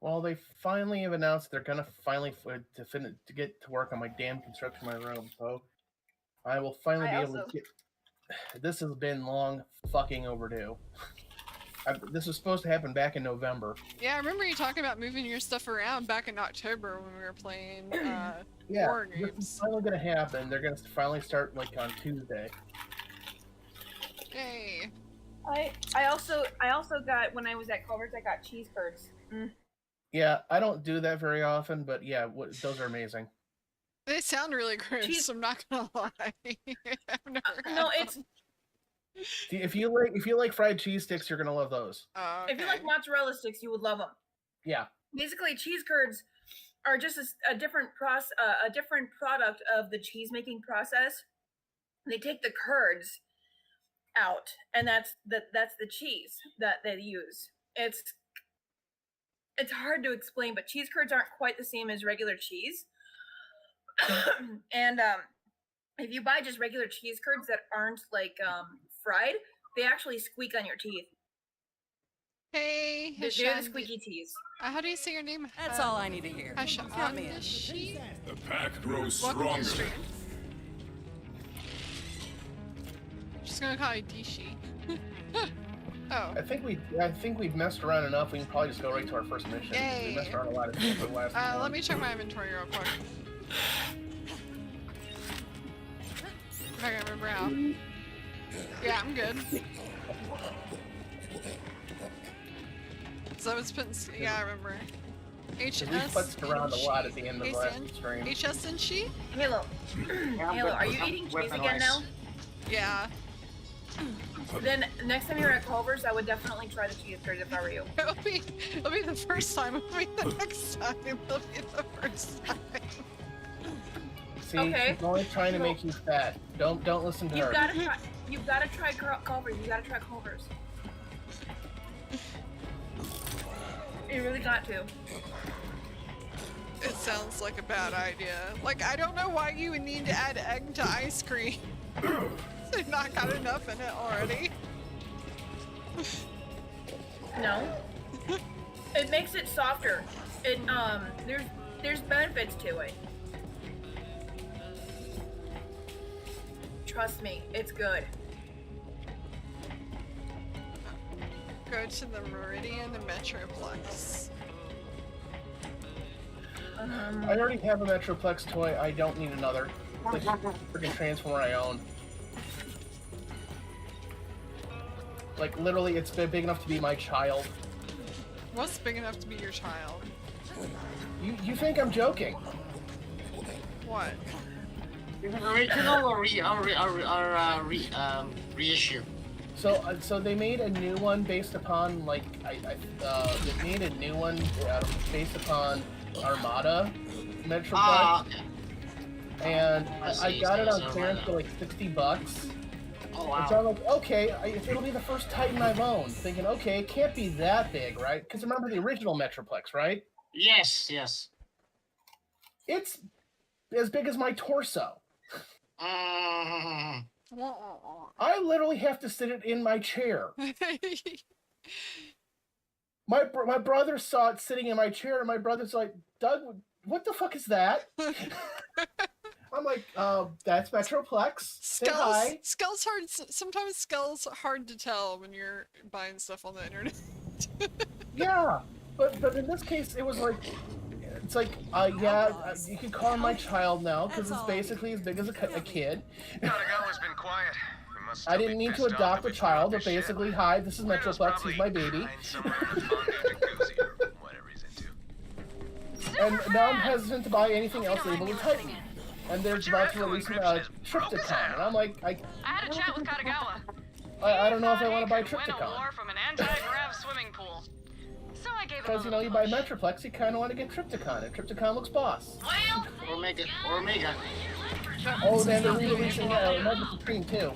Well, they finally have announced they're gonna finally to get to work on my damn construction of my room, so I will finally be able to get. This has been long fucking overdue. This was supposed to happen back in November. Yeah, I remember you talking about moving your stuff around back in October when we were playing yeah, war games. This is finally gonna happen. They're gonna finally start like on Tuesday. Yay! I also got, when I was at Culver's, I got cheese curds. Mm. Yeah, I don't do that very often, but yeah, those are amazing. They sound really gross. I'm not gonna lie. No, it's. If you like fried cheese sticks, you're gonna love those. Oh, okay. If you like mozzarella sticks, you would love them. Yeah. Basically, cheese curds are just a different a different product of the cheese making process. They take the curds out, and that's the cheese that they use. It's hard to explain, but cheese curds aren't quite the same as regular cheese. And if you buy just regular cheese curds that aren't like fried, they actually squeak on your teeth. Hey, they're the squeaky teeth. How do you say your name? That's all I need to hear. Count me in. The pack grows stronger. Just gonna call you Dishi. Oh. I think we've messed around enough. We can probably just go right to our first mission. Yay. We messed around a lot of stuff for the last one. Let me check my inventory real quick. If I can remember how. Yeah, I'm good. So it's putting. Yeah, I remember. HS. We futzed around a lot at the end of the last stream. HS and she? Halo. Halo, are you eating cheese again now? Yeah. Then next time you're at Culver's, I would definitely try the cheese curds if I were you. It'll be the first time. It'll be the next time. It'll be the first time. See, she's only trying to make you fat. Don't listen to her. You've gotta try Culver's. You gotta try Culver's. You really got to. It sounds like a bad idea. Like, I don't know why you would need to add egg to ice cream. They've not got enough in it already. No. It makes it softer. It there's benefits to it. Trust me, it's good. Go to the Meridian Metroplex. I already have a Metroplex toy. I don't need another. The freaking Transformer I own. Like, literally, it's big enough to be my child. What's big enough to be your child? You think I'm joking? What? Original or reissue? So they made a new one based upon, like, they made a new one based upon Armada Metroplex. Okay. And I got it on clearance for like $60. Oh, wow. And so I'm like, okay, it'll be the first Titan I've owned. Thinking, okay, it can't be that big, right? Because remember the original Metroplex, right? Yes, yes. It's as big as my torso. I literally have to sit it in my chair. My brother saw it sitting in my chair, and my brother's like, Doug, what the fuck is that? I'm like, that's Metroplex. Say hi. Skull's hard. Sometimes Skull's hard to tell when you're buying stuff on the internet. Yeah, but in this case, it was like, it's like, yeah, you can call him my child now because it's basically as big as a kid. Katagawa's been quiet. I didn't mean to adopt a child, but basically, hi, this is Metroplex. He's my baby. And now I'm hesitant to buy anything else labeled with Titan. And they're about to release Trypticon, and I'm like, I had a chat with Katagawa. I don't know if I want to buy Trypticon. Win a war from an anti-grav swimming pool. So I gave him because, you know, you buy Metroplex, you kind of want to get Trypticon, and Trypticon looks boss. Omega. Oh, then they're releasing Omega Supreme, too.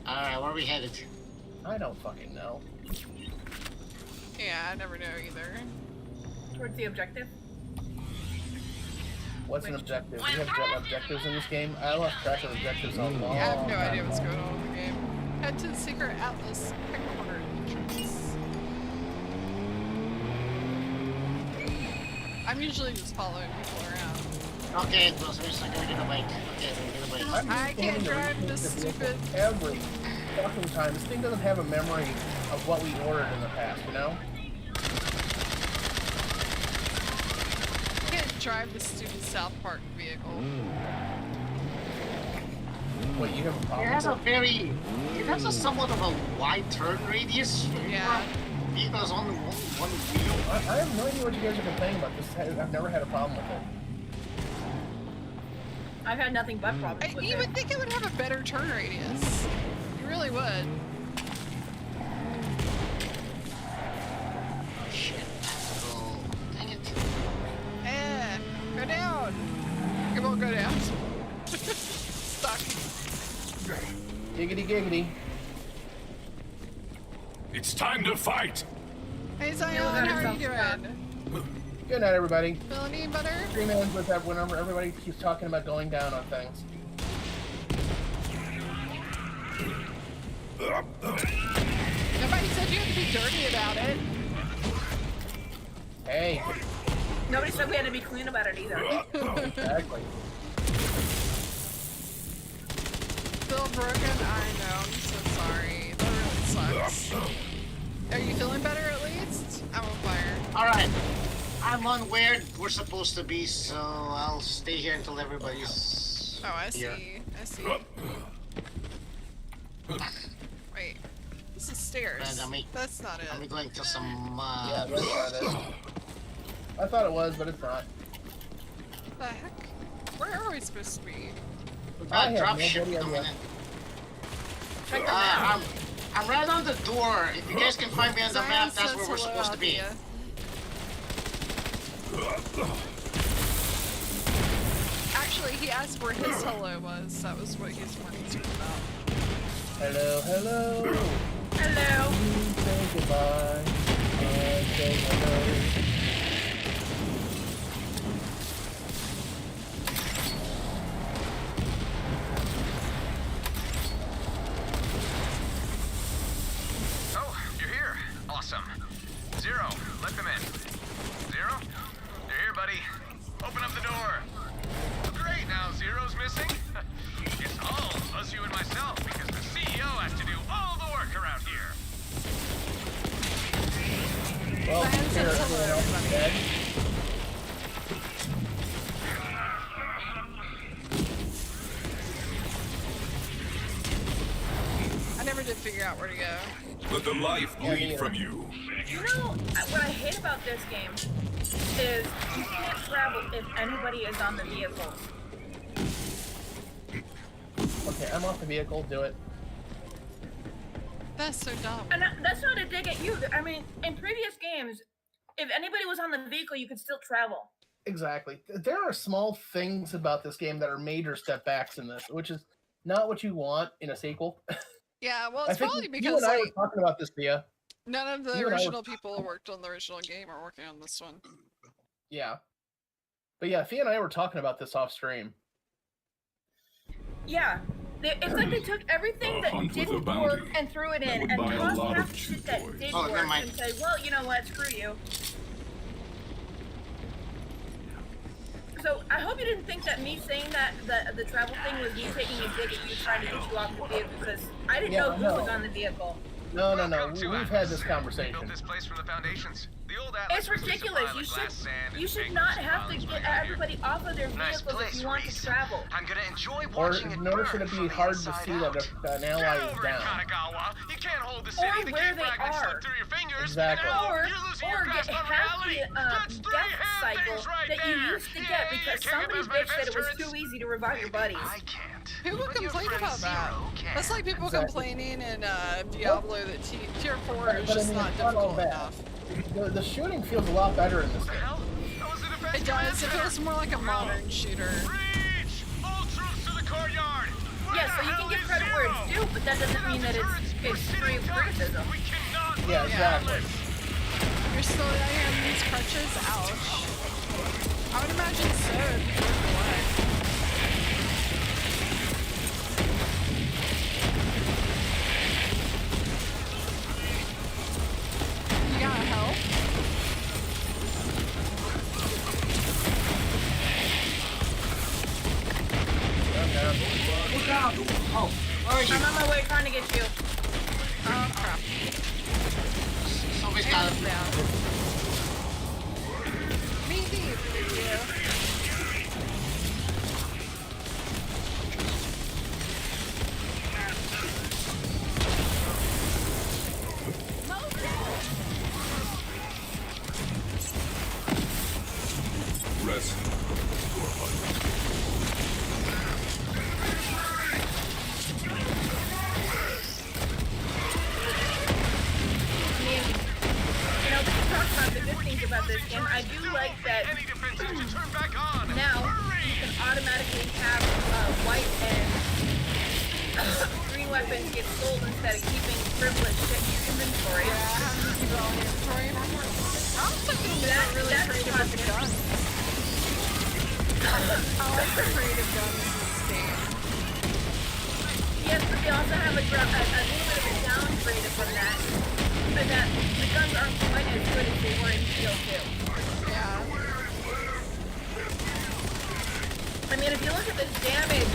Alright, where are we headed? I don't fucking know. Yeah, I never know either. Towards the objective? What's an objective? We have objectives in this game. I lost track of objectives a long I have no time idea what's ago. going on in the game. Head to the secret Atlas headquarters entrance. I'm usually just following people around. Okay, those are not gonna get away. Okay, we're gonna wait. I can't drive this stupid. Every fucking time. This thing doesn't have a memory of what we ordered in the past, you know? I can't drive this stupid South Park vehicle. Wait, you have a problem? It has a somewhat of a wide turn radius. Yeah. Vehicles on one wheel. I have no idea what you guys are complaining about. I've never had a problem with it. I've had nothing but problems with You it. would think it would have a better turn radius. You really would. Oh shit. Oh, dang it. Go down. It won't go down. Stuck. Giggity giggity. It's time to fight. Hey Zion, how are you doing? Good night, everybody. Feeling any better? Stream ends with that whenever everybody keeps talking about going down on things. Nobody said you had to be dirty about it. Hey, Nobody said we had to be clean about it either. exactly. Still broken? I know, I'm so sorry. That really sucks. Are you feeling better at least? I'm on fire. Alright. I'm on where we're supposed to be, so I'll stay here until everybody's Oh, I see. here. I see. Wait. This is stairs. That's not it. I'm going to some, Yeah, that's not it. I thought it was, but it's not. The heck? Where are we supposed to be? I have drop no ship idea. coming in. Check the map. I'm right on the door. If you guys can find me on the Zion map, that's says where we're hello, supposed to be. Althea. Actually, he asked where his hello was. That was what he was more concerned about. Hello, hello. Hello. Say goodbye. I say hello. Oh, you're here. Awesome. Zero, let them in. Zero? You're here, buddy. Open up the door. Great, now Zero's missing? It's all us, you, and myself, because the CEO has to do all the work around here. Well, Zion here, says hello, everyone else is everybody. dead. I never did figure out where to go. Let the life Yeah, bleed yeah. from you. You know, what I hate about this game is you can't travel if anybody is on the vehicle. Okay, I'm off the vehicle. Do it. That's so dumb. And that's not a dig at you. I mean, in previous games, if anybody was on the vehicle, you could still travel. Exactly. There are small things about this game that are major step backs in this, which is not what you want in a sequel. Yeah, well, I it's think probably you because and I like were talking about this, Thea. none of the you and I were- original people who worked on the original game are working on this one. Yeah. But yeah, Thea and I were talking about this off stream. Yeah. It's like they took everything that hunt with a didn't bounty. work and threw it That in would and buy a tossed lot half of the cheap shit that toys. did Oh, never work mind. and said, well, you know what, screw you. So I hope you didn't think that me saying that the travel thing was me taking a dig at you trying to get you off the vehicle, because I didn't know who no. was on the vehicle. No. Welcome to We've Atlas. had this We conversation. built this place from the foundations. The old Atlas It's was a ridiculous. supply of glass, sand, You and should big not rusty have to bottles get right here. everybody off of their Nice vehicles place, if you want to Reese. travel. I'm gonna enjoy Or watching it in order for burn it to from be the hard to inside see out. that an Get ally is over it, down. Kanagawa. You can't hold the Or city. The where key they fragments are. slip through your fingers. Exactly. Now Or, you're losing or your get grasp on half reality. the That's three death hand cycle things right that you there. used to get because Yeah, somebody can't bitched get that it was past too easy to revive your buddies. I can't. Who would But your complain friend about that? Zero can. That's like people Exactly. complaining in Diablo that tier 4 But- is but I just mean, not it's not all difficult bad. enough. The shooting feels a lot better in this What the game. hell? That was the defense It command does. It center. feels more like a modern shooter. Reach! All troops to the courtyard! Where Yeah, the so you hell can give is credit where it's Zero? due, but that doesn't mean that it's free of criticism. We cannot Yeah, lose exactly. Atlas. You're still down here on these crutches? Ouch. I would imagine so. down. Oh, where are you? I'm on my way trying to get you. Oh crap. Somebody's got him. Down. Me deep, you. Rest. About this game, I do like that Any defenses to turn back on. now you can automatically have white and green weapons get sold instead of keeping privileged shit in your inventory. Yeah, having to keep it all in inventory. I was thinking That- really that's creative with the positive. guns. I like the creative guns in this game. Yes, but they also have a little bit of a downgrade from that. But that the guns aren't quite as good as they were in BL2. Yeah. I mean, if you look at the damage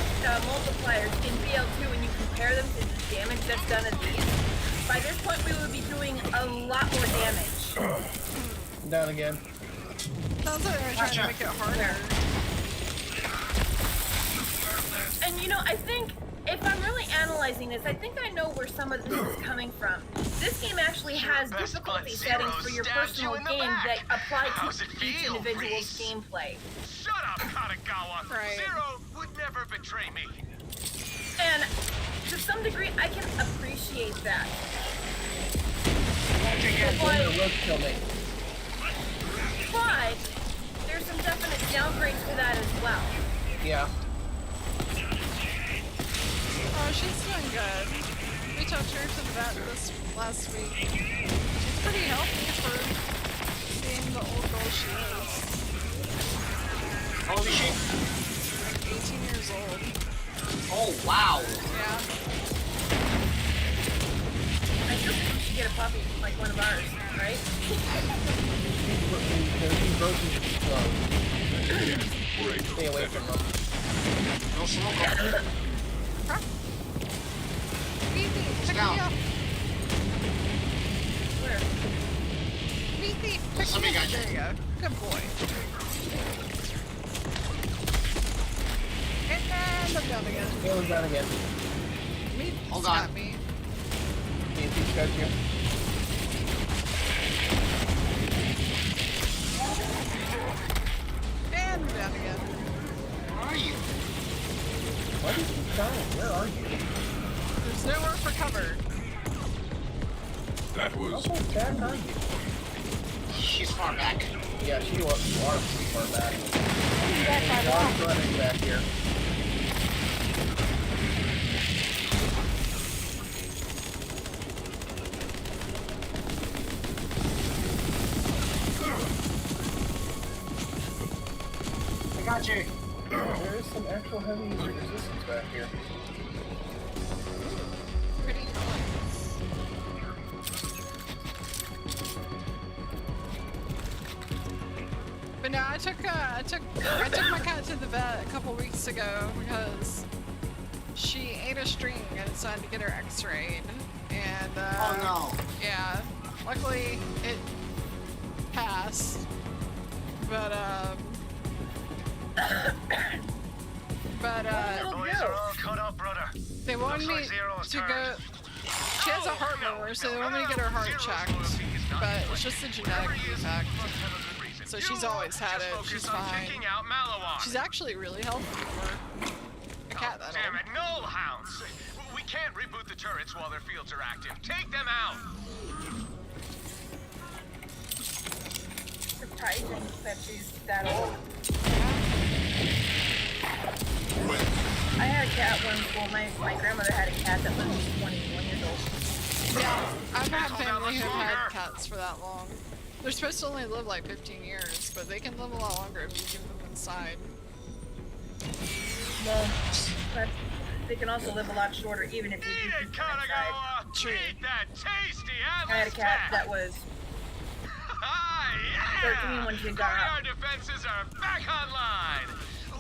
multipliers in BL2 and you compare them to the damage that's done in these, by this point we would be doing a lot more damage. Down again. Sounds like they're trying to make it harder. And you know, I think if I'm really analyzing this, I think I know where some of this is coming from. This game actually has Best difficulty Bud settings Zero for your stabbed you personal in the game back. that apply How's to it each feel, individual's Reese? gameplay. Shut up, Katagawa. Right. Zero would never betray me. And to some degree, I can appreciate that. One of the road kill me. But there's some definite downgrades to that as well. Yeah. Oh, she's doing good. We took her to the vet this last week. She's pretty healthy for being the old girl she is. How old is she? 18 years old. Oh, wow. Yeah. I still think we should get a puppy like one of ours, right? These roaches are slow. Stay away from them. No smoke. Meathy, pick down. me up. Where? Meathy, pick Somebody me up. got you. There you go. Good boy. And I'm down again. Taylor's down again. Meathy's Hold got on. me. See if he's got you. And we're down again. Where are you? Why do you keep dying? Where are you? There's nowhere for cover. That How was far back are you? She's far back. Yeah, you are pretty far back. Back by One's running back here. I got you. There is some actual heavy resistance back here. Pretty nice. But no, I took my cat to the vet a couple weeks ago because she ate a string and decided to get her x-rayed. And Oh, no. yeah, luckily it passed. But Boys are all cut up, brother. they wanted me Looks like Zero's to turn. go. She has a heart murmur, so they want me to get her heart checked. But it's just a genetic defect. So she's always had it. She's fine. She's actually really healthy for a cat that Damn old. it, no hounds. We can't reboot the turrets while their fields are active. Take them out. surprising that she's that old. I had a cat once. Well, my grandmother had a cat that was 21 years old. Yeah, I've had family who've had cats for that long. They're supposed to only live like 15 years, but they can live a lot longer if you keep them inside. Well, but they can also live a lot shorter even if you Eat do it, keep them inside. Kanagawa. True. Eat that tasty I had a cat that was Ah, yeah. 13 when she got out. Our defenses are back online.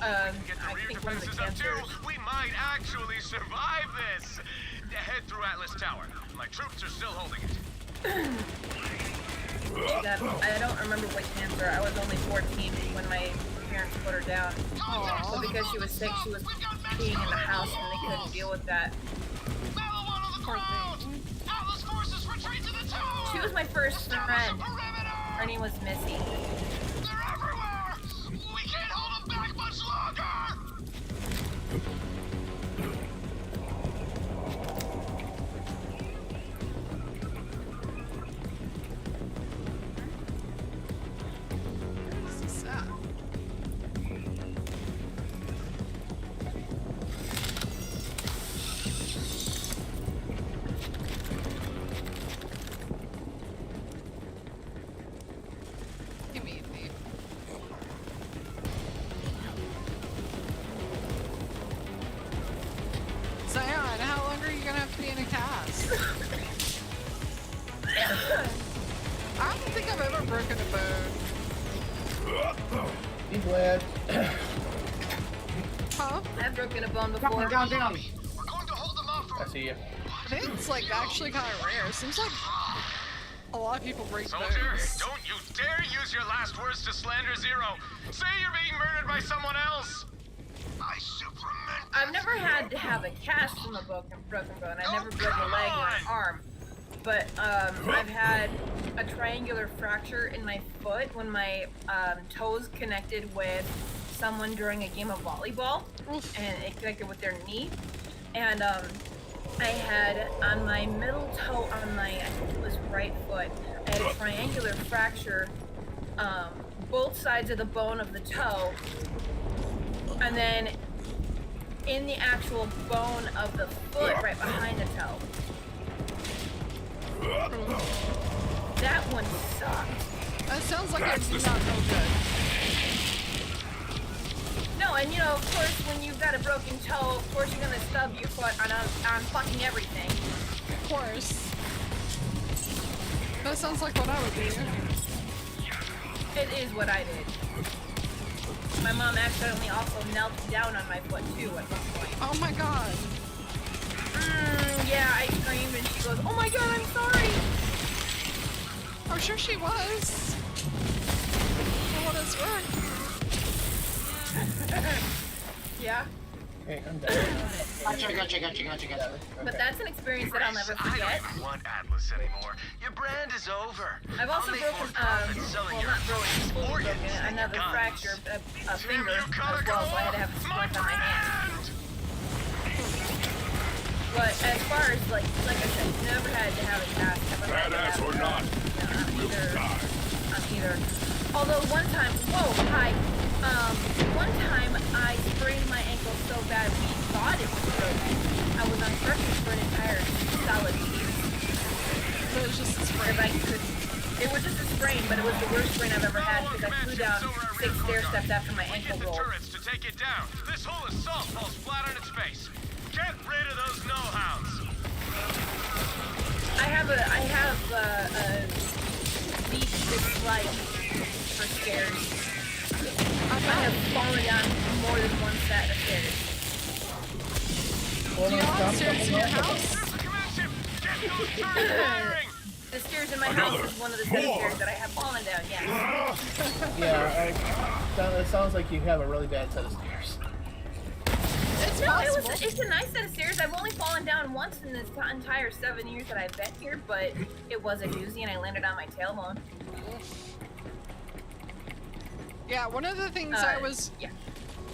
Get the I rear think one of the defenses up too. cancers. We might actually survive this. Head through Atlas Tower. My troops are still holding it. I don't remember what cancer. I was only 14 when my parents put her down. Aww. But because she was sick, she was being in the house and they couldn't deal with that. Poor thing. Atlas forces retreat to the tower. She was my first friend. Her name was Missy. They're everywhere. We can't hold them back much longer. This is sad. Give me a beat. Zion, how long are you gonna have to be in a cast? I don't think I've ever broken a bone. Be glad. Huh? I've broken a bone before. Down me. We're going to hold them off I see you. I think it's like actually kind of rare. Seems like a lot of people break Soldier, bones. don't you dare use your last words to slander Zero. Say you're being murdered by someone else. I Superman. I've never had to have a cast from a broken bone. I never broke a leg or an arm. But I've had a triangular fracture in my foot when my toes connected with someone during a game of volleyball. Oof. And it connected with their knee. And I had on my middle toe on my, I think it was right foot, I had a triangular fracture, both sides of the bone of the toe, and then in the actual bone of the foot right behind the toe. That one sucked. That sounds like That's it's the- not no good. No, and you know, of course, when you've got a broken toe, of course you're gonna stub your foot on fucking everything. Of course. That sounds like what I would do. It is what I did. My mom accidentally also knelt down on my foot too at one point. Oh my god. Yeah, I screamed and she goes, "Oh my god, I'm sorry!" I'm sure she was. For what it's worth. Yeah, Okay, I'm done. Gotcha. but that's an experience that I'll never forget. I don't want Atlas anymore. Your brand is over. I've also I'll make broken, more profit selling well, your not broken, fully organs broken, than another your guns. fracture, a finger You as gotta well, so I had to go have a on. splint My on my hand. brand! But as far as like I said, never had to have a cast. Never had to Badass have or not, you will die. on either. Although one time, whoa, hi. One time I sprained my ankle so bad we thought it was broken. I was on crutches for an entire solid week. So it's just a Because sprain. I could. It was just a sprain, but it was the worst sprain I've ever had because I flew down 6 stair steps after my We ankle get the rolled. turrets to take it down. This whole assault falls flat on its face. Get rid of those no-hounds. I have a deep dislike for stairs. I have fallen down more than one set of stairs. Do you have stairs in your house? There's a command ship. Get those turrets firing. The stairs in my house is one of the set of stairs that I have fallen down, yes. Yeah, it sounds like you have a really bad set of stairs. It's No, possible. it's a nice set of stairs. I've only fallen down once in this entire 7 years that I've been here, but it was a doozy and I landed on my tailbone. Yeah, one of the things Yeah.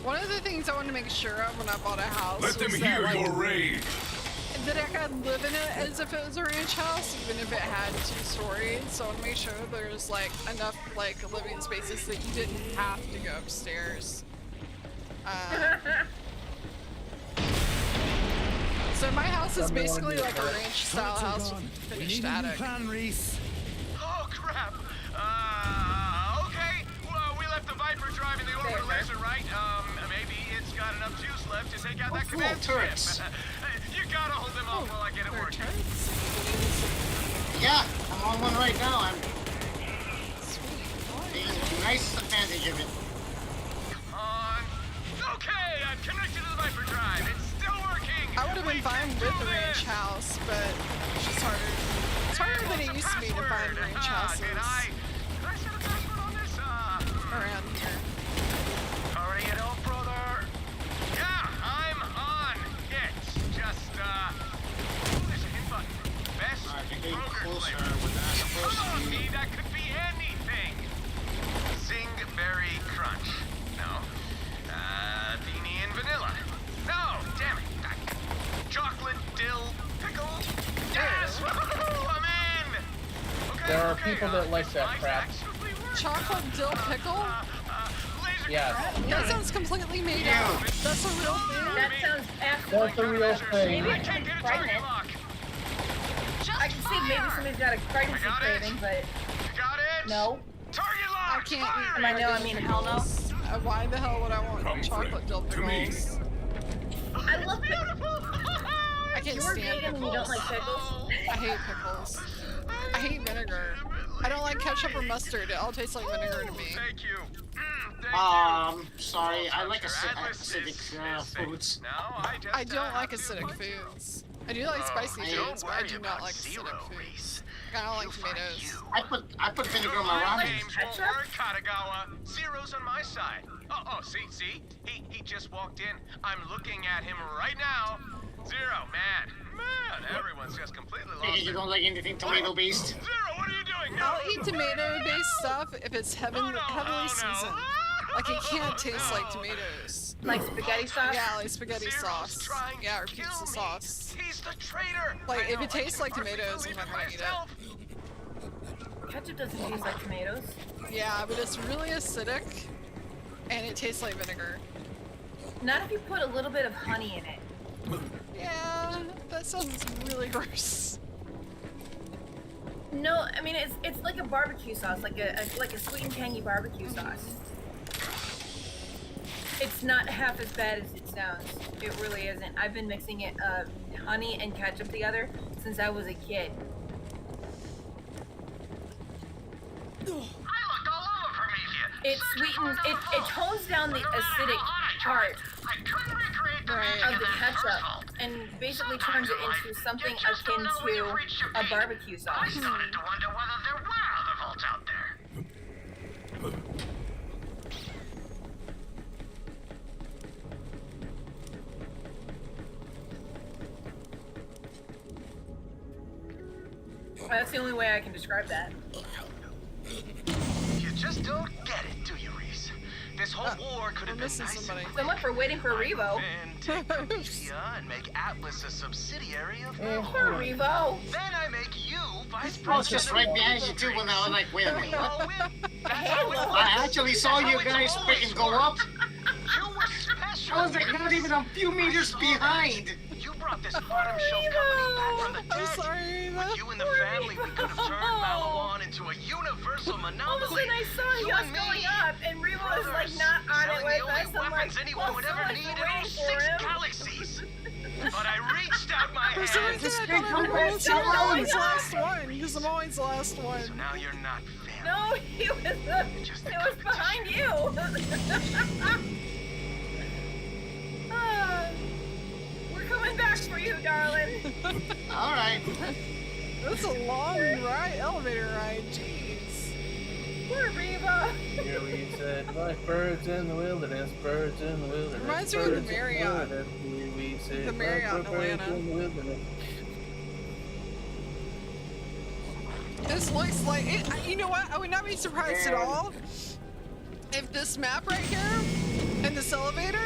one of the things I wanted to make sure of when I bought a house Let them was hear that, like, your rage. that I could live in it as if it was a ranch house, even if it had 2 stories. So I want to make sure there's like enough like living spaces that you didn't have to go upstairs. So my house is basically like a ranch style house with a finished attic. Oh crap. Okay. Well, we left the Viper driving the orbital laser, right? Maybe it's got enough juice left to take out that full command turrets. ship. You gotta hold them off while I get it There are working. turrets? Yeah, I'm on one right now. I'm Sweet. taking nice advantage of it. Come on. No! ranch house, but it's just harder. It's harder than it used to be to find ranch houses Did I set a password on this? around here. Hurry it up, brother. Yeah, I'm on it. Just, there's a hit button. Best Alright, you're getting Kroger closer flavor. with that supposed Come on, to be. Pete, that could be anything. Zingberry Crunch. No. Beanie and Vanilla. No, damn it. Chocolate Dill Pickle. Yes! Woohoo, I'm in! Okay, There are okay, people that like that might crap. actually work. Chocolate dill pickle? Laser Yes. That sounds completely made up. That's a real thing. That sounds absolutely. That's a real thing. Maybe I can't get a target pregnant. lock. Just I can see maybe fire. somebody's got a pregnancy I got it. craving, but You got it? no. Target I lock! can't Fire! eat I know, I mean, hell no. Why the hell would I want Come, chocolate dill friend, to me. pickles? I love pickles. I can't You're stand vegan and you don't pickles. like pickles? I hate pickles. I hate vinegar. I don't like ketchup or mustard. It all tastes like vinegar to me. Thank you. Thank you. Sorry, I like Atlas acidic is foods. safe. Now I just, I don't like have to acidic put you- foods. I do like spicy I- foods, but I Don't do worry not about like Zero, acidic foods. Reese. I don't like You'll find tomatoes. you. I put vinegar on my Your ramen. games won't Ketchup? work, Katagawa. Zero's on my side. Oh, see? He just walked in. I'm looking at him right now. Zero, man, everyone's just completely lost You it. don't like anything tomato-based? Zero, what are you doing? No. I'll eat tomato-based stuff if it's heavily seasoned. Like it can't taste like tomatoes. Like spaghetti sauce? Yeah, like spaghetti Zero's sauce. trying Yeah, or to kill pizza me. sauce. He's the traitor. Like, I if know, it tastes I like can hardly tomatoes, believe I'm not gonna eat it. myself. Ketchup doesn't taste like tomatoes. Yeah, but it's really acidic, and it tastes like vinegar. Not if you put a little bit of honey in it. Yeah, that sounds really gross. No, I mean it's like a barbecue sauce, like a sweet and tangy barbecue sauce. It's not half as bad as it sounds. It really isn't. I've been mixing it honey and ketchup together since I was a kid. I looked all over Prometheus. It sweetens, it tones down the acidic part I couldn't recreate the Right. magic of in the that ketchup household. and basically turns it into something akin to a barbecue I sauce. started to wonder whether there were other vaults out there. That's the only way I can describe that. You just don't get it, do you, Reese? This whole war could have we're been missing nice somebody. and So much for waiting for Revo. then take Prometheus and make Atlas a subsidiary of Eh, For Revo. Then I make you vice I was president. just right behind you too when I was like, wait a minute. Oh, What? yeah. That's how it I actually saw you guys freaking go up. You were special. I was like not even a few meters behind. You brought this bottom shelf company back from the I'm dead. sorry, With you and the family, we could have turned Malawan into a universal All of a monopoly. sudden I saw You us and me, going up and Revo was like not on it selling with the us. only I'm like, weapons anyone well, would so ever much need for in all waiting 6 for him. galaxies. But I reached out my For some hand. reason, I big thought company I was still always going the up. last one, because I'm always the last So one. now you're not family. No, he was it was behind you. Ah, we're coming back for you, darling. All right. That's a long ride, elevator ride, jeez. Poor Revo. Here we said, like birds in the wilderness, birds in the wilderness. Reminds me of the birds in Marriott. wilderness. Here we said, The Marriott like in birds Atlanta. in the wilderness. This looks like it, you know what? I would not be surprised at all if this map right here and this elevator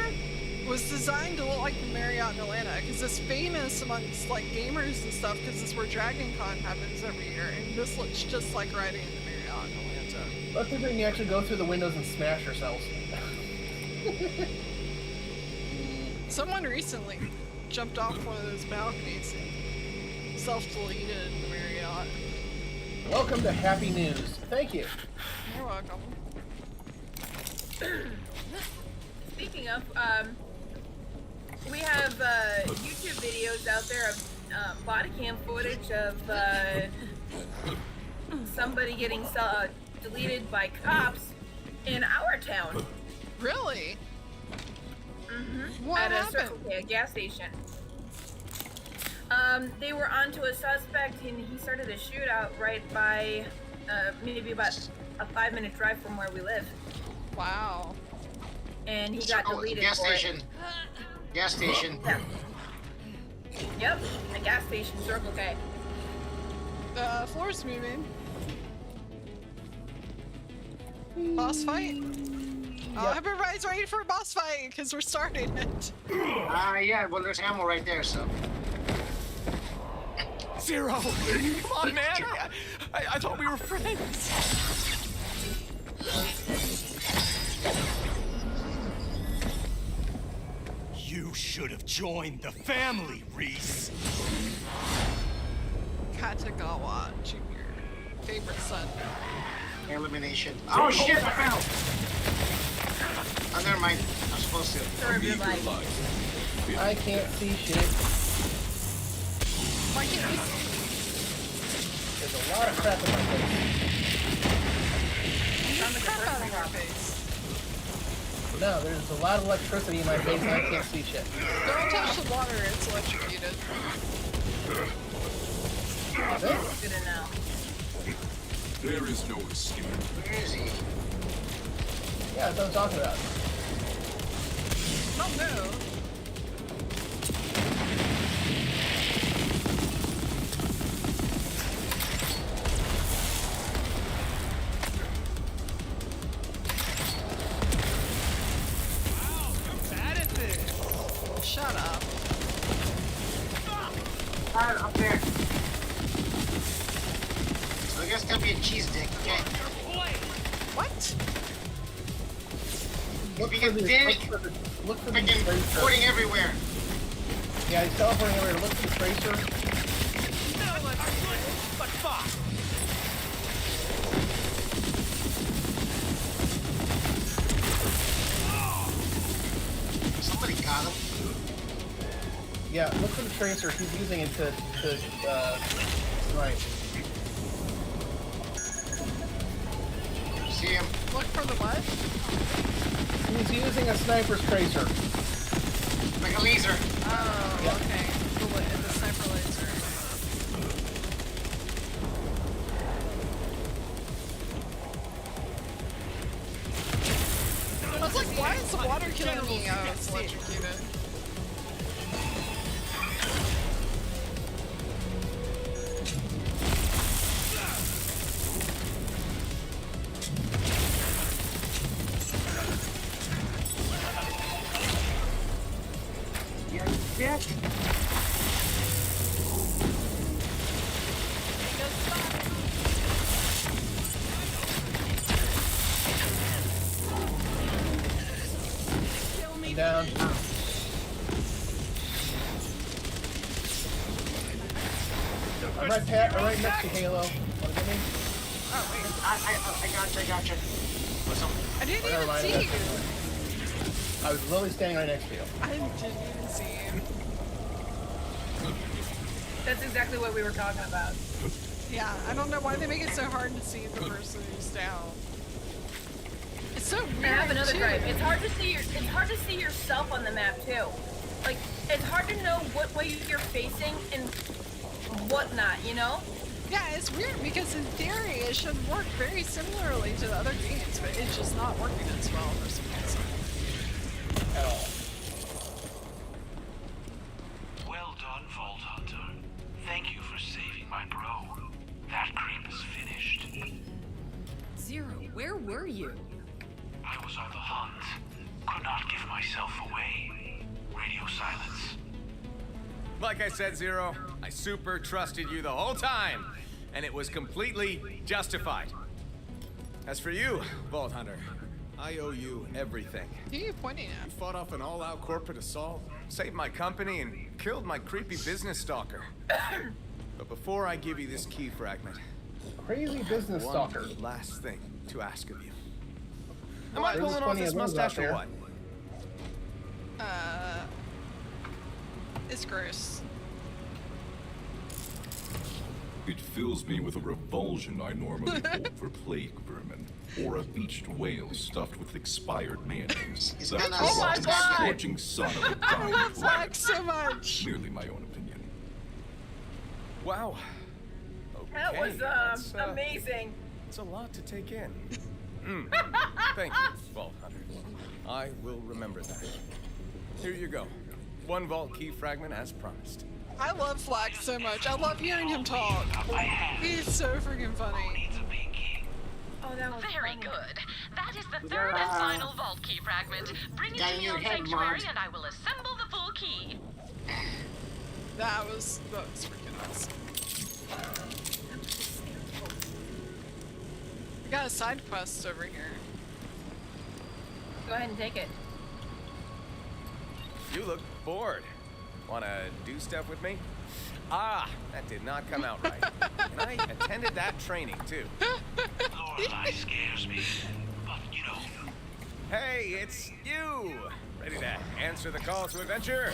was designed to look like the Marriott in Atlanta, because it's famous amongst like gamers and stuff, because it's where Dragon Con happens every year, and this looks just like riding in the Marriott in Atlanta. Let's see if we can actually go through the windows and smash ourselves. Someone recently jumped off one of those balconies and self-deleted in the Marriott. Welcome to Happy News. Thank you. You're welcome. Speaking of, we have YouTube videos out there of body cam footage of somebody getting deleted by cops in our town. Really? Mm-hmm. What At a happened? Circle K, a gas station. They were onto a suspect, and he started a shootout right by, maybe about a 5-minute drive from where we live. Wow. And he got deleted gas for station. it. Gas station. Yeah. Yep, a gas station, Circle K. Floor's moving. Boss fight? Oh, everybody's ready for a boss fight, because we're starting it. Yeah, well, there's ammo right there, so. Zero! Come on, man! I thought we were friends! You should have joined the family, Reese. Katagawa Jr. Favorite son. Elimination. Oh shit, I fell! Oh, never mind. I'm supposed to. Serve your life. I can't see shit. Why can't we see? There's a lot of crap in my face. There's crap out of your face. No, there's a lot of electricity in my face and I can't see shit. Don't touch the water, it's electrocuted. Is it? Good enough. There is no escape. Where is he? Yeah, that's what I'm talking about. Don't move. Shut up. Up there. So I guess there'll be a cheese dick, okay? What? Look for the dick! Look for the Freaking tracer. porting everywhere. Yeah, he's teleporting everywhere. Look for the tracer. But fuck! Somebody got him. Yeah, look for the tracer. He's using it to snipe. See him. Look for the what? He's using a sniper's tracer. Like a laser. Oh, Yeah. okay. The sniper laser. I was like, why is the water killing me? Oh, it's electrocuted. You're dick. I'm down. I'm right next to Halo. Wanna get me? Oh, wait. I gotcha. What's up? I didn't Never even mind. see you. I was literally standing right next to you. I didn't even see you. That's exactly what we were talking about. Yeah, I don't know why they make it so hard to see the person who's down. It's so weird. I have another too. gripe. It's hard to see yourself on the map too. Like it's hard to know what way you're facing and whatnot, you know? Yeah, it's weird because in theory it should work very similarly to the other games, but it's just not working as well for some reason. At all. Well done, Vault Hunter. Thank you for saving my bro. That creep is finished. Zero, where were you? I was on the hunt. Could not give myself away. Radio silence. Like I said, Zero, I super trusted you the whole time, and it was completely justified. As for you, Vault Hunter, I owe you everything. Who are you pointing You at? fought off an all-out corporate assault, saved my company, and killed my creepy business stalker. But before I give you this key fragment, Crazy business one stalker. last thing to ask of you. Am I There's pulling off plenty this of those mustache out or there. what? It's gross. It fills me with a revulsion I normally hold for plague vermin, or a beached whale stuffed with expired mayonnaise. He's That's gonna- the Oh my rotten, God! scorching son of a I dying love planet. Zach so much. Merely my own opinion. Wow. Okay. That was that's, amazing. It's a lot to take in. Thank you, Vault Hunter. I will remember that. Here you go. 1 vault key fragment as promised. I love Flax so much. I love hearing him talk. He's so freaking funny. Oh, that was Very funny. good. That is the third and final vault key fragment. Bring it Got to me your on head, Sanctuary Mod. and I will assemble the full key. That was freaking awesome. We got a side quest over here. Go ahead and take it. You look bored. Wanna do stuff with me? Ah, that did not come out right. And I attended that training too. Lorelei scares me, but you know. Hey, it's you! Ready to answer the call to adventure?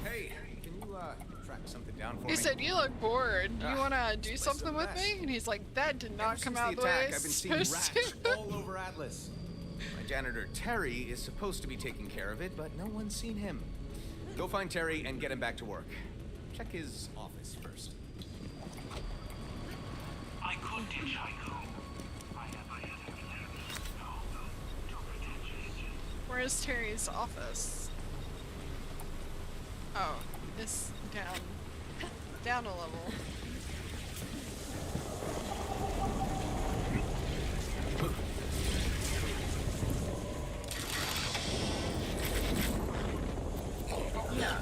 Hey, can you track something down for me? He said, "You look bored. You wanna do place something a with mess. me?" And he's like, "That did not Ever come since out the the way attack, it's I've been seeing supposed rats to." all over Atlas. My janitor Terry is supposed to be taking care of it, but no one's seen him. Go find Terry and get him back to work. Check his office first. I could hitchhike home. I have no, too pretentious. Where's Terry's office? Oh, it's down a level. Yeah,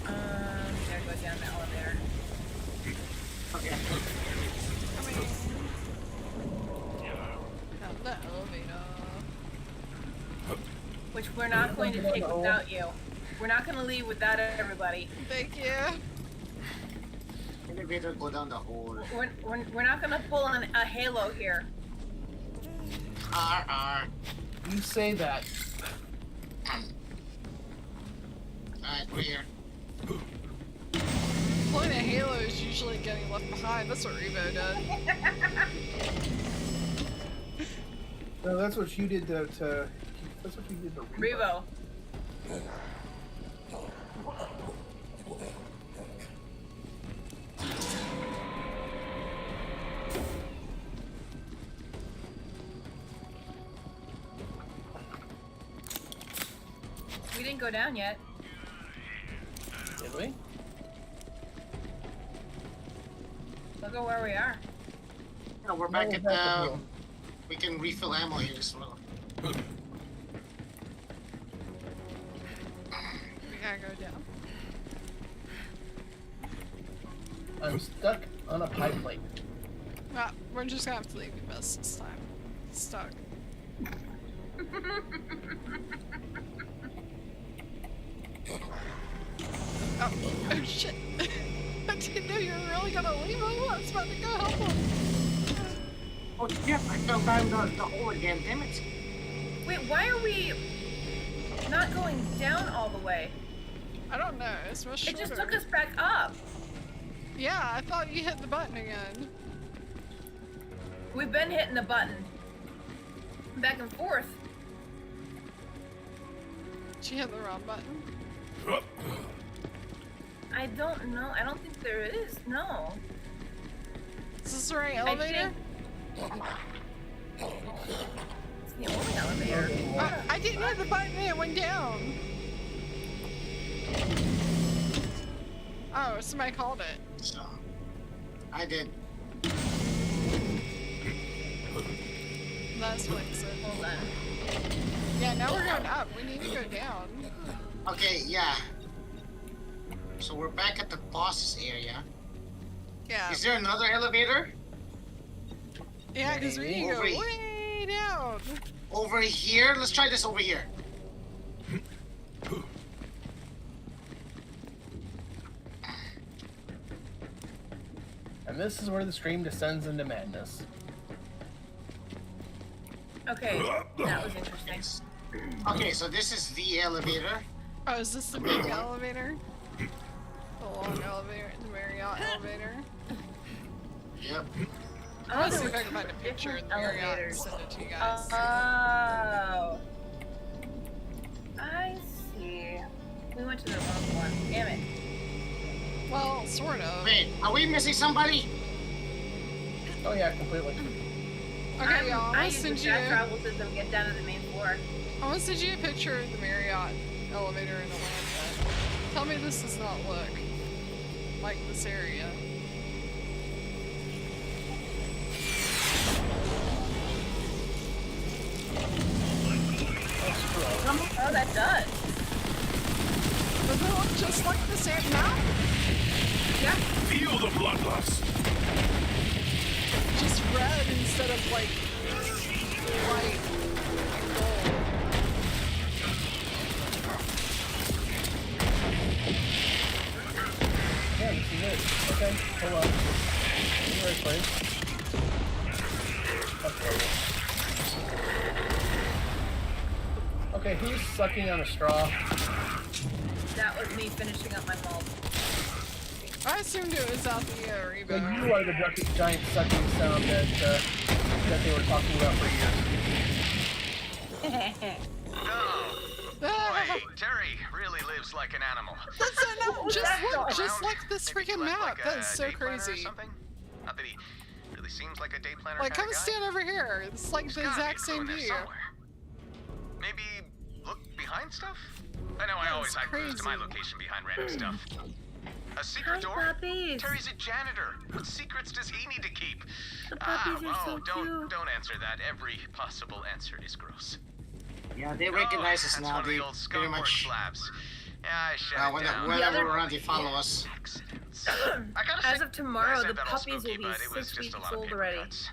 there goes down the elevator. Okay. Down the elevator. Which we're not going to take without you. We're not going to leave without everybody. Thank you. Elevator go down the hole. We're not going to pull on a halo here. You say that. Alright, we're here. Pulling a halo is usually getting left behind. That's what Revo did. No, that's what you did to that's what you did to Revo. We didn't go down yet. Did we? Look at where we are. No, we're back No, at we're back the. We can refill ammo here as well. We gotta go down. I'm stuck on a pie plate. Ah, we're just gonna have to leave you best this time. Stuck. Oh shit. I didn't know you were really gonna leave him. I was about to go help him. Oh, yeah, I fell down the hole again, damn it. Wait, why are we not going down all the way? I don't know. It's much It shorter. just took us back up. Yeah, I thought you hit the button again. We've been hitting the button. Back and forth. Did you hit the wrong button? I don't know. I don't think there is. No. Is this the right elevator? It's the only elevator. I didn't hit the button and it went down. Oh, somebody called it. So, I did. That's what it said. Hold on. Yeah, now we're going up. We need to go down. Okay, yeah. So we're back at the boss's area. Yeah. Is there another elevator? Yeah, because we need to go Over- way down. Over here? Let's try this over here. And this is where the stream descends into madness. Okay, that was interesting. Okay, so this is the elevator. Oh, is this the big elevator? The long elevator, the Marriott elevator? Yep. I want to see if I can find a picture of the Marriott and Elevators. send it to you guys. Oh. I see. We went to the wrong one. Damn it. Well, sort of. Wait, are we missing somebody? Oh yeah, completely. Okay, y'all, I'm I gonna use the send you. fast travel system to get down to the main floor. I'm gonna send you a picture of the Marriott elevator in Atlanta. Tell me this does not look like this area. Oh, that does. Does it look just like the same map? Yeah. Feel the bloodlust. Just red instead of like white and gold. Yeah, this is it. Okay, hold on. Be right, please. Okay, who's sucking on a straw? That was me finishing up my malt. I assumed it was out the But rebound. you are the giant sucking sound that they were talking about for years. Boy, Terry really lives like an animal. That's enough. Just Around, like this maybe freaking he left, map. like, That is a so day planner or crazy. something? Not that he really seems like a day planner Like, come kinda guy. stand over here. It's like There's the gotta be exact a clue same in there view. somewhere. Maybe look behind stuff? I know I always hide clues to my location behind random stuff. A secret door? Puppies. Terry's a janitor. What secrets does he need to keep? The puppies are so cute. Don't answer that. Every possible answer is gross. Yeah, they recognize us That's now. one of They the old pretty skunk work much. slabs. Yeah, I shut it down. Whenever we're around, they follow us. Accidents. I gotta As say, of tomorrow, I said the that all puppies spooky, will be but it was 6 just weeks a lot of old paper already. cuts.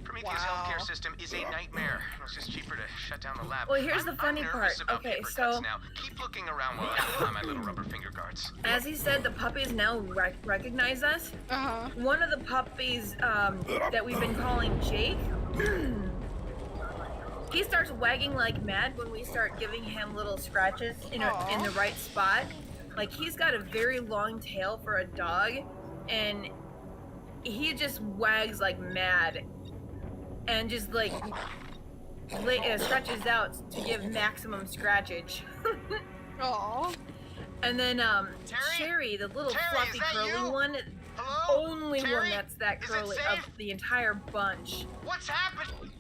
Prometheus' Wow. healthcare system is a nightmare. It was just cheaper to shut down the lab. Well, here's I'm the funny nervous part. about Okay, paper so- cuts now. Keep looking around while I apply my little rubber finger guards. As he said, the puppies now recognize us. Uh-huh. One of the puppies that we've been calling Jake, he starts wagging like mad when we start giving him little scratches in the right spot. Like, he's got a very long tail for a dog, and he just wags like mad and just like stretches out to give maximum scratchage. Aww. And then Terry? Sherry, the little Terry, fluffy is that curly you? one, Hello? only Terry? one that's that Is it curly safe? of the entire bunch. What's happened?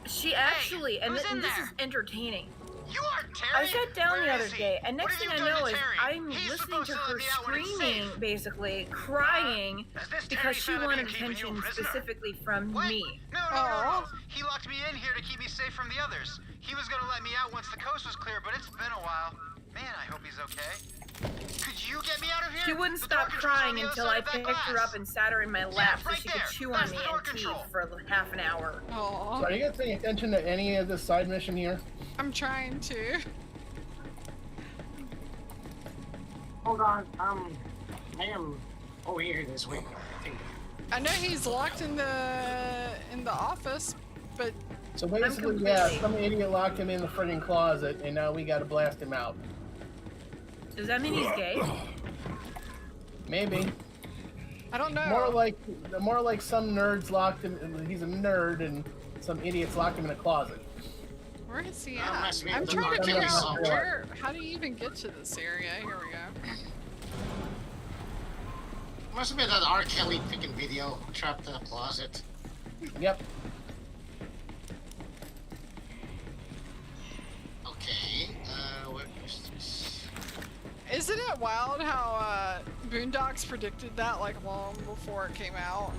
She actually, and, who's in this there? is entertaining. You are Terry? I sat down Where the other is he? day, and What next have thing you I done know to is Terry? I'm He's listening to supposed her let me out when he's screaming, safe. basically crying, Is this because Terry she Fennedy wanted keeping you a attention prisoner? specifically from What? me. No. He locked me in here to keep me safe from the others. He was gonna let me out once the coast was clear, but it's been a while. Man, I hope he's okay. Could you get me out of here? She wouldn't The stop door control's on crying the other until side I of that picked her glass. up and sat her in my lap so right she could there. chew That's on the me door and teeth control. for half an hour. So Aww. are you guys paying attention to any of this side mission here? I'm trying to. Hold on. I am over here this way. I think. I know he's locked in the office, but So basically, completely- yeah, some idiot locked him in the friggin' closet, and now we gotta blast him out. Does that mean he's gay? Maybe. I don't know. More like some nerds locked him. He's a nerd, and some idiots locked him in a closet. Where is he That at? must be I'm the trying to figure market out somewhere. how do you even get to this area? Here we go. Must have been that R. Kelly freaking video trapped in a closet. Yep. Okay. Where is this? Isn't it wild how Boondocks predicted that like long before it came out?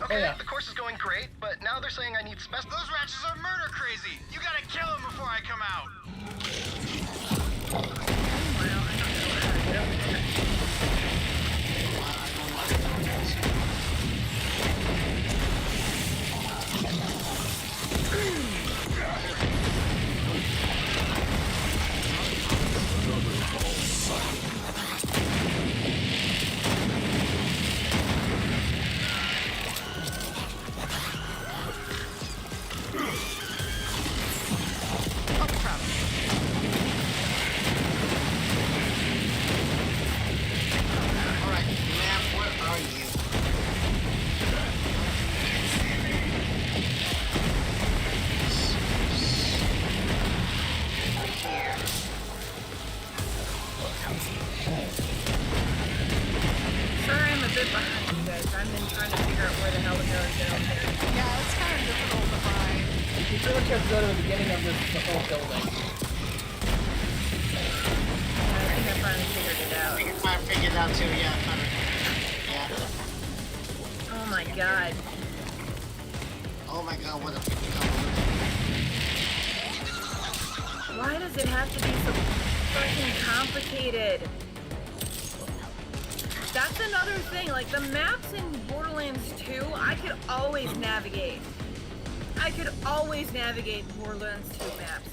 Okay, yeah. the course is going great, but now they're saying I need special. Those ratchets are murder crazy. You gotta kill them before I come out. Oh crap. pretty much have to go to the beginning of the whole building. I think I finally figured it out. I figured it out too, yeah. Yeah. Oh my god. Oh my god, what a Why does it have to be so fucking complicated? That's another thing, like the maps in Borderlands 2, I could always navigate. I could always navigate Borderlands 2 maps.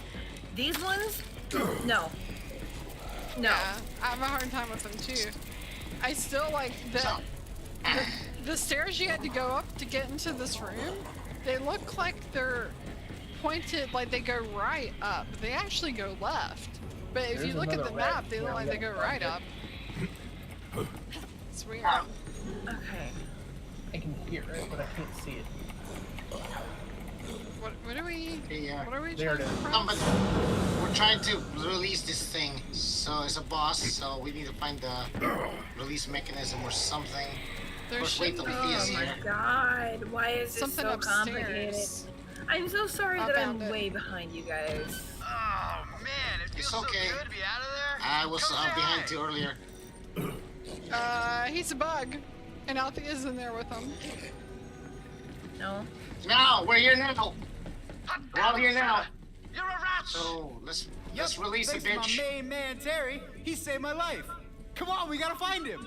These ones? No. No. Yeah, I have a hard time with them too. I still like the stairs you had to go up to get into this room. They look like they're pointed, like they go right up. They actually go left. But if you look at the map, they look like they go right up. It's weird. Okay. I can hear it, but I can't see it. What are we? Yeah. What are we There trying it to is. press? We're trying to release this thing. So it's a boss, so we need to find the release mechanism or something. There Let's wait should till be Thea's Oh here. my god, why is this something so complicated? upstairs. I'm so sorry I that I'm found it. way behind you guys. Oh man, it feels It's so okay. good to be out of there. I was Come say behind hi. too earlier. He's a bug, and Althea's in there with him. No? No, we're here now. We're all here now. You're a rat. So let's release the thanks bitch. to my main man Terry. He saved my life. Come on, we gotta find him.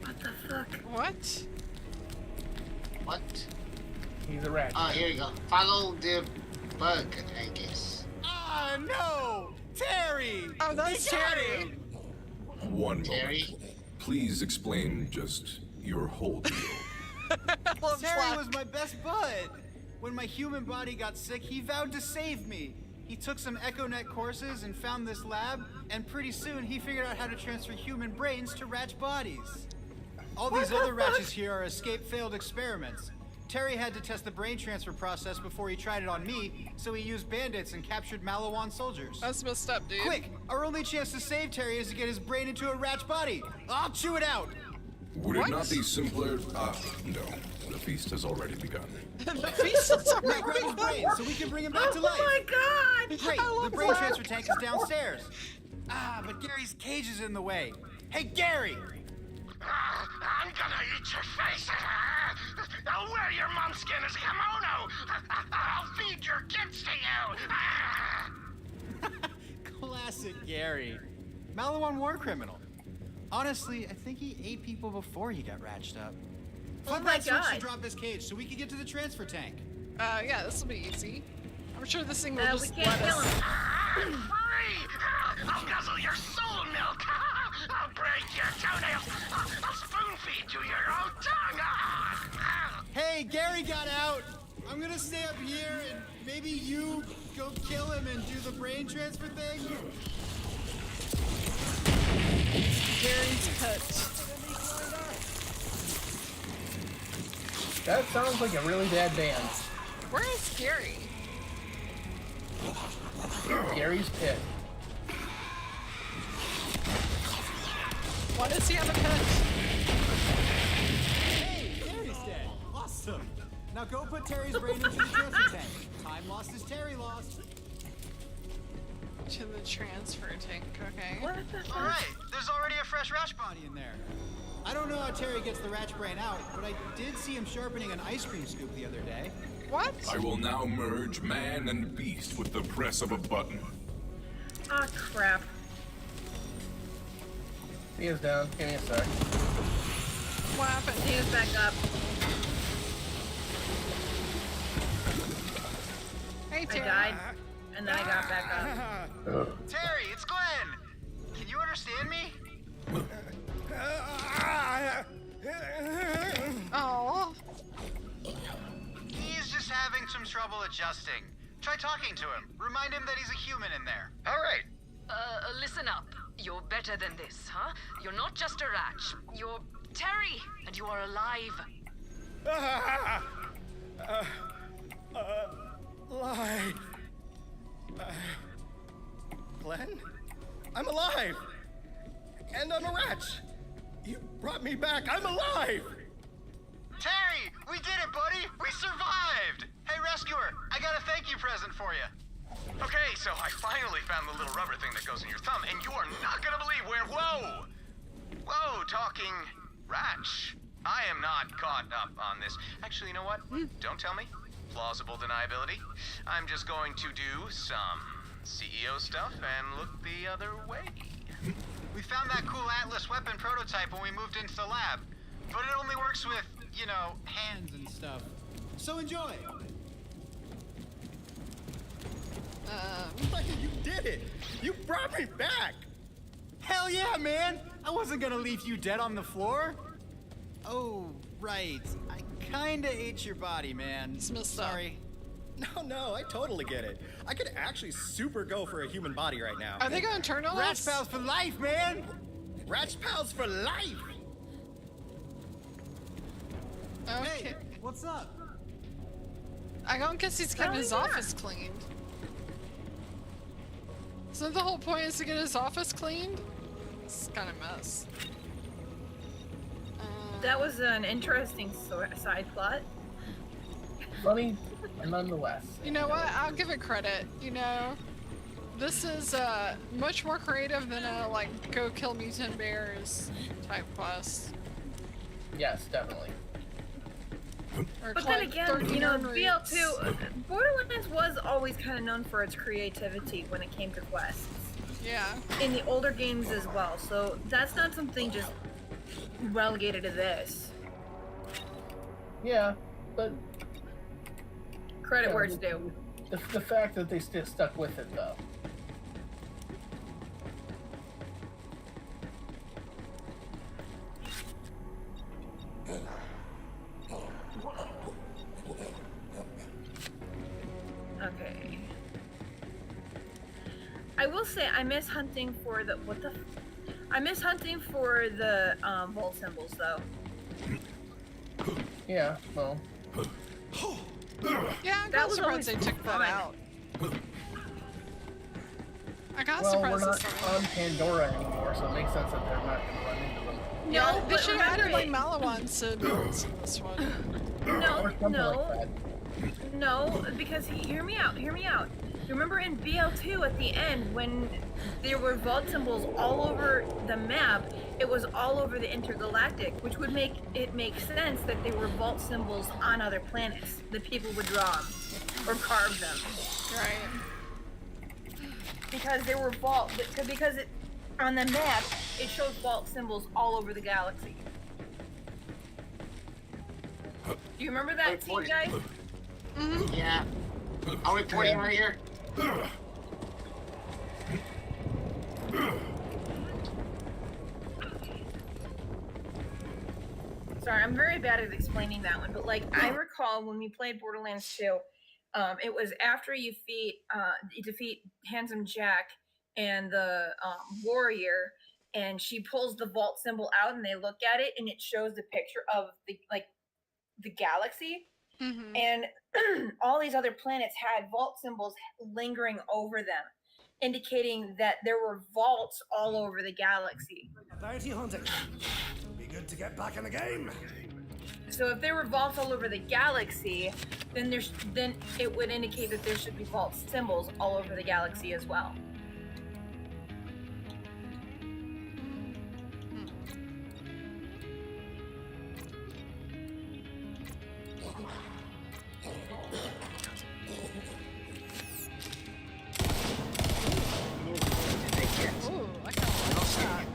What the fuck? What? What? He's a rat. Here you go. Follow the bug, I guess. Ah, no! Terry! Oh, that's They got Terry. him! One Terry? moment. Please explain just your whole deal. Love Terry Slack. was my best bud. When my human body got sick, he vowed to save me. He took some EchoNet courses and found this lab, and pretty soon he figured out how to transfer human brains to Ratch bodies. All these other Ratches here are escape failed experiments. Terry had to test the brain transfer process before he tried it on me, so he used bandits and captured Malawan soldiers. That's messed up, dude. Quick! Our only chance to save Terry is to get his brain into a Ratch body. I'll chew it out. Would What? it not be simpler? No. The feast has already begun. The feast is Now already grab his brain so we can bring him back to Oh life. my god! Great, I love the brain that. transfer tank is downstairs. Ah, but Gary's cage is in the way. Hey, Gary! I'm gonna eat your face. I'll wear your momskin as a kimono. I'll feed your kids to you. Classic Gary. Malawan war criminal. Honestly, I think he ate people before he got ratched up. Oh Fun my Rat switched to God. drop his cage so we can get to the transfer tank. Yeah, this will be easy. I'm sure this thing will We just can't let kill us. him. Free! I'll guzzle your soul milk. I'll break your toenails. I'll spoon feed you your own tongue. Hey, Gary got out! I'm gonna stay up here and maybe you go kill him and do the brain transfer thing? Gary's pet. That sounds like a really bad band. Where is Gary? Gary's pit. Why does he have a pet? Hey, Gary's dead. Awesome. Now go put Terry's brain into the transfer tank. Time lost is Terry lost. To the transfer tank, okay. What the fuck? All right, there's already a fresh Ratch body in there. I don't know how Terry gets the Ratch brain out, but I did see him sharpening an ice cream scoop the other day. What? I will now merge man and beast with the press of a button. Ah, crap. He is down. Give me a sec. What happened? He is back up. Hey, I Terry. died, and then I got back up. Terry, it's Glenn! Can you understand me? Oh. He's just having some trouble adjusting. Try talking to him. Remind him that he's a human in there. All right. Listen up. You're better than this, huh? You're not just a Ratch. You're Terry, and you are alive. Alive. Glenn? I'm alive! And I'm a Ratch! You brought me back! I'm alive! Terry! We did it, buddy! We survived! Hey, rescuer, I got a thank you present for you. Okay, so I finally found the little rubber thing that goes in your thumb, and you are not gonna believe where. Whoa! Whoa, talking Ratch. I am not caught up on this. Actually, you know what? Don't tell me. Plausible deniability. I'm just going to do some CEO stuff and look the other way. We found that cool Atlas weapon prototype when we moved into the lab, but it only works with, you know, hands and stuff. So enjoy! You did it! You brought me back! Hell yeah, man! I wasn't gonna leave you dead on the floor. Oh, right. I kinda ate your body, man. Sorry. No, I totally get it. I could actually super go for a human body right now. Are they gonna turn on Ratch us? pals for life, man! Ratch pals for life! Okay. Hey, what's up? I don't guess he's getting his office cleaned. So the whole point is to get his office cleaned? It's kind of a mess. That was an interesting side plot. Funny, nonetheless. You know what? I'll give it credit. You know, this is much more creative than a like go kill mutant bears type quest. Yes, definitely. Or But then collect again, 30 you know, roots. BL2, Borderlands was always kind of known for its creativity when it came to quests. Yeah. In the older games as well, so that's not something just relegated to this. Yeah, but Credit yeah, where it's due. the fact that they still stuck with it, though. Okay. I will say I miss hunting for the I miss hunting for the vault symbols though. Yeah, well. Yeah, I'm That was surprised always they took that fun. out. I got Well, we're surprised not this on time. Pandora anymore, so it makes sense that they're not going to run into them. Yeah, No, they but should have added like remember Malawans to this one. No, Or something no, like that. no, because hear me out. Remember in BL2 at the end when there were vault symbols all over the map, it was all over the intergalactic, which would make it make sense that they were vault symbols on other planets, that people would draw them or carve them. Right. Because there were because it on the map it shows vault symbols all over the galaxy. Do you remember that scene, guys? Yeah. Are we porting right here? Sorry, I'm very bad at explaining that one, but like I recall when we played Borderlands 2, it was after you defeat Handsome Jack and the warrior, and she pulls the vault symbol out, and they look at it, and it shows the picture of the galaxy, and all these other planets had vault symbols lingering over them, indicating that there were vaults all over the galaxy. Bounty hunting. Be good to get back in the game. So if there were vaults all over the galaxy, then it would indicate that there should be vault symbols all over the galaxy as well. Ooh, I kind of like that.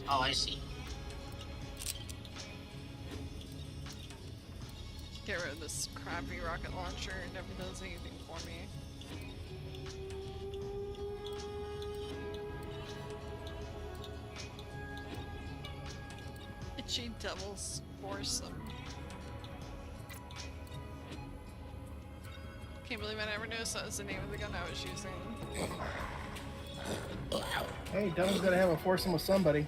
Oh, I see. Get rid of this crappy rocket launcher. It never does anything for me. Itchy devil's foursome. Can't believe I never noticed that was the name of the gun I was using. Hey, Devil's got to have a foursome with somebody.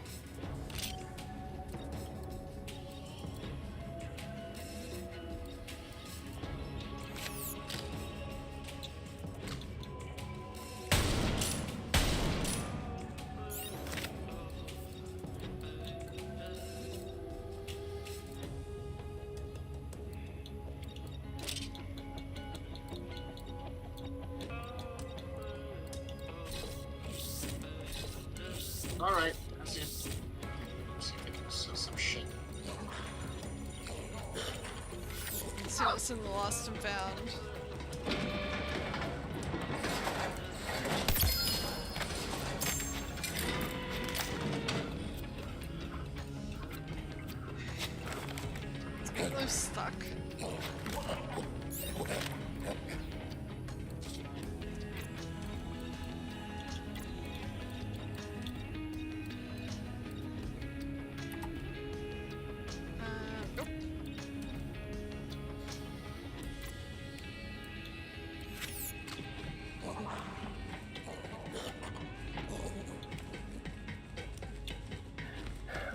Alright, that's it. Let's see if I can sell some shit. Let's see what's in the lost and found. Let's get those stuck. Nope.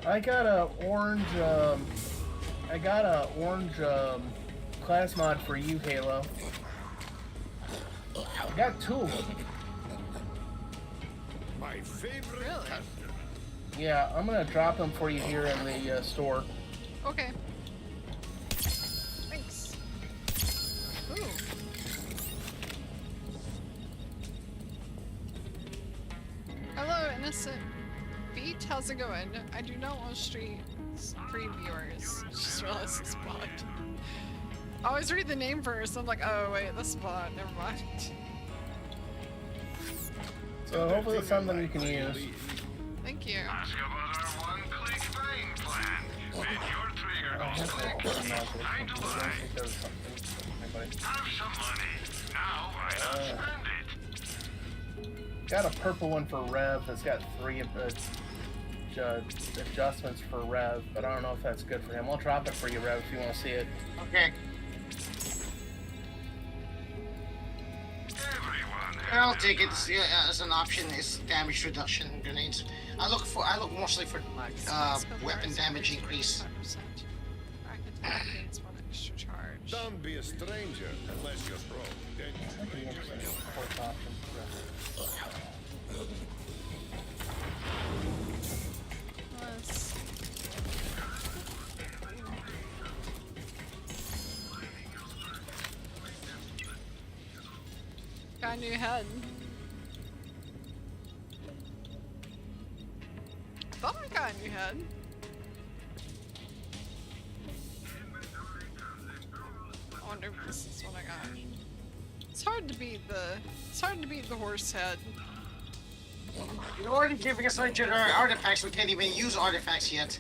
I got a orange. Class mod for you, Halo. I got 2 of them. My favorite Really? customer. Yeah, I'm gonna drop them for you here in the store. Okay. Thanks. Ooh. Hello, innocent beat. How's it going? I do not want street free viewers. Just realized it's bot. I always read the name first. I'm like, oh wait, that's bot. Never mind. So hopefully it's something you can use. Thank you. Ask about our one-click buying plan. When your trigger goes click, time to buy. Have some money. Now why not spend it? Got a purple one for Rev that's got 3 adjustments for Rev, but I don't know if that's good for him. I'll drop it for you, Rev, if you want to see it. Okay. I'll take it as an option. Is damage reduction grenades. I look mostly for weapon damage increase. Extra charge. Don't be a stranger unless you're broke. Then Let's... Got a new head. Thought I got a new head. I wonder if this is what I got. It's hard to beat the horse head. You're already giving us artifacts. We can't even use artifacts yet.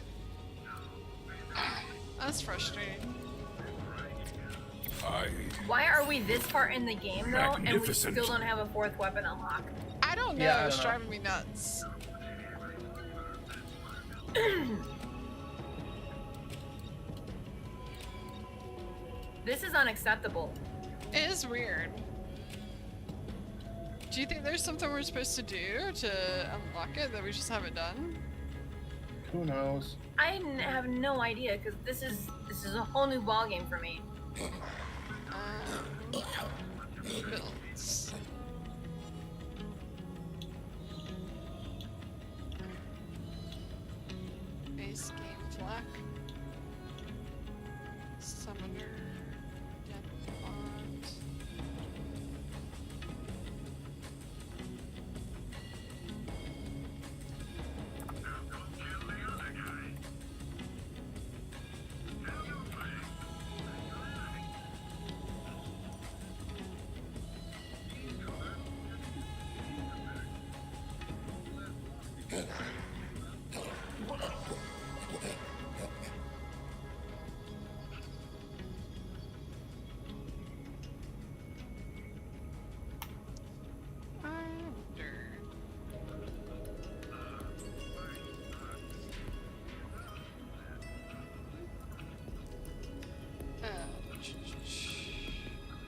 That's frustrating. Why are we this far in the game though, and we Magnificent. still don't have a 4th weapon unlocked? I don't know. Yeah, I It's don't know. driving me nuts. This is unacceptable. It is weird. Do you think there's something we're supposed to do to unlock it that we just haven't done? Who knows? I have no idea because this is a whole new ballgame for me. Builds. Base game flak. Summoner. Depth bond.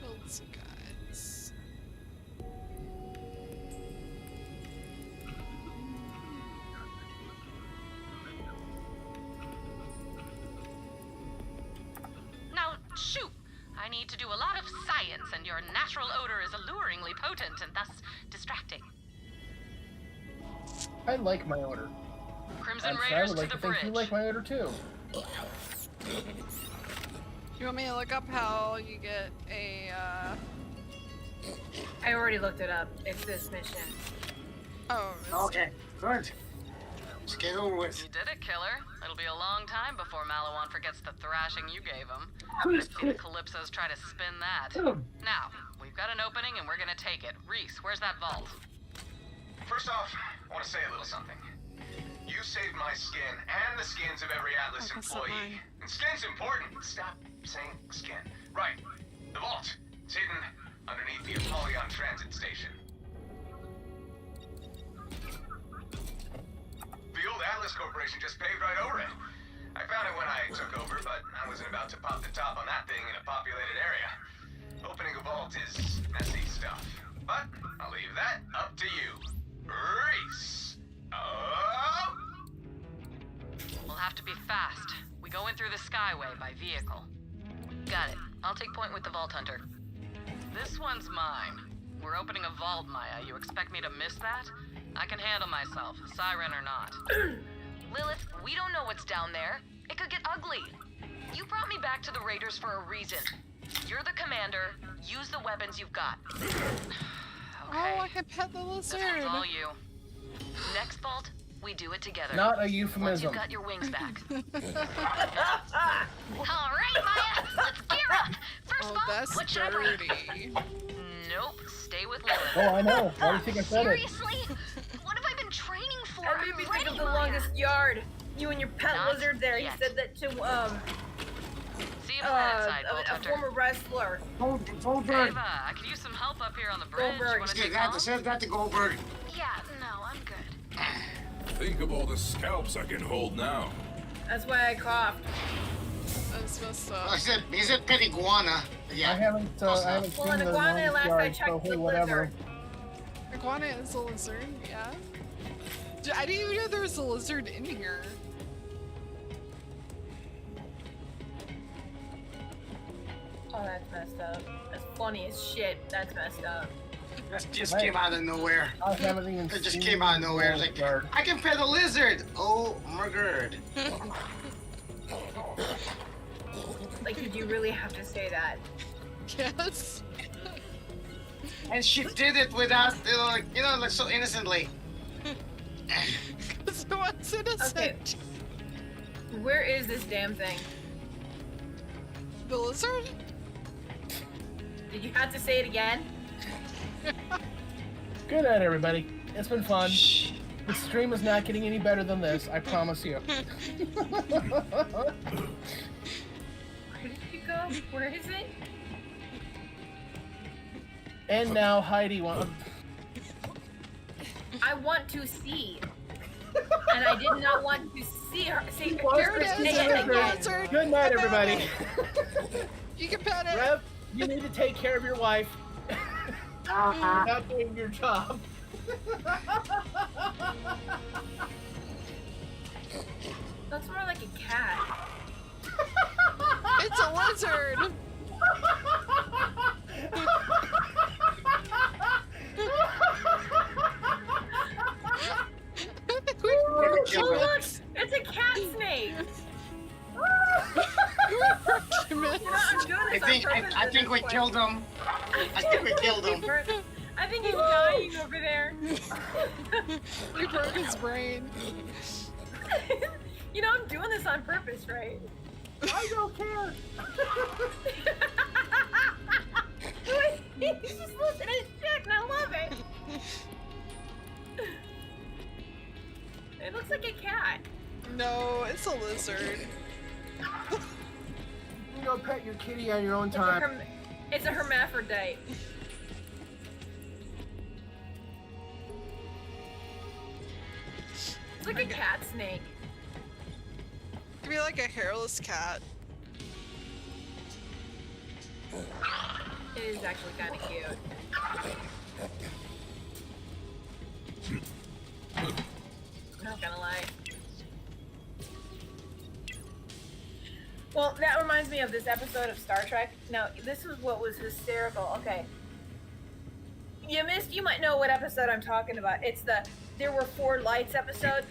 Builds and guides. Now, shoot! I need to do a lot of science, and your natural odor is alluringly potent and thus distracting. I like my odor. Crimson I Raiders would like to to the think bridge. you like my odor too. You want me to look up how you get a, I already looked it up. It's this mission. Oh, it's... Okay, good. Just get over with. You did it, killer. It'll be a long time before Malawan forgets the thrashing you gave him. Let's see the Calypsos try to spin that. Now, we've got an opening and we're gonna take it. Reese, where's that vault? First off, I want to say a little something. You saved my skin and the skins of every Atlas employee. And skin's important. Stop saying skin. Right. The vault. It's hidden underneath the Apollyon transit station. The old Atlas Corporation just paved right over it. I found it when I took over, but I wasn't about to pop the top on that thing in a populated area. Opening a vault is messy stuff. But I'll leave that up to you. Reese! Oh! We'll have to be fast. We go in through the Skyway by vehicle. Got it. I'll take point with the Vault Hunter. This one's mine. We're opening a vault, Maya. You expect me to miss that? I can handle myself, siren or not. Lilith, we don't know what's down there. It could get ugly. You brought me back to the Raiders for a reason. You're the commander. Use the weapons you've got. Okay. Oh, I can pet the lizard. This one's all you. Next vault, we do it together. Not a euphemism. Once you've got your wings back. All right, Maya, let's gear up. First vault, that's what should dirty. I bring? Nope, stay with Lilith. Oh, I know. Why do you think I said Seriously? What have I been training for? That made me think of the longest yard. You and your pet lizard there. yet. He said that to See you outside, Vault a Hunter. former wrestler. Goldberg. Ava, I could use some help up here on the bridge. Goldberg. Wanna Say take that, home? say that to Goldberg. Yeah, no, I'm good. Think of all the scalps I can hold now. That's why I coughed. That's messed up. He said pet iguana. Yeah. I haven't seen Well, an the iguana, longest last I yard, checked, so was hey, a whatever. lizard. Iguana is a lizard, yeah. I didn't even know there was a lizard in here. Oh, that's messed up. That's funny as shit. That's messed up. That just came out of nowhere. I haven't even It just seen came out of the nowhere. It's longest like, yard. I can pet a lizard. Oh my god. Like, did you really have to say that? Yes. And she did it without, like so innocently. So what's innocent? Okay. Where is this damn thing? The lizard? Did you have to say it again? Good night, everybody. It's been fun. The stream is not getting any better than this, I promise you. Where did you go? Where is it? And now Heidi wants. I want to see. And I did not want to see her. See, There it is. say it again. Lizard. Good night, everybody. You can pet it. Rev, you need to take care of your wife. You're not doing your job. That's more like a cat. It's a lizard. Oh, look! It's a cat snake! You know, I'm doing this on purpose I at think this we point. killed him. I think we killed him. I think he's dying over there. We broke his brain. You know, I'm doing this on purpose, right? I don't care. He's just losing his shit, and I love it. It looks like a cat. No, it's a lizard. You can go pet your kitty on your own time. It's a hermaphrodite. It's like a cat snake. It'd be like a hairless cat. It is actually kind of cute. Not gonna lie. Well, that reminds me of this episode of Star Trek. Now, this is what was hysterical. Okay. You might know what episode I'm talking about. It's the There Were Four Lights episode.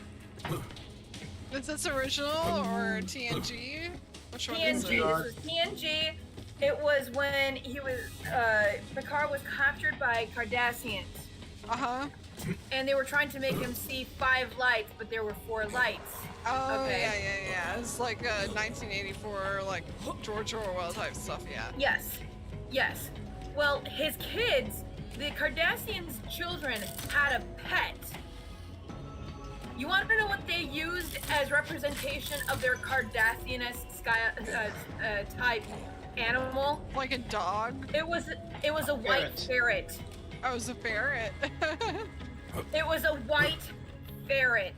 Is this original or TNG? Which one is TNG. it? This was TNG. It was when he was, Picard was captured by Cardassians. Uh-huh. And they were trying to make him see 5 lights, but there were 4 lights. Oh, okay. yeah. It's like a 1984, like, George Orwell type stuff, yeah. Yes. Well, his kids, the Cardassians' children, had a pet. You want to know what they used as representation of their Cardassian-esque type animal? Like a dog? It was a white ferret. Oh, it was a ferret. It was a white ferret.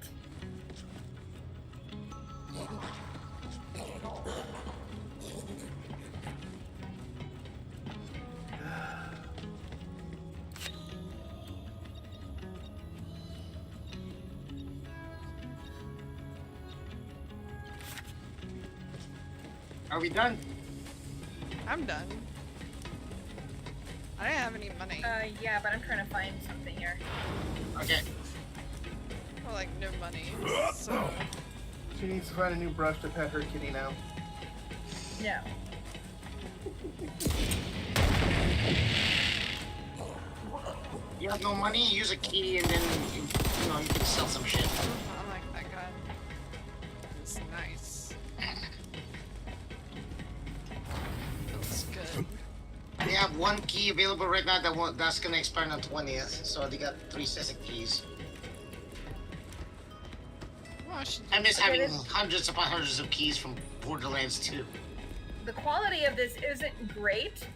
Are we done? I'm done. I don't have any money. Yeah, but I'm trying to find something here. Okay. Well, like, no money. So. She needs to find a new brush to pet her kitty now. No. You have no money, use a key, and then you can sell some shit. I like that guy. It's nice. Feels good. They have 1 key available right now that's gonna expire on the 20th, so they got 3 sets of keys. I miss having hundreds upon hundreds of keys from Borderlands 2. The quality of this isn't great,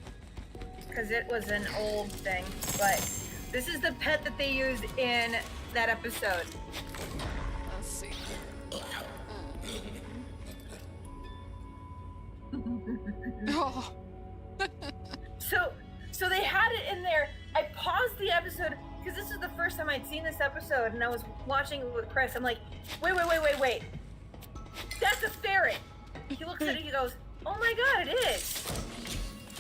because it was an old thing, but this is the pet that they used in that episode. Let's see. Oh. So they had it in there. I paused the episode because this is the first time I'd seen this episode, and I was watching it with Chris. I'm like, wait. That's a ferret. He looks at it, he goes, oh my god, it is.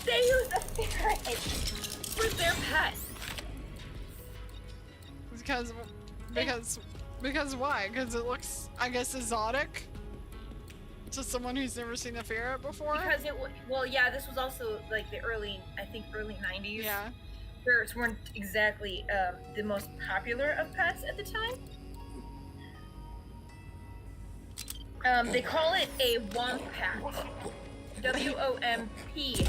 They used a ferret for their pet. Because why? Because it looks, I guess, exotic to someone who's never seen a ferret before? Because this was also like the early 90s. Yeah. Ferrets weren't exactly the most popular of pets at the time. They call it a wompat. W-O-M-P-A-T.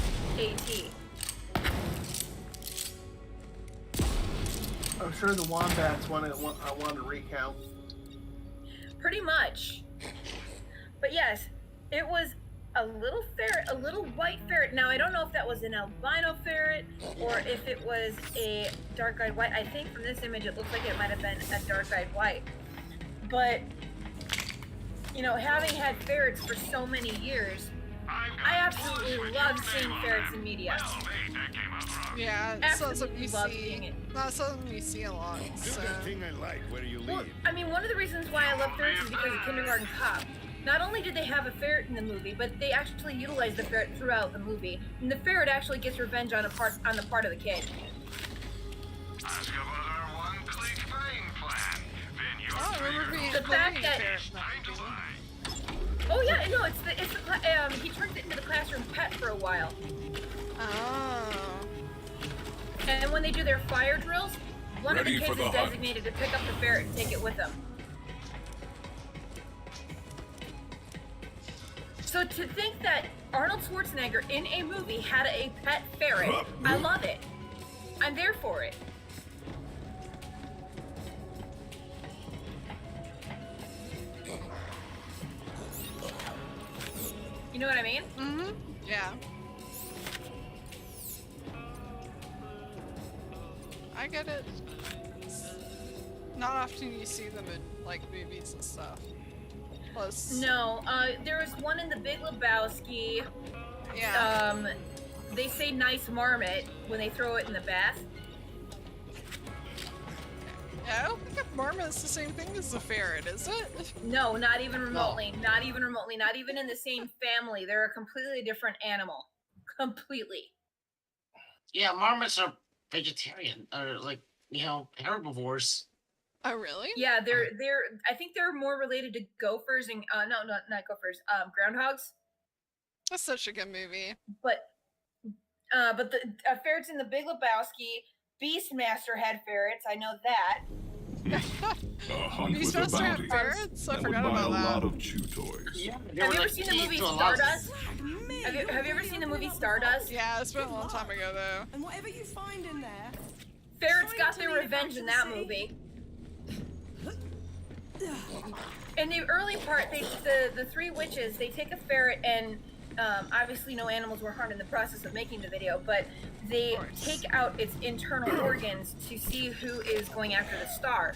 I'm sure the wombats want to recount. Pretty much. But yes, it was a little ferret, a little white ferret. Now, I don't know if that was an albino ferret or if it was a dark-eyed white. I think from this image, it looks like it might have been a dark-eyed white. But, having had ferrets for so many years, I absolutely love seeing ferrets in media. Yeah, absolutely love seeing it. Not something you see a lot. So. Thing I like. Where do you Well, leave? I mean, one of the reasons why I love ferrets is because of Kindergarten Cop. Not only did they have a ferret in the movie, but they actually utilized the ferret throughout the movie. And the ferret actually gets revenge on the part of the kid. Ask about our one-click buying plan. Then your The fact that oh yeah, no, he turned it into the classroom pet for a while. Oh. And when they do their fire drills, one Ready of the for kids the is hunt. designated to pick up the ferret and take it with them. So to think that Arnold Schwarzenegger in a movie had a pet ferret, I love it. I'm there for it. You know what I mean? Mm-hmm. Yeah. I get it. Not often you see them in, like, movies and stuff. Plus... No, there was one in The Big Lebowski. Yeah. They say nice marmot when they throw it in the bath. Yeah, I don't think a marmot's the same thing as a ferret, is it? No, not even remotely. No. Not even remotely. Not even in the same family. They're a completely different animal. Completely. Yeah, marmots are vegetarian, or herbivores. Oh, really? Yeah, they're. I think they're more related to gophers and no, not gophers. Groundhogs. That's such a good movie. But the ferrets in The Big Lebowski, Beastmaster had ferrets. I know that. A hunt with a Beastmaster had bounty. ferrets? I That would forgot buy about a that. lot of chew toys. Yeah, Have you ever seen the movie Stardust? Have you ever seen the movie Stardust? Yeah, it's been a long time ago though. And whatever you find in there, Ferrets got their revenge in that movie. In the early part, the three witches, they take a ferret and obviously no animals were harmed in the process of making the video, but they take out its internal organs to see who is going after the star.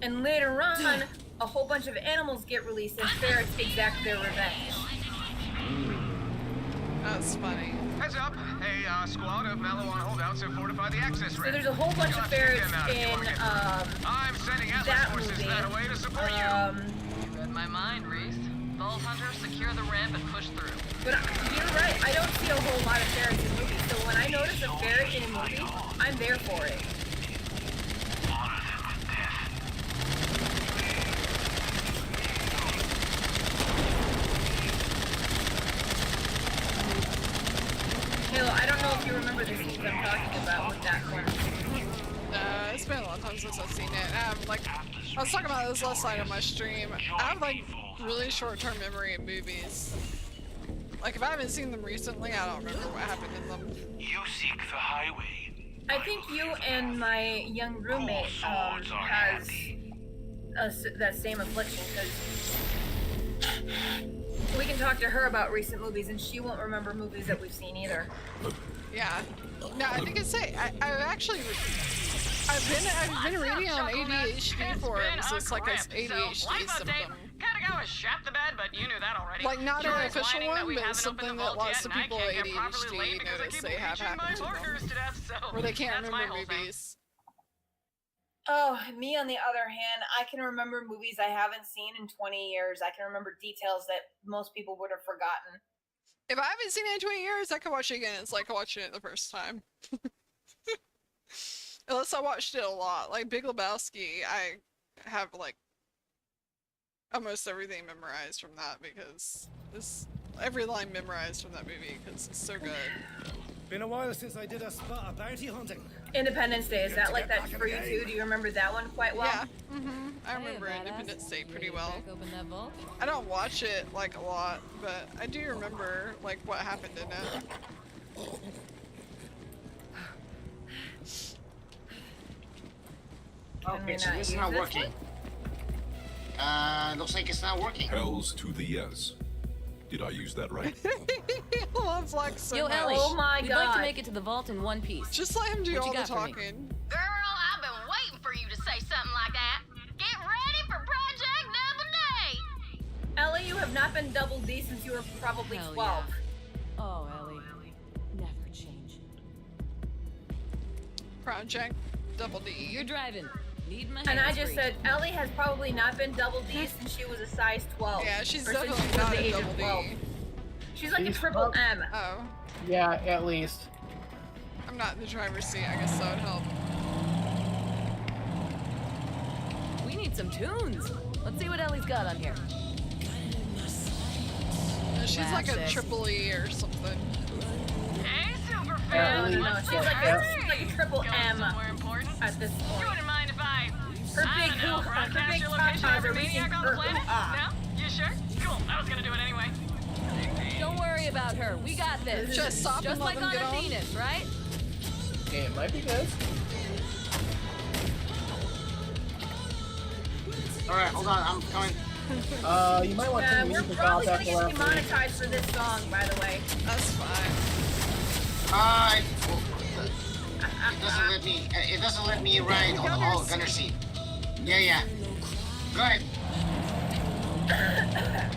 And later on, a whole bunch of animals get released and ferrets exact their revenge. That's funny. Heads up, a squad of Malawan holdouts have fortified the access So ramp. there's a whole bunch of ferrets in I'm sending Atlas that forces movie. that way to support you. You read my mind, Reese. Vault Hunter, secure the ramp and push through. But you're right, I don't see a whole lot of ferrets in movies, so when I notice a ferret in a movie, I'm there for it. Halo, I don't know if you remember the scenes I'm talking about with that one. It's been a long time since I've seen it. Like, I was talking about this last night on my stream. I have like really short-term memory of movies. Like, if I haven't seen them recently, I don't remember what happened in them. You seek the highway. I think you and my young roommate has that same affliction, because we can talk to her about recent movies and she won't remember movies that we've seen either. Yeah. No, I think it's it. I've been reading on ADHD forums. It's like an ADHD symptom. Gotta go and shut the bed, but you knew that already. Like, not an Sure, official whining that one, we but haven't something opened the that vault lots yet, of and I people can't with get properly laid ADHD because I notice keep they have reaching my happened to them. partners to death, so Where they can't that's my remember whole thing. movies. Oh, me on the other hand, I can remember movies I haven't seen in 20 years. I can remember details that most people would have forgotten. If I haven't seen it in 20 years, I can watch it again. It's like watching it the first time. Unless I watched it a lot. Like Big Lebowski, I have like almost everything memorized from that because every line memorized from that movie because it's so good. Been a while since I did a spot of bounty hunting. Independence Day, is that like that for you too? Do you remember that one quite well? Yeah. I remember Independence Day pretty well. I don't watch it like a lot, but I do remember like what happened in it. Okay, so this is not working. Looks like it's not working. Hells to the yes. Did I use that right? Loves like so Yo, much. Ellie, Oh my we'd God. like to make it to the vault in one piece. Just let him do What all you the got for me? talking. Girl, I've been waiting for you to say something like that. Get ready for Project Double D! Ellie, you have not been double D since you were probably Hell 12. yeah. Oh, Ellie. Never change. Project Double D. You're driving. Need my And I hands just free. said, Ellie has probably not been double D since she was a size 12. Yeah, she's or since definitely she was not the a age double of D. 12. She's like a She's triple prob- M. Oh, Yeah, at least. I'm not in the driver's seat. I guess that would help. We need some tunes. Let's see what Ellie's got on here. She's like a Classic. triple E or something. Hey, super At fan! least. No, she's like a triple Going M somewhere important? at this You point. wouldn't mind if I... Her I big don't know, hoo- her broadcast big your location to tatas every are reaching maniac on the her planet? hoo-ha. No? You sure? Cool, I was gonna do it anyway. Don't worry about her. We got this. Just stop and Just let like them on get a on. Venus, right? Okay, it might be good. Alright, hold on, I'm coming. You might want to Yeah, turn the we're music probably off gonna after get that. demonetized for this song, by the way. That's fine. It doesn't let me. It doesn't let me ride on the gunner seat. Yeah. Go ahead.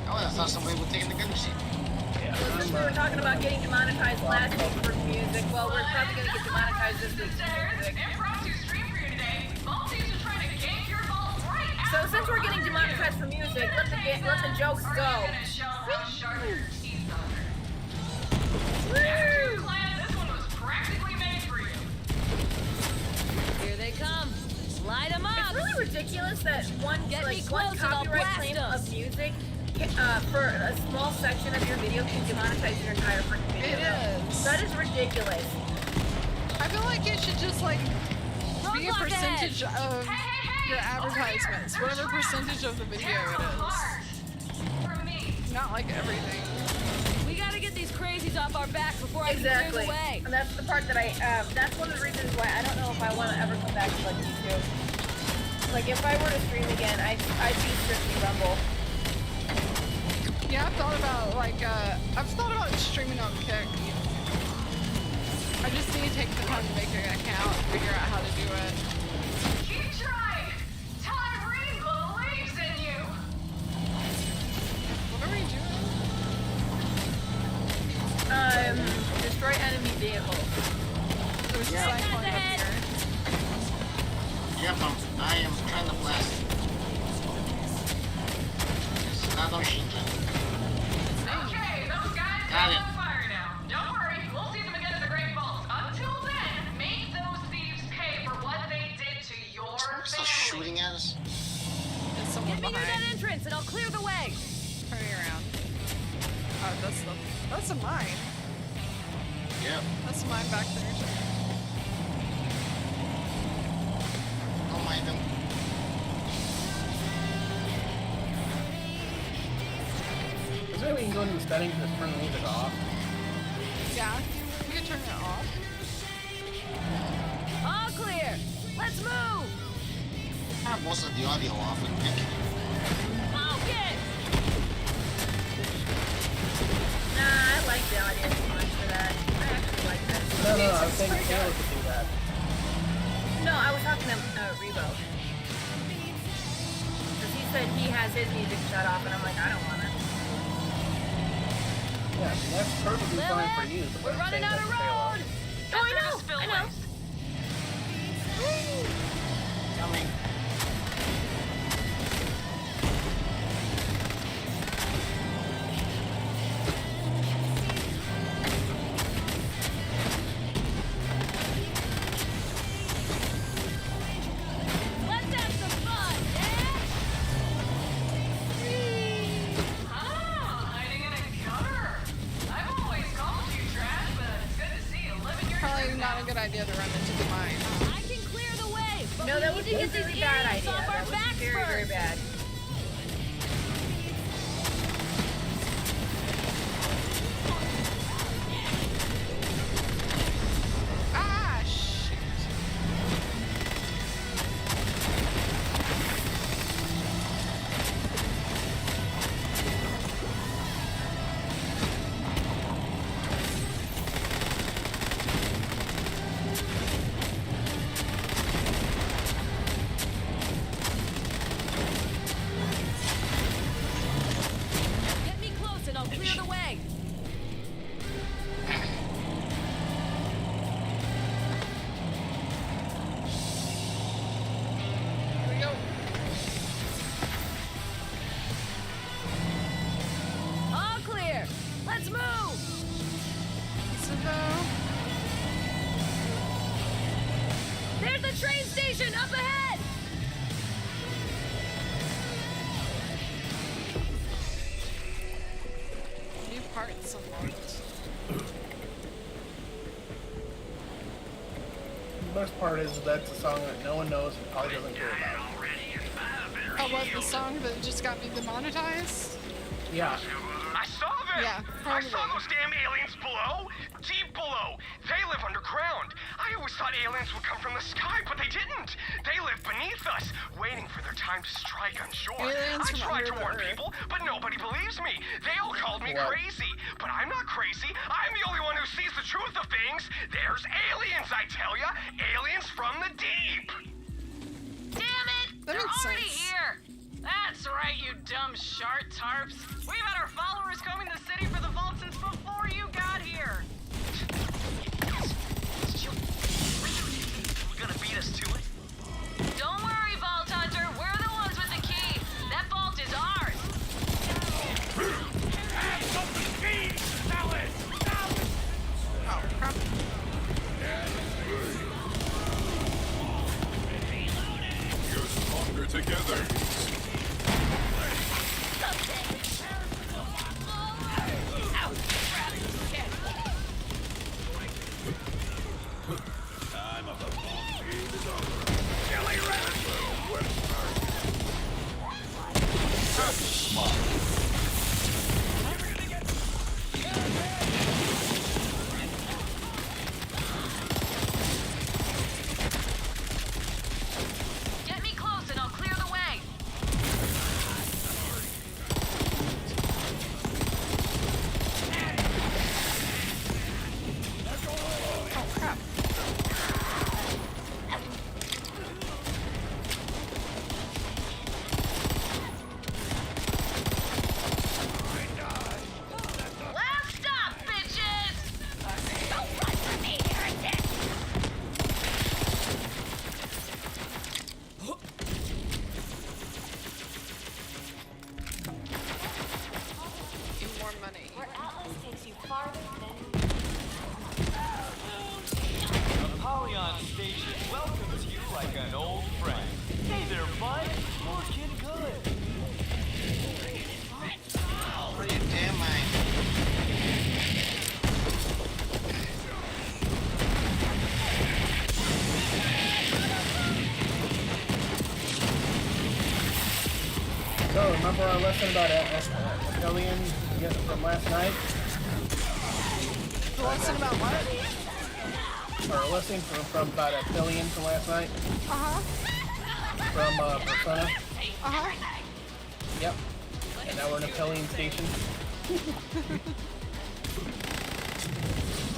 Oh, that's not somebody would take in the gunner seat. Since we were talking about getting demonetized last week for music, well, we're probably gonna get demonetized this week for music. Impromptu stream for you today. Vault teams are trying to gank your vault right So since we're getting demonetized for music, let the jokes go. Woo! This one was practically made for you. Here they come. Light them up. It's really ridiculous that one Get me one close and I'll copyright blast claim them. of music for a small section of your video can demonetize your entire freaking video. It is. That is ridiculous. I feel like it should just like be a percentage of your advertisements, whatever percentage of the video it is. Not like everything. We gotta get these crazies off our backs before I can clear Exactly. the way. And that's the part that that's one of the reasons why I don't know if I want to ever come back to like YouTube. Like if I were to stream again, I'd be strictly Rumble. Yeah, I've thought about streaming on Kick. I just need to take the time to make an account and figure out how to do it. Keep trying. Tyree believes in you. What are we doing? Destroy enemy vehicle. There's a cyclone up here. Yep, I am trying to blast. Another Shinja. Okay, those guys Got are it. on fire now. Don't worry, we'll see them again at the Great Vault. Until then, make those thieves pay for what they did to your Still family. shooting at us. There's someone Get me near behind. that entrance and I'll clear the way. Turning around. Oh, that's a mine. Yep. That's a mine back there. Don't mind them. Is there a way you can go into the settings and just turn the music off? Yeah, you can turn it off. All clear. Let's move. I have most of the audio off, I think. Focus. Nah, I like the audio too much for that. I actually like that. No, I was saying Taylor could do that. No, I was talking to Revo. Because he said he has his music shut off, and I'm like, I don't want it. Yeah, that's perfectly fine for you. But We're running out of road. Oh, I know. Coming. Let's have some fun, yeah? Hiding in a gutter. I've always called you trash, but it's good to see you living your Probably truth not now. a good idea to run into the mine. I can clear the way, but No, we that need was to a get very these bad earrings idea. off our That was backs very, very first. bad. Ah, shit. Get me close and I'll clear the way. Here we go. All clear. Let's move. So though, There's the train station up ahead. new parts unlocked. The best part is that's a song that no one knows and probably doesn't care about. Oh, what, the song that just got me demonetized? Yeah. I saw them! Yeah, I saw probably. those damn aliens below! Deep below! They live underground! I always thought aliens would come from the sky, but they didn't! They live beneath us, waiting for their time to strike, I'm sure. Aliens I from tried to under the warn earth. people, but nobody believes me. They all called me What? crazy. But I'm not crazy. I'm the only one who sees the truth of things. There's aliens, I tell ya! Aliens from the deep! Damn it! That They're makes already sense. here. That's right, you dumb shart tarps. We've had our followers combing the city for the vault since before you got here. We're gonna beat us to it? Don't worry, Vault Hunter. We're the ones with the key. That vault is ours. Oh, crap. You're stronger together. Get me close and I'll clear the way. Oh crap. Last stop, bitches! Don't run from me, heretic! Need more money. Where Atlas takes you farther than Apollyon Station welcomes you like an old friend. Hey there, bud. Looking good. Oh, you damn mind. So, remember our lesson about Alien from last night? The lesson about what? Our lesson from about a billion from last night? Uh-huh. From Persona? Uh-huh. Yep. And now we're in a Pillion station.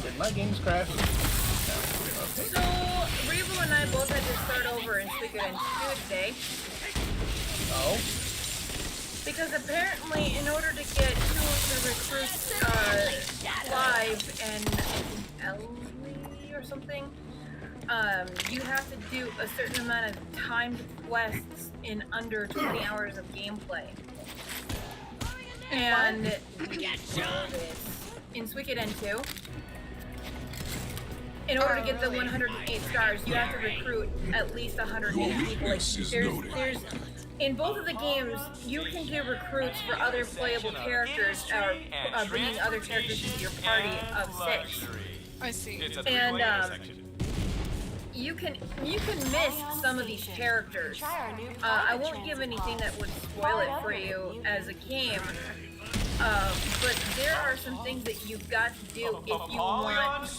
Did my games crash? No. Okay. So, Revo and I both had to start over in Suikoden 2 today. Oh? Because apparently, in order to get 2 of the recruits live and Ellie or something, you have to do a certain amount of timed quests in under 20 hours of gameplay. And in Suikoden 2, in order to get the 108 stars, you have to recruit at least 108 people. Like, there's in both of the games, you can do recruits for other playable characters, or bringing other characters into your party of 6. I see. And you can miss some of these characters. I won't give anything that would spoil it for you as a game. But there are some things that you've got to do if you want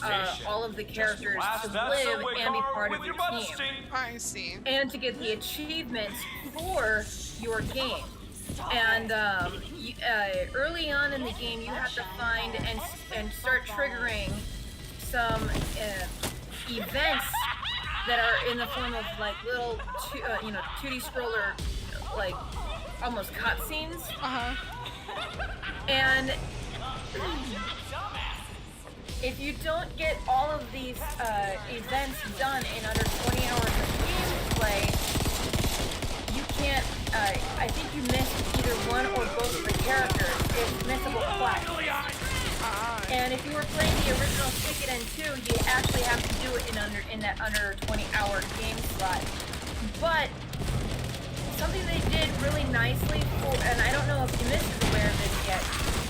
all of the characters to live and be part of your team. I see. And to get the achievements for your game. And early on in the game, you have to find and start triggering some events that are in the form of like little, 2D scroller, like almost cutscenes. Uh-huh. And if you don't get all of these events done in under 20 hours of gameplay, you can't, I think you missed either one or both of the characters. It's missable quests. And if you were playing the original Suikoden 2, you actually have to do it in that under 20-hour game slot. But something they did really nicely and I don't know if you missed aware of this yet,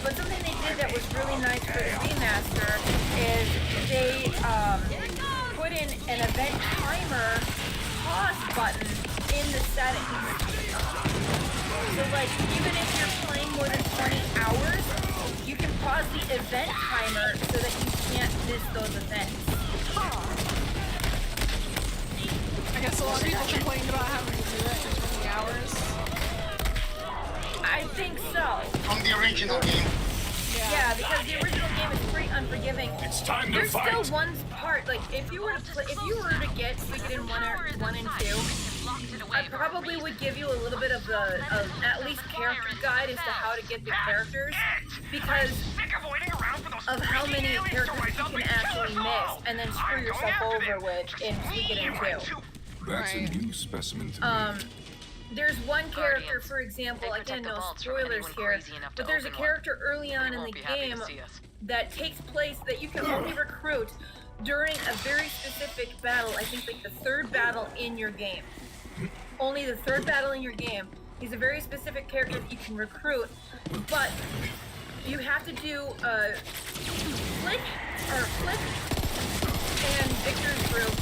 but something they did that was really nice for the remaster is they put in an event timer pause button in the settings. So like, even if you're playing more than 20 hours, you can pause the event timer so that you can't miss those events. I guess a lot of people complained about having to do it for 20 hours. I think so. From the original game. Yeah, because the original game is pretty unforgiving. It's time to There's fight. still one part, like if you were to get Suikoden 1 and 2, I probably would give you a little bit of at least character guide as to how to get the characters, because of how many characters you can actually miss and then screw yourself over with in Suikoden 2. That's a new specimen to me. There's one character, for example, again, no spoilers here, but there's a character early on in the game that takes place that you can only recruit during a very specific battle. I think like the 3rd battle in your game. Only the 3rd battle in your game. He's a very specific character that you can recruit, but you have to do flick and Victor's group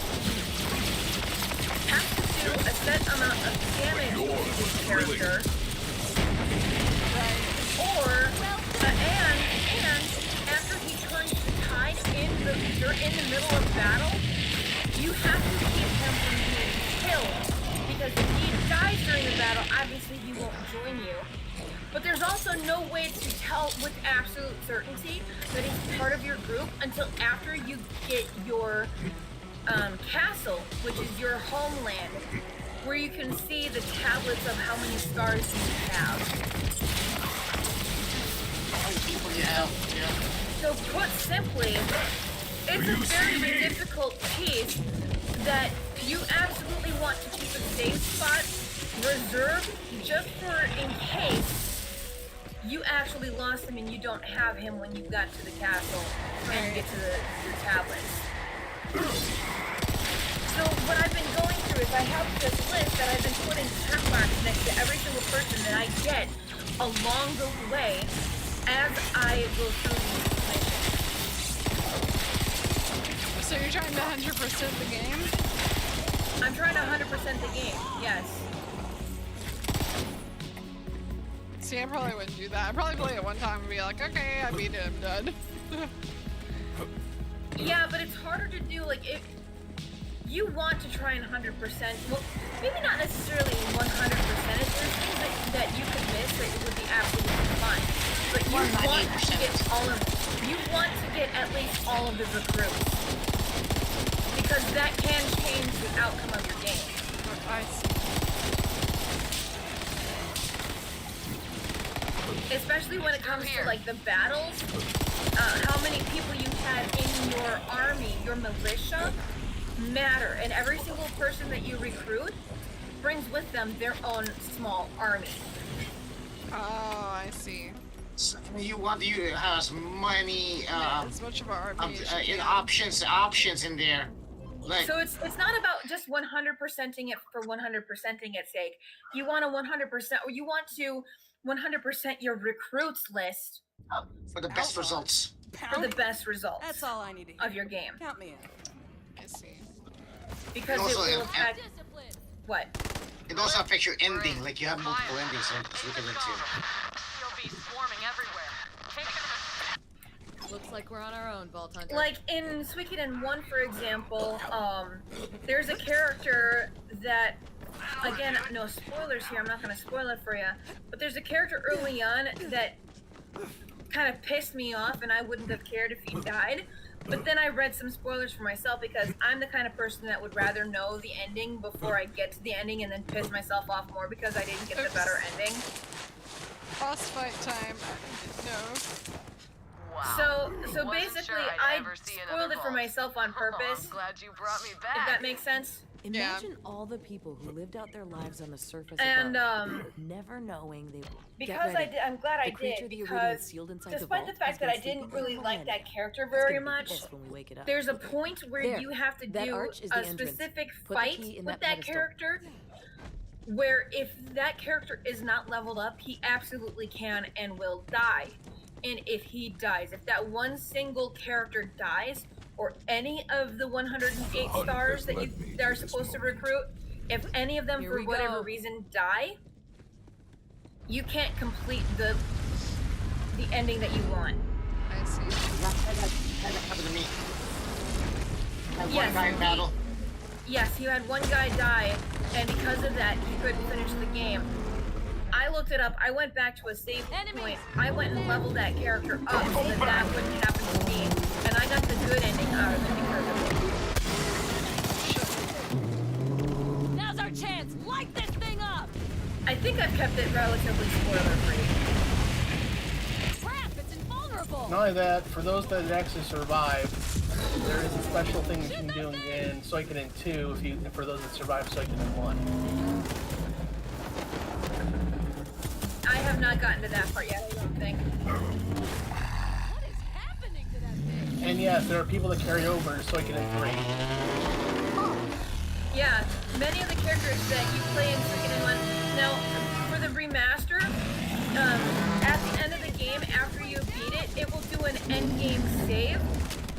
a set amount of damage to his character, or and after he turns the tide you're in the middle of battle, you have to keep him from being killed, because if he dies during the battle, obviously he won't join you. But there's also no way to tell with absolute certainty that he's part of your group until after you get your castle, which is your homeland, where you can see the tablets of how many stars you have. Yeah. So put simply, it's a very difficult piece that you absolutely want to keep a safe spot reserved just for in case you actually lost him and you don't have him when you got to the castle and get to your tablets. So what I've been going through is I have this list that I've been putting check marks next to every single person that I get along the way as I go through these missions. So you're trying to 100% the game? I'm trying to 100% the game, yes. See, I probably wouldn't do that. I'd probably play it one time and be like, okay, I beat it, I'm done. Yeah, but it's harder to do, like, if you want to try and 100%, well, maybe not necessarily 100%, there's things that you could miss that would be absolutely fine. But you want to get at least all of the recruits. Because that can change the outcome of your game. I see. Especially when it comes to like the battles, how many people you had in your army, your militia, matter, and every single person that you recruit brings with them their own small army. Oh, I see. So you want to have as many as much of our army options in there. Like, so it's not about just 100%ing it for 100%ing its sake. You want to 100%, or you want to 100% your recruits list for the best results. For the best results. That's all I need to hear. Of your game. Count me in. I see. Because it will affect what? It also affects your ending. Like you have multiple endings to look into. You'll be swarming everywhere. Looks like we're on our own, Vault Hunter. Like in Suikoden 1, for example, there's a character that, again, no spoilers here, I'm not going to spoil it for you, but there's a character early on that kind of pissed me off and I wouldn't have cared if he died. But then I read some spoilers for myself because I'm the kind of person that would rather know the ending before I get to the ending and then piss myself off more because I didn't get the better ending. Boss fight time. No. Wow. So basically, I spoiled it for myself on purpose. I'm glad you brought me back. If that makes sense. Imagine all the people who lived out their lives on the surface and above, never knowing they would. Because I'm glad I did, because despite the fact that I didn't really like that character very much, there's a point where you have to do a specific fight with that character, where if that character is not leveled up, he absolutely can and will die. And if he dies, if that one single character dies, or any of the 108 stars that you are supposed to recruit, if any of them for whatever reason die, you can't complete the ending that you want. I see. That happened to me. One guy in battle. Yes, he had one guy die, and because of that, he couldn't finish the game. I looked it up. I went back to a save point. I went and leveled that character up so that wouldn't happen to me, and I got the good ending out of it because of it. Now's our chance. Light this thing up. I think I've kept it relatively spoiler-free. Crap! It's invulnerable. Not only that, for those that actually survive, there is a special thing that you can do in Suikoden 2 for those that survive Suikoden 1. I have not gotten to that part yet, I don't think. What is happening to that thing? And yes, there are people that carry over to Suikoden 3. Yeah, many of the characters that you play in Suikoden 1. Now, for the remaster, at the end of the game, after you beat it, it will do an end game save,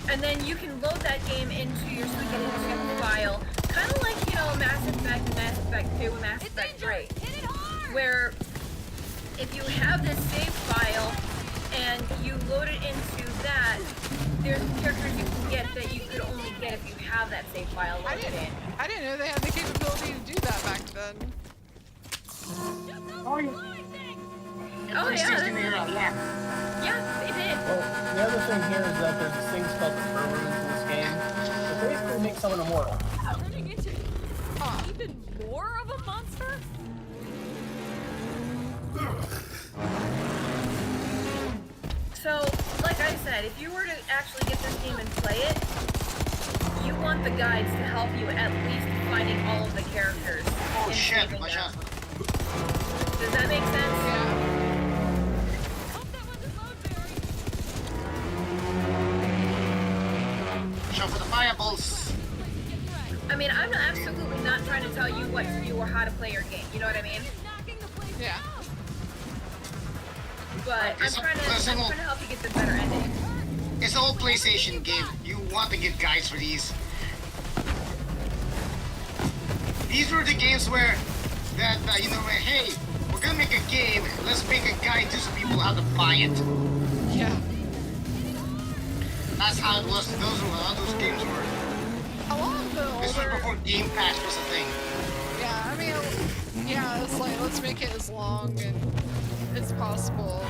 and then you can load that game into your Suikoden 2 file, kind of like, Mass Effect and Mass Effect Effect 2 and Mass Effect 3, where if you have this save file and you load it into that, there's characters you can get that you could only get if you have that save file loaded in. I didn't know they had the capability to do that back then. Oh yeah. Oh yeah. Yeah. Yeah, they did. Well, the other thing here is that there's this thing called the fur rooms in this game. It basically makes someone immortal. Turning into even more of a monster? So, like I said, if you were to actually get this game and play it, you want the guides to help you at least finding all of the characters. Oh shit, watch out. Does that make sense? Yeah. Watch out for the fireballs. I mean, I'm absolutely not trying to tell you what to do or how to play your game. You know what I mean? Yeah. But I'm trying to help you get the better ending. It's an old PlayStation game. You want to get guides for these. These were the games where that you know, hey, we're gonna make a game. Let's make a guide to some people how to buy it. Yeah. That's how it was. Those were how those games were. A lot of the This was before Game Pass was a thing. Yeah, I mean, yeah, it's like, let's make it as long and as possible.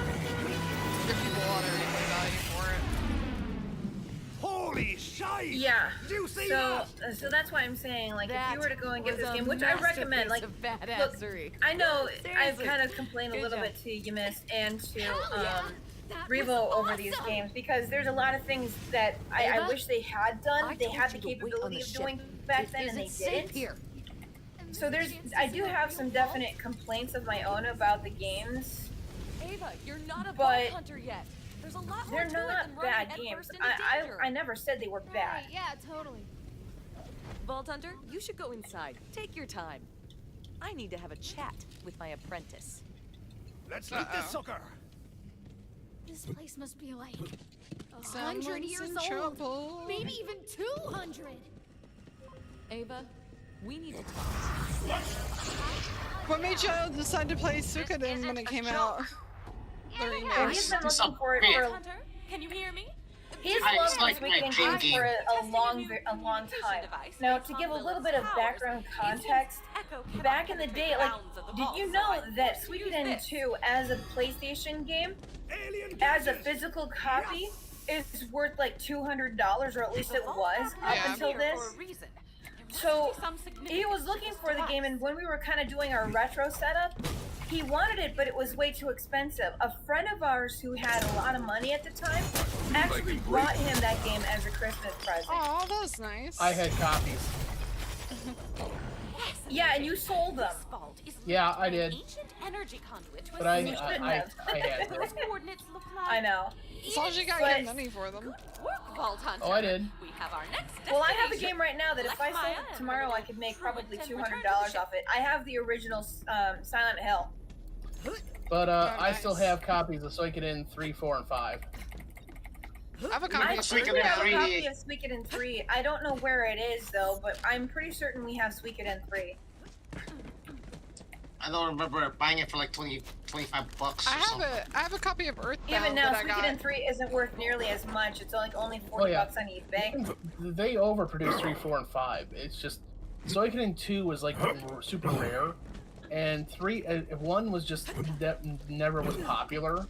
Give people a lot of replay value for it. Holy shite! Yeah. Did you see So that? that's why I'm saying, like, if you were to go and get was this a game, which I recommend, like, masterpiece of look, badassery. I know I've Seriously. kind of complained a Good little job. bit to you, Miss, and to That Revo was over these games because there's a lot of things that I Ava, wish they had done. I They told had you the to wait on the capability of ship. doing back It then, and they isn't safe didn't. here. So I do have some definite complaints of my own about the games. Ava, you're not a But vault hunter yet. There's a lot more They're to it not than running bad head games. first into danger. I never said they were bad. Yeah, totally. Vault Hunter, you should go inside. Take your time. I need to have a chat with my apprentice. Let's loot this sucker. This place must be like 100 Someone's years in old. trouble. Maybe even 200. Ava, we need to talk. What made you decide to play Suikoden when it came out? The remake. Well, he's been looking for it for. Hunter, can you hear me? He's It's loved like this my weekend dream game for a long time. Now, to give a little bit of background context, back in the day, like, did you know that Suikoden 2 as a PlayStation game, as a physical copy, is worth like $200, or at least it was up until this? So he was looking for the game, and when we were kind of doing our retro setup, he wanted it, but it was way too expensive. A friend of ours who had a lot of money at the time actually brought him that game as a Christmas present. Oh, that's nice. I had copies. Yeah, and you sold them. Yeah, I did. But I had them. I know. As long as you got good money for them. Oh, I did. Well, I have a game right now that if I sold it tomorrow, I could make probably $200 off it. I have the original Silent Hill. But I still have copies of Suikoden 3, 4, and 5. I have a copy of Suikoden 3. I don't know where it is though, but I'm pretty certain we have Suikoden 3. I don't remember buying it for like 20, 25 bucks. I have a copy of Earthbound Even now, that I got. Suikoden 3 isn't worth nearly as much. It's only 40 bucks on eBay. They overproduced 3, 4, and 5. It's just Suikoden 2 was like super rare, and 1 was just never was popular,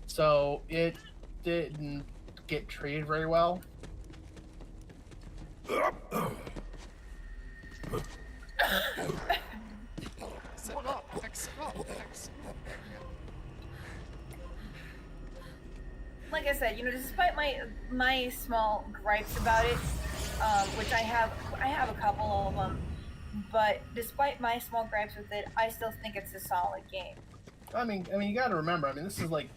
so it didn't get treated very well. Like I said, despite my small gripes about it, which I have a couple of them, but despite my small gripes with it, I still think it's a solid game. I mean, you got to remember. This is like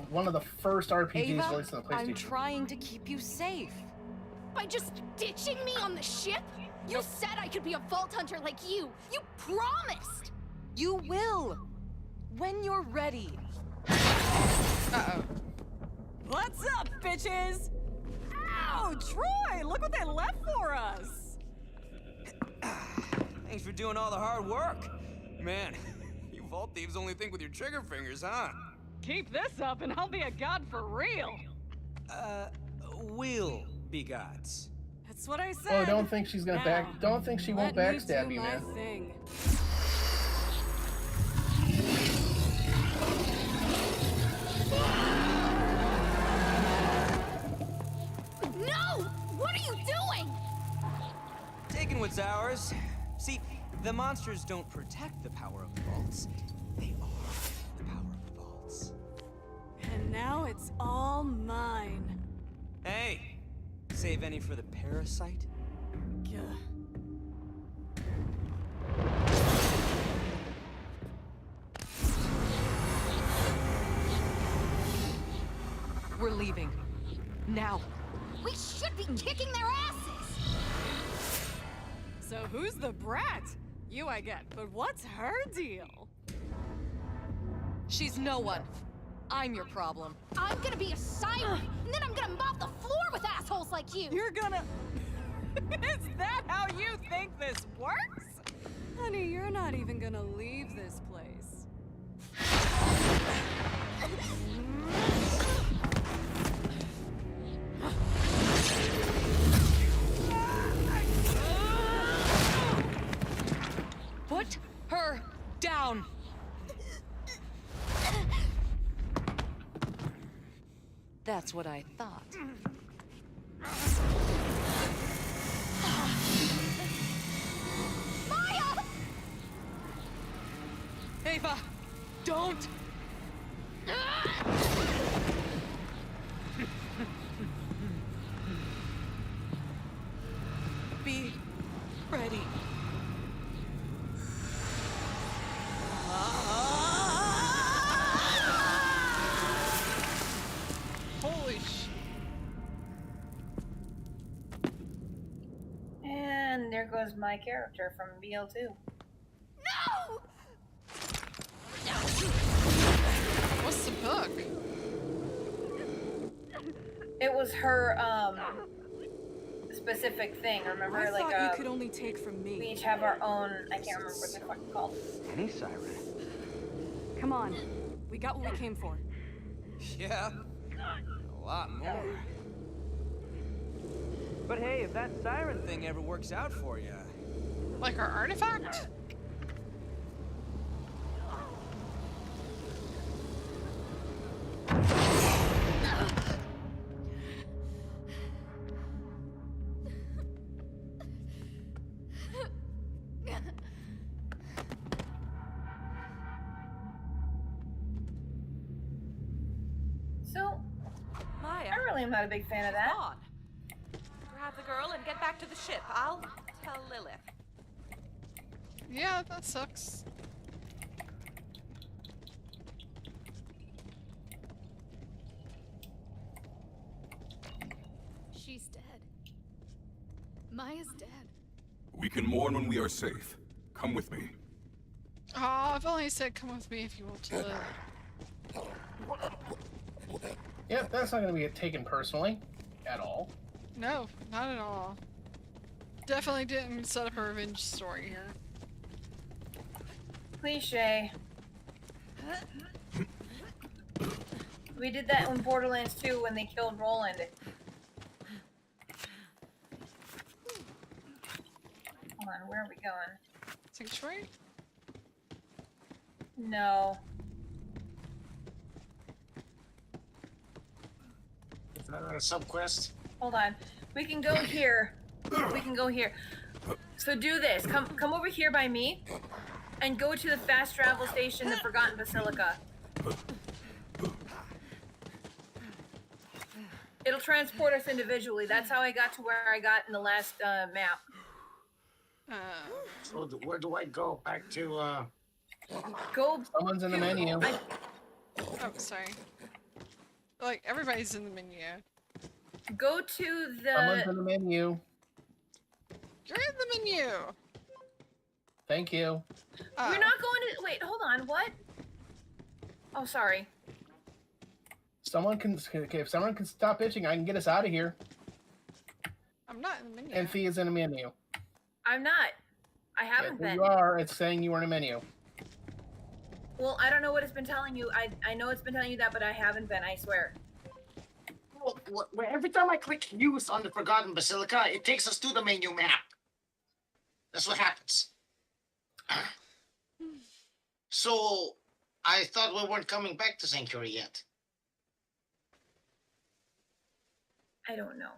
one of the first RPGs Ava, released on the PlayStation. I'm trying to keep you safe. By just ditching me on the ship? You said I could be a vault hunter like you. You promised. You will, when you're ready. Uh-oh. What's up, bitches? Ow, Troy, look what they left for us. Thanks for doing all the hard work. Man, you vault thieves only think with your trigger fingers, huh? Keep this up and I'll be a god for real. We'll be gods. That's what I said. Oh, don't think she's gonna back. Don't think she won't backstab you, man. Thing. No! What are you doing? Taking what's ours. See, the monsters don't protect the power of the vaults. They are the power of the vaults. And now it's all mine. Hey, save any for the parasite? Yeah. We're leaving. Now. We should be kicking their asses! So who's the brat? You I get, but what's her deal? She's no one. I'm your problem. I'm gonna be a siren, and then I'm gonna mop the floor with assholes like you! You're gonna... Is that how you think this works? Honey, you're not even gonna leave this place. Put her down. That's what I thought. Maya! Ava, don't! Be ready. Holy sh... And there goes my character from BL2. No! What's the book? It was her specific thing. Remember, I like thought you could only take from me. we each have our own. I can't remember what they're fucking called. Any siren. Come on. We got what we came for. Yeah. A lot more. But hey, if that siren thing ever works out for you... Like our artifact? So, Maya, I really am not a big fan of that. on. Grab the girl and get back to the ship. I'll tell Lilith. Yeah, that sucks. She's dead. Maya's dead. We can mourn when we are safe. Come with me. Oh, I've only said come with me if you want to live. Yep, that's not going to be taken personally at all. No, not at all. Definitely didn't set up a revenge story here. Cliche. We did that in Borderlands 2 when they killed Roland. Hold on, where are we going? Sanctuary? No. Is that a subquest? Hold on. We can go here. We can go here. So do this. Come over here by me and go to the fast travel station, the Forgotten Basilica. It'll transport us individually. That's how I got to where I got in the last map. So where do I go? Back to Go. Someone's in the menu. Oh, sorry. Like, everybody's in the menu. Go to Someone's in the. the menu. You're in the menu! Thank you. We're not going to. Wait, hold on. What? Oh, sorry. Someone can. Okay, if someone can stop itching, I can get us out of here. I'm not in the menu. And Fee is in the menu. I'm not. I haven't been. You are. It's saying you were in a menu. Well, I don't know what it's been telling you. I know it's been telling you that, but I haven't been, I swear. Well, every time I click use on the Forgotten Basilica, it takes us to the menu map. That's what happens. So, I thought we weren't coming back to Sanctuary yet. I don't know.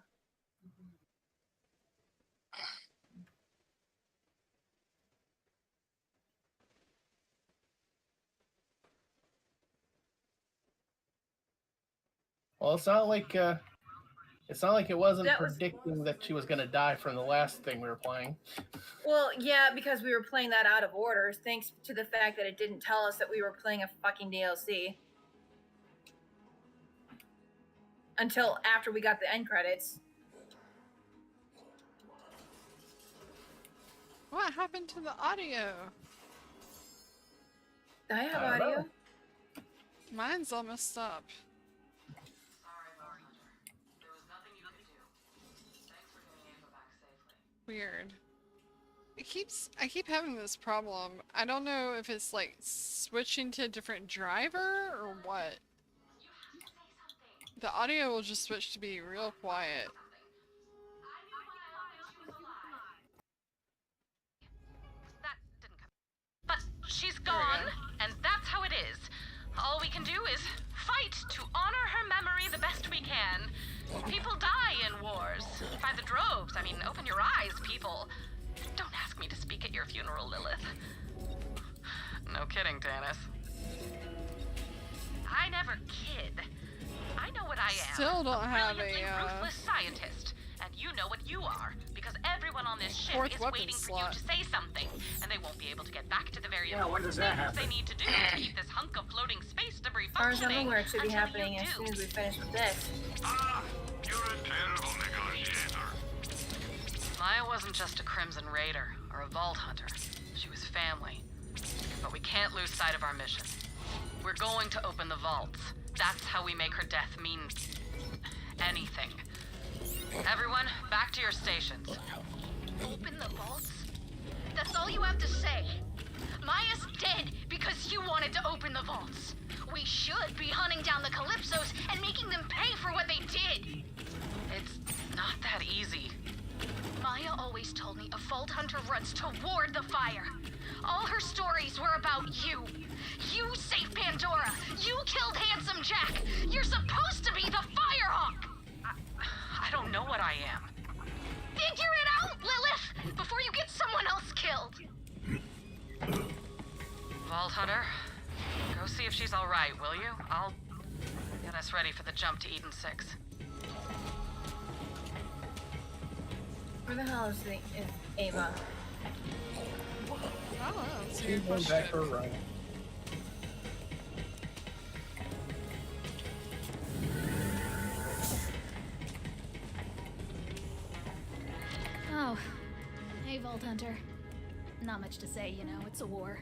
Well, it's not like it wasn't predicting that she was gonna die from the last thing we were playing. Well, yeah, because we were playing that out of order, thanks to the fact that it didn't tell us that we were playing a fucking DLC. Until after we got the end credits. What happened to the audio? Do I have audio? Mine's all messed up. Weird. I keep having this problem. I don't know if it's like switching to a different driver or what. The audio will just switch to be real quiet. But she's gone, and that's how it is. All we can do is fight to honor her memory the best we can. People die in wars. By the droves. I mean, open your eyes, people. Don't ask me to speak at your funeral, Lilith. No kidding, Tannis. I never kid. I know what I am. Still don't have a ruthless scientist. And you know what you are, because everyone on this ship is waiting for you to say something, and they won't be able to get back to the various things they need to do to keep this hunk of floating space debris functioning. Where it should be happening as soon as we finish with this. You're a terrible negotiator. Maya wasn't just a Crimson Raider or a Vault Hunter. She was family. But we can't lose sight of our mission. We're going to open the vaults. That's how we make her death mean anything. Everyone, back to your stations. Open the vaults? That's all you have to say. Maya's dead because you wanted to open the vaults. We should be hunting down the Calypsos and making them pay for what they did. It's not that easy. Maya always told me a Vault Hunter runs toward the fire. All her stories were about you. You saved Pandora. You killed Handsome Jack. You're supposed to be the Firehawk. I don't know what I am. Figure it out, Lilith, before you get someone else killed. Vault Hunter, go see if she's all right, will you? I'll get us ready for the jump to Eden 6. Where the hell is Ava? Oh, that's a She's good going question. back for a run. Oh, hey, Vault Hunter. Not much to say, you know, it's a war.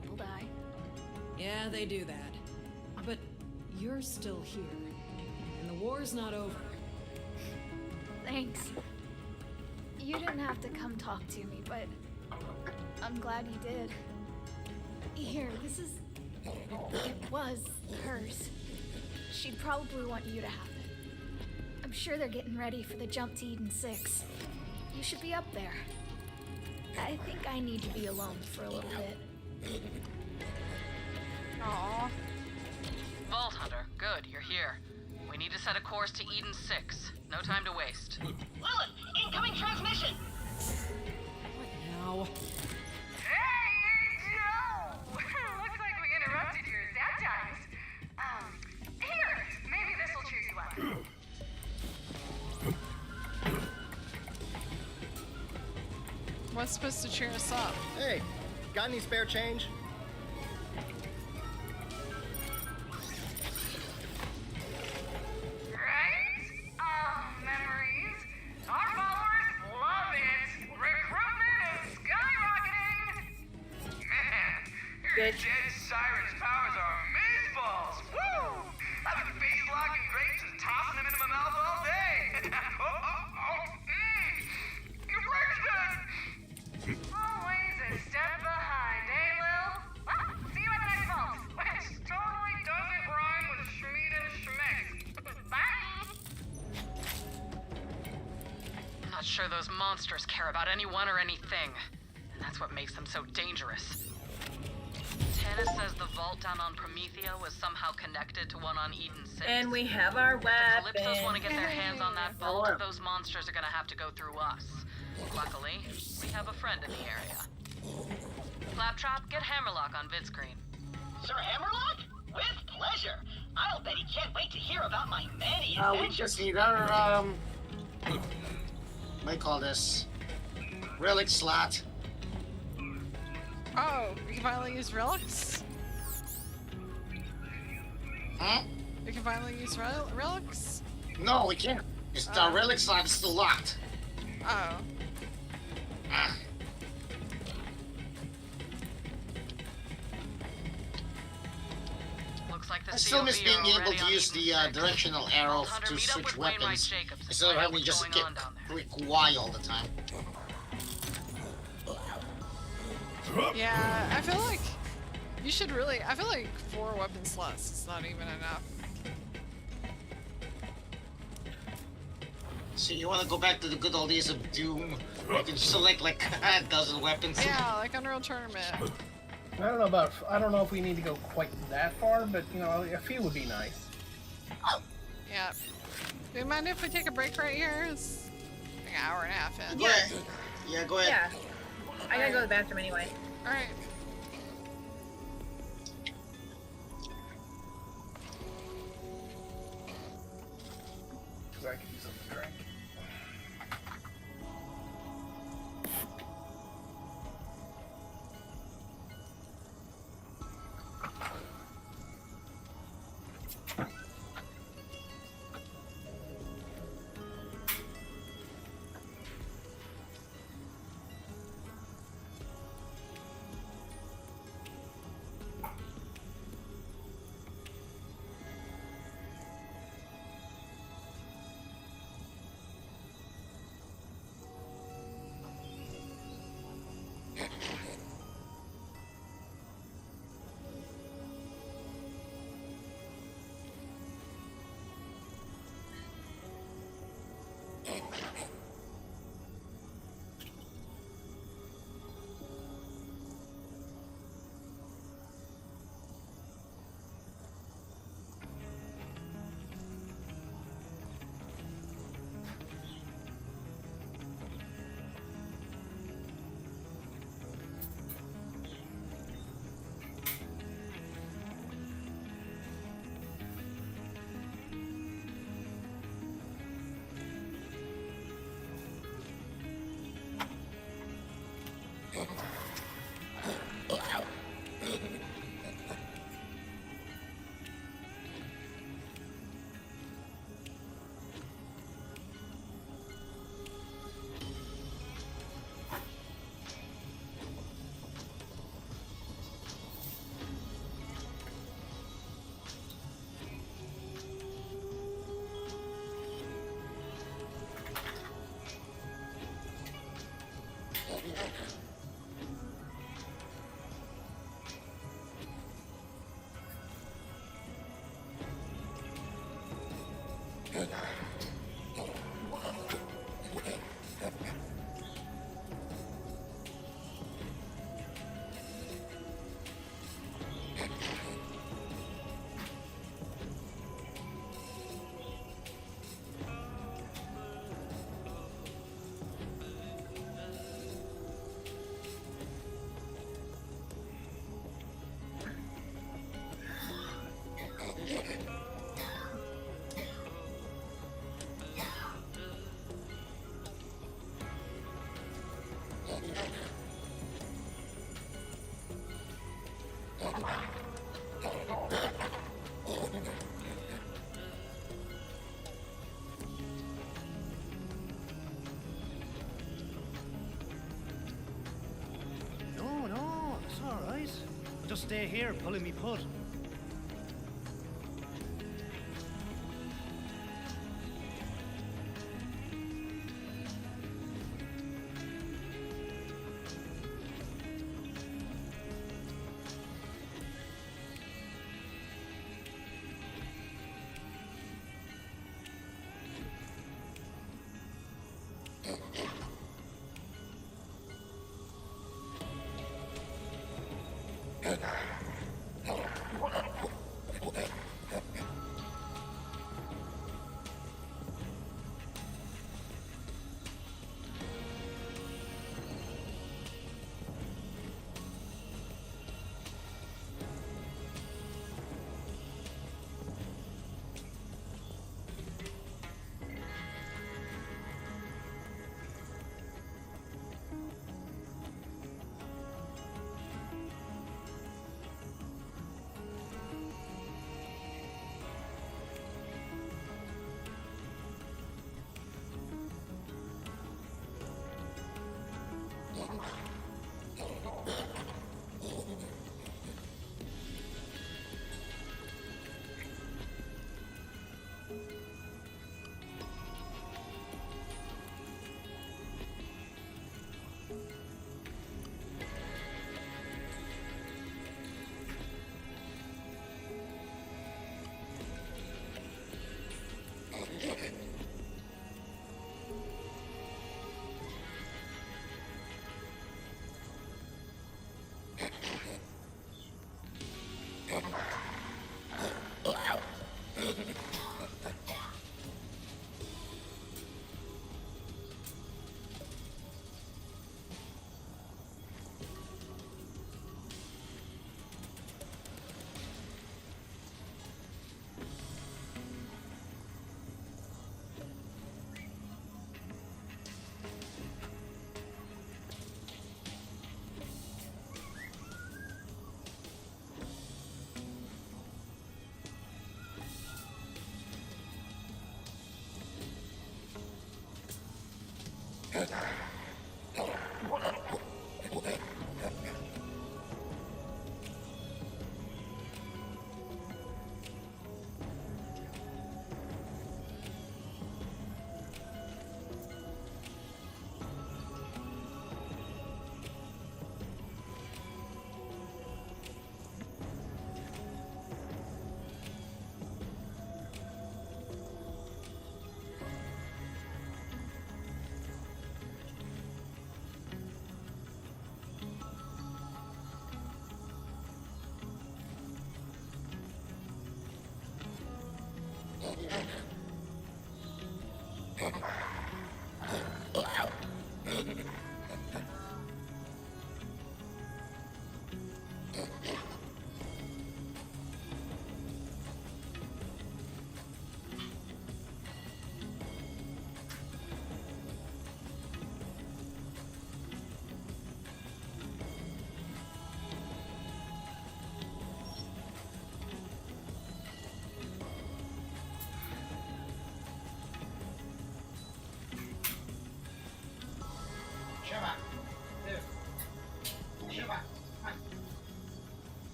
People die. Yeah, they do that. But you're still here. And the war's not over. Thanks. You didn't have to come talk to me, but I'm glad you did. Here, this is... It was hers. She'd probably want you to have it. I'm sure they're getting ready for the jump to Eden 6. You should be up there. I think I need to be alone for a little bit. Aww. Vault Hunter, good, you're here. We need to set a course to Eden 6. No time to waste. Lilith, incoming transmission! What now? Hey, Joe! Looks like we interrupted your sad times. Here, maybe this will cheer you up. What's supposed to cheer us up? Hey, got any spare change? Right? Oh, memories. Our followers love it. Recruitment is skyrocketing. Man, your dead siren's powers are amazeballs. Woo! I've been phase locking grapes and tossing them into my mouth all day. Your brain's dead. Always sure those monsters care about anyone or anything. And that's what makes them so dangerous. Tannis says the vault down on Promethea was somehow connected to one on Eden 6. And we have our weapon. If the Calypsos want to get their hands on that vault, those monsters are gonna have to go through us. Luckily, we have a friend in the area. Claptrap, get Hammerlock on vidscreen. Sir Hammerlock? With pleasure. I'll bet he can't wait to hear about my many adventures. We just need our, what do you call this? Relic slot. Oh, we can finally use relics? Huh? We can finally use relics? No, we can't. The relic slot is still locked. Oh. Looks like the I still miss being COV are able to already use on the Eden 6. directional arrow Vault Hunter, to meet up switch with Wainwright weapons Jacobs. instead of Find out having what's just going on down there. click Y all the time. Yeah, I feel like you should really. I feel like 4 weapon slots is not even enough. So you want to go back to the good old days of Doom? You can select like a dozen weapons. Yeah, like Unreal Tournament. I don't know if we need to go quite that far, but you know, a few would be nice. Yeah. Do you mind if we take a break right here? It's like an hour and a half in. Yeah. Yeah, go ahead. Yeah. I gotta go to the bathroom anyway. Alright. I could use something to drink. No, it's alright. I'll just stay here pulling me put.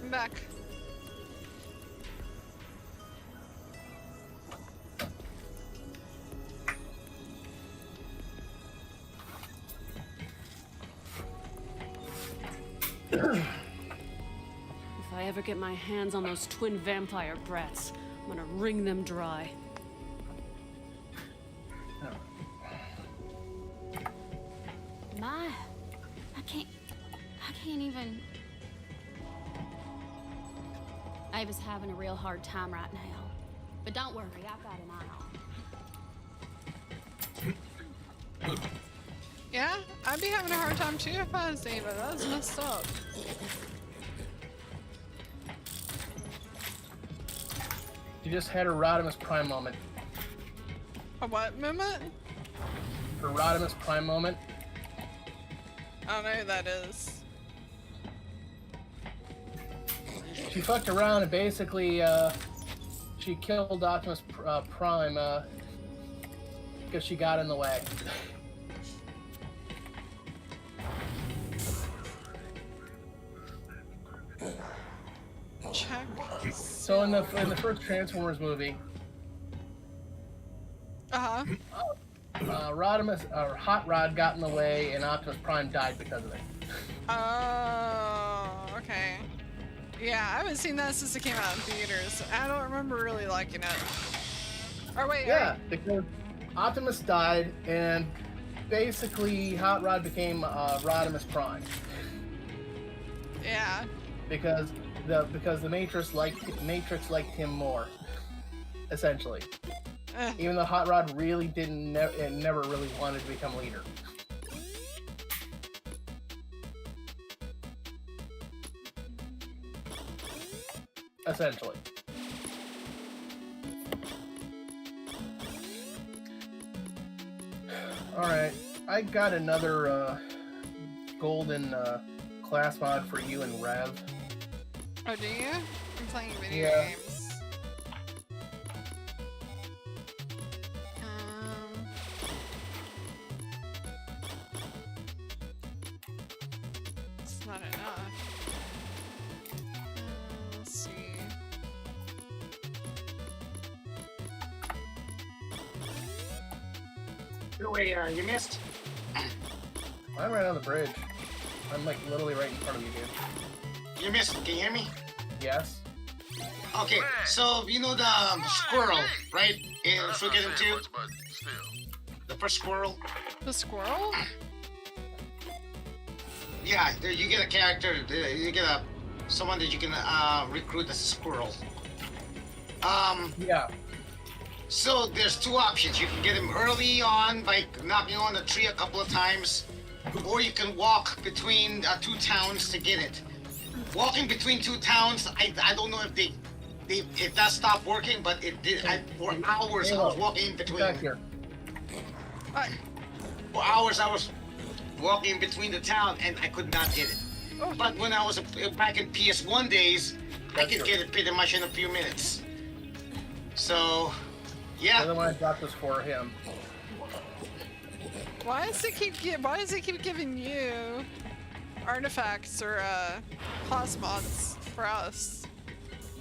I'm back. If I ever get my hands on those twin vampire brats, I'm gonna wring them dry. I can't even... Ava's having a real hard time right now. But don't worry, I've got an eye on her. Yeah, I'd be having a hard time too if I was Ava. That was messed up. You just had a Rodimus Prime moment. A what moment? Her Rodimus Prime moment. I don't know who that is. She fucked around and basically, she killed Optimus Prime, because she got in the way. Check. So in the first Transformers movie, Rodimus or Hot Rod got in the way, and Optimus Prime died because of it. Oh, okay. Yeah, I haven't seen that since it came out in theaters. I don't remember really liking it. Or wait, yeah, because Optimus died, and basically Hot Rod became Rodimus Prime. Yeah. Because the Matrix liked him more, essentially. Even though Hot Rod really never really wanted to become leader. Essentially. Alright, I got another golden class mod for you and Rev. Oh, do you? I'm playing video games. It's not enough. Let's see. Wait, you missed? I'm right on the bridge. I'm like literally right in front of you, dude. You missed. Can you hear me? Yes. Okay, so you know the squirrel, right? In Forget 2? The first squirrel? The squirrel? Yeah, there you get a character, you get someone that you can recruit as a squirrel. Yeah. So there's two options. You can get him early on by knocking on the tree a couple of times, or you can walk between two towns to get it. Walking between two towns, I don't know if that stopped working, but it did. For hours I was walking in between. Back here. For hours I was walking between the town and I could not get it. But when I was back in PS1 days, I could get it pretty much in a few minutes. So, yeah. Otherwise, that was for him. Why does it keep giving you artifacts or class mods for us?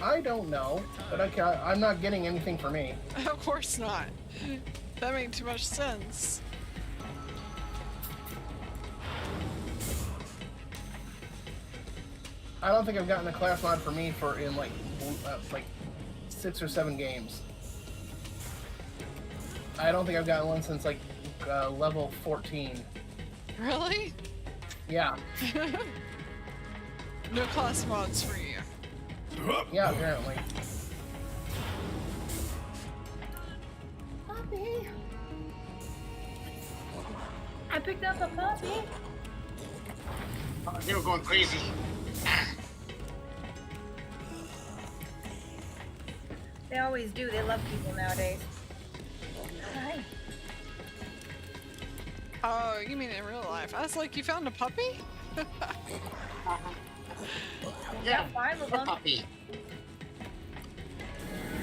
I don't know, but I'm not getting anything for me. Of course not. That made too much sense. I don't think I've gotten a class mod for me in like 6 or 7 games. I don't think I've gotten one since like level 14. Really? Yeah. No class mods for you. Yeah, apparently. Puppy. I picked up a puppy. They were going crazy. They always do. They love people nowadays. Hi. Oh, you mean in real life? I was like, you found a puppy? Yeah, 5 of them. Puppy.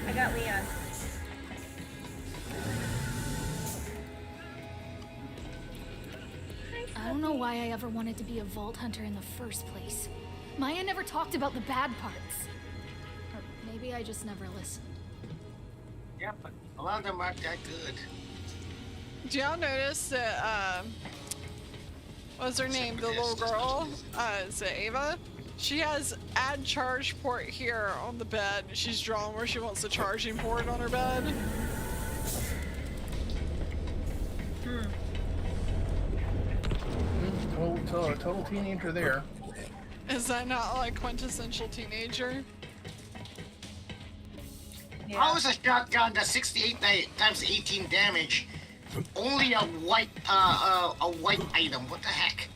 I got Leon. I don't know why I ever wanted to be a Vault Hunter in the first place. Maya never talked about the bad parts. Or maybe I just never listened. Yeah, but a lot of them aren't that good. Do y'all notice that, what's her name? The little girl? Is it Ava? She has add charge port here on the bed. She's drawn where she wants the charging port on her bed. Total teenager there. Is that not like quintessential teenager? Yeah. How is a shotgun that's 68 times 18 damage only a white item? What the heck?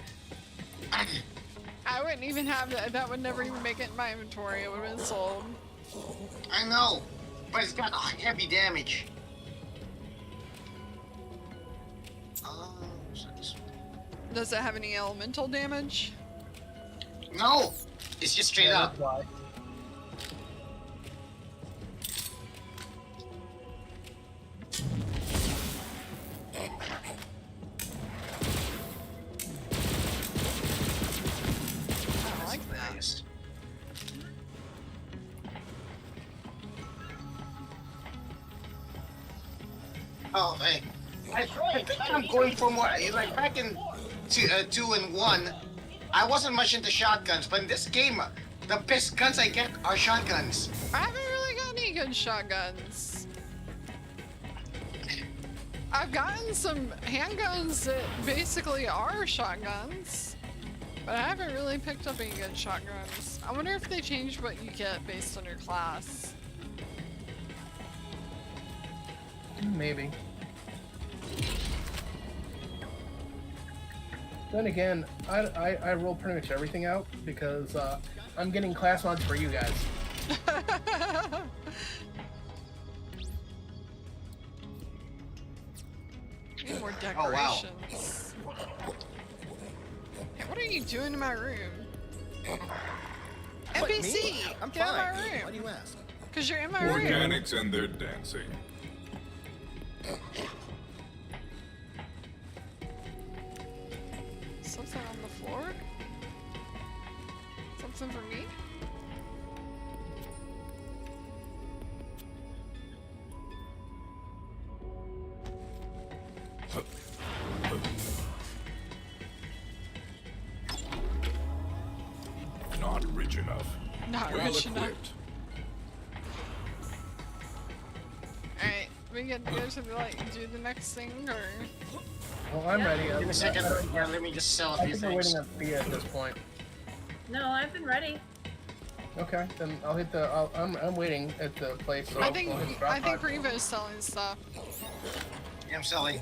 I wouldn't even have that. That would never even make it in my inventory. It would have been sold. I know, but it's got heavy damage. Does it have any elemental damage? No, it's just straight up. Why? I like that. Oh, hey. I think I'm going for more. Like back in 2 and 1, I wasn't much into shotguns, but in this game, The best guns I get are shotguns. I haven't really got any good shotguns. I've gotten some handguns that basically are shotguns, but I haven't really picked up any good shotguns. I wonder if they changed what you get based on your class. Maybe. Then again, I roll pretty much everything out because I'm getting class mods for you guys. Need more decorations. Hey, what are you doing in my room? What, NPC! me? I'm Get out of fine. my room! Why do you ask? Because you're in my room. Organics and their dancing. Something on the floor? Something for me? Not rich enough. Not Well rich enough. equipped. Alright, we get to go to like do the next thing or Well, I'm ready. Give me a second. Yeah, let me just sell a I few think we're things. waiting on Thea at this point. No, I've been ready. Okay, then I'll hit the. I'm waiting at the place. So I think I'll hit drop I think by. Revo's selling stuff. Yeah, I'm selling.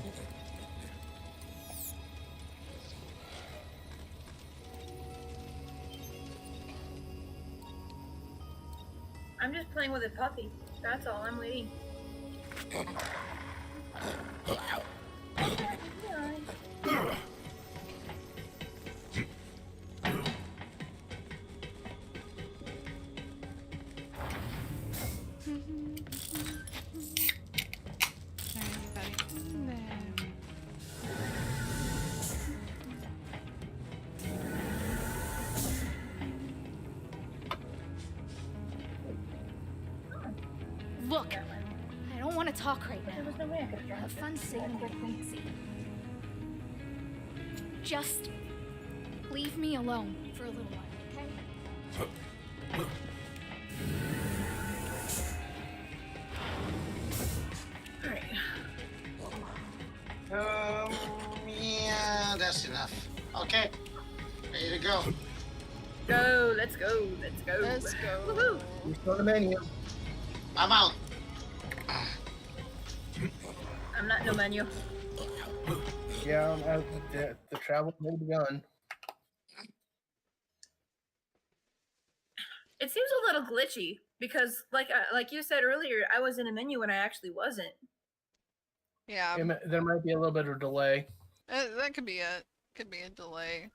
I'm just playing with a puppy. That's all. I'm waiting. Look, I don't want to talk right now. There was no way I could have Have fun saving your fancy. Just leave me alone for a little while, okay? Yeah, that's enough. Okay, ready to go. Go, let's go, let's go. Let's go. Woohoo! You saw the menu. I'm out. I'm not no menu. Yeah, the travel may be begun. It seems a little glitchy because, like you said earlier, I was in a menu when I actually wasn't. Yeah. There might be a little bit of delay. That could be it. Could be a delay.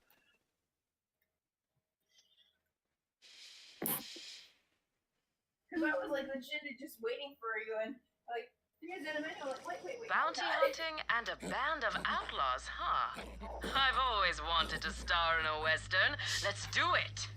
Because I was like legit just waiting for you and like you guys in a menu. Like, wait. Bounty hunting and a band of outlaws, huh? I've always wanted to star in a western. Let's do it.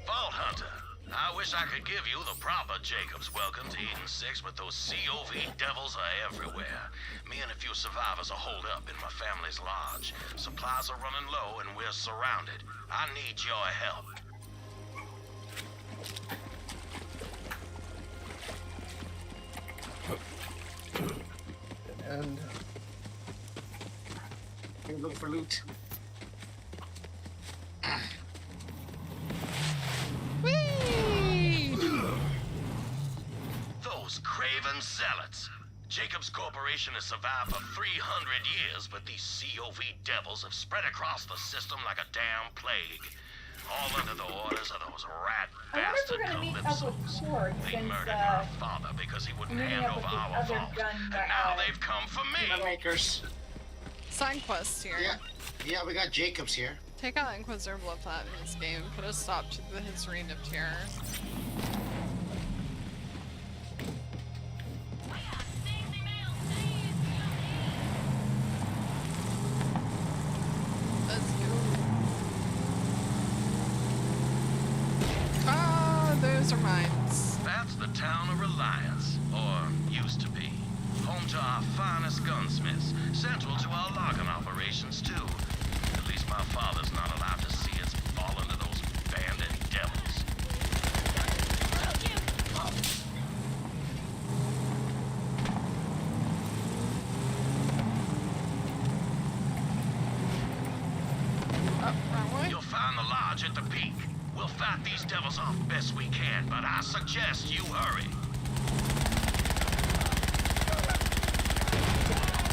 Vault Hunter, I wish I could give you the proper Jacob's welcome to Eden 6, but those COV devils are everywhere. Me and a few survivors are holed up in my family's lodge. Supplies are running low and we're surrounded. I need your help. And You're looking for loot. Whee! Those craven zealots. Jacobs Corporation has survived for 300 years, but these COV devils have spread across the system like a damn plague. All under the orders of those rat bastard calypsos. They murdered our father because he wouldn't hand over our vault. And now they've come for me. Makers. Sign quest here. Yeah, we got Jacobs here. Take out Inquisitor Bloodflat in this game. Put a stop to his reign of terror. Let's go. Ah, those are mines. That's the town of Reliance, or used to be. home to our finest gunsmiths, central to our logging operations, too. At least my father's not allowed to see us fall into those bandit devils. You'll find the lodge at the peak. We'll fight these devils off best we can, but I suggest you hurry.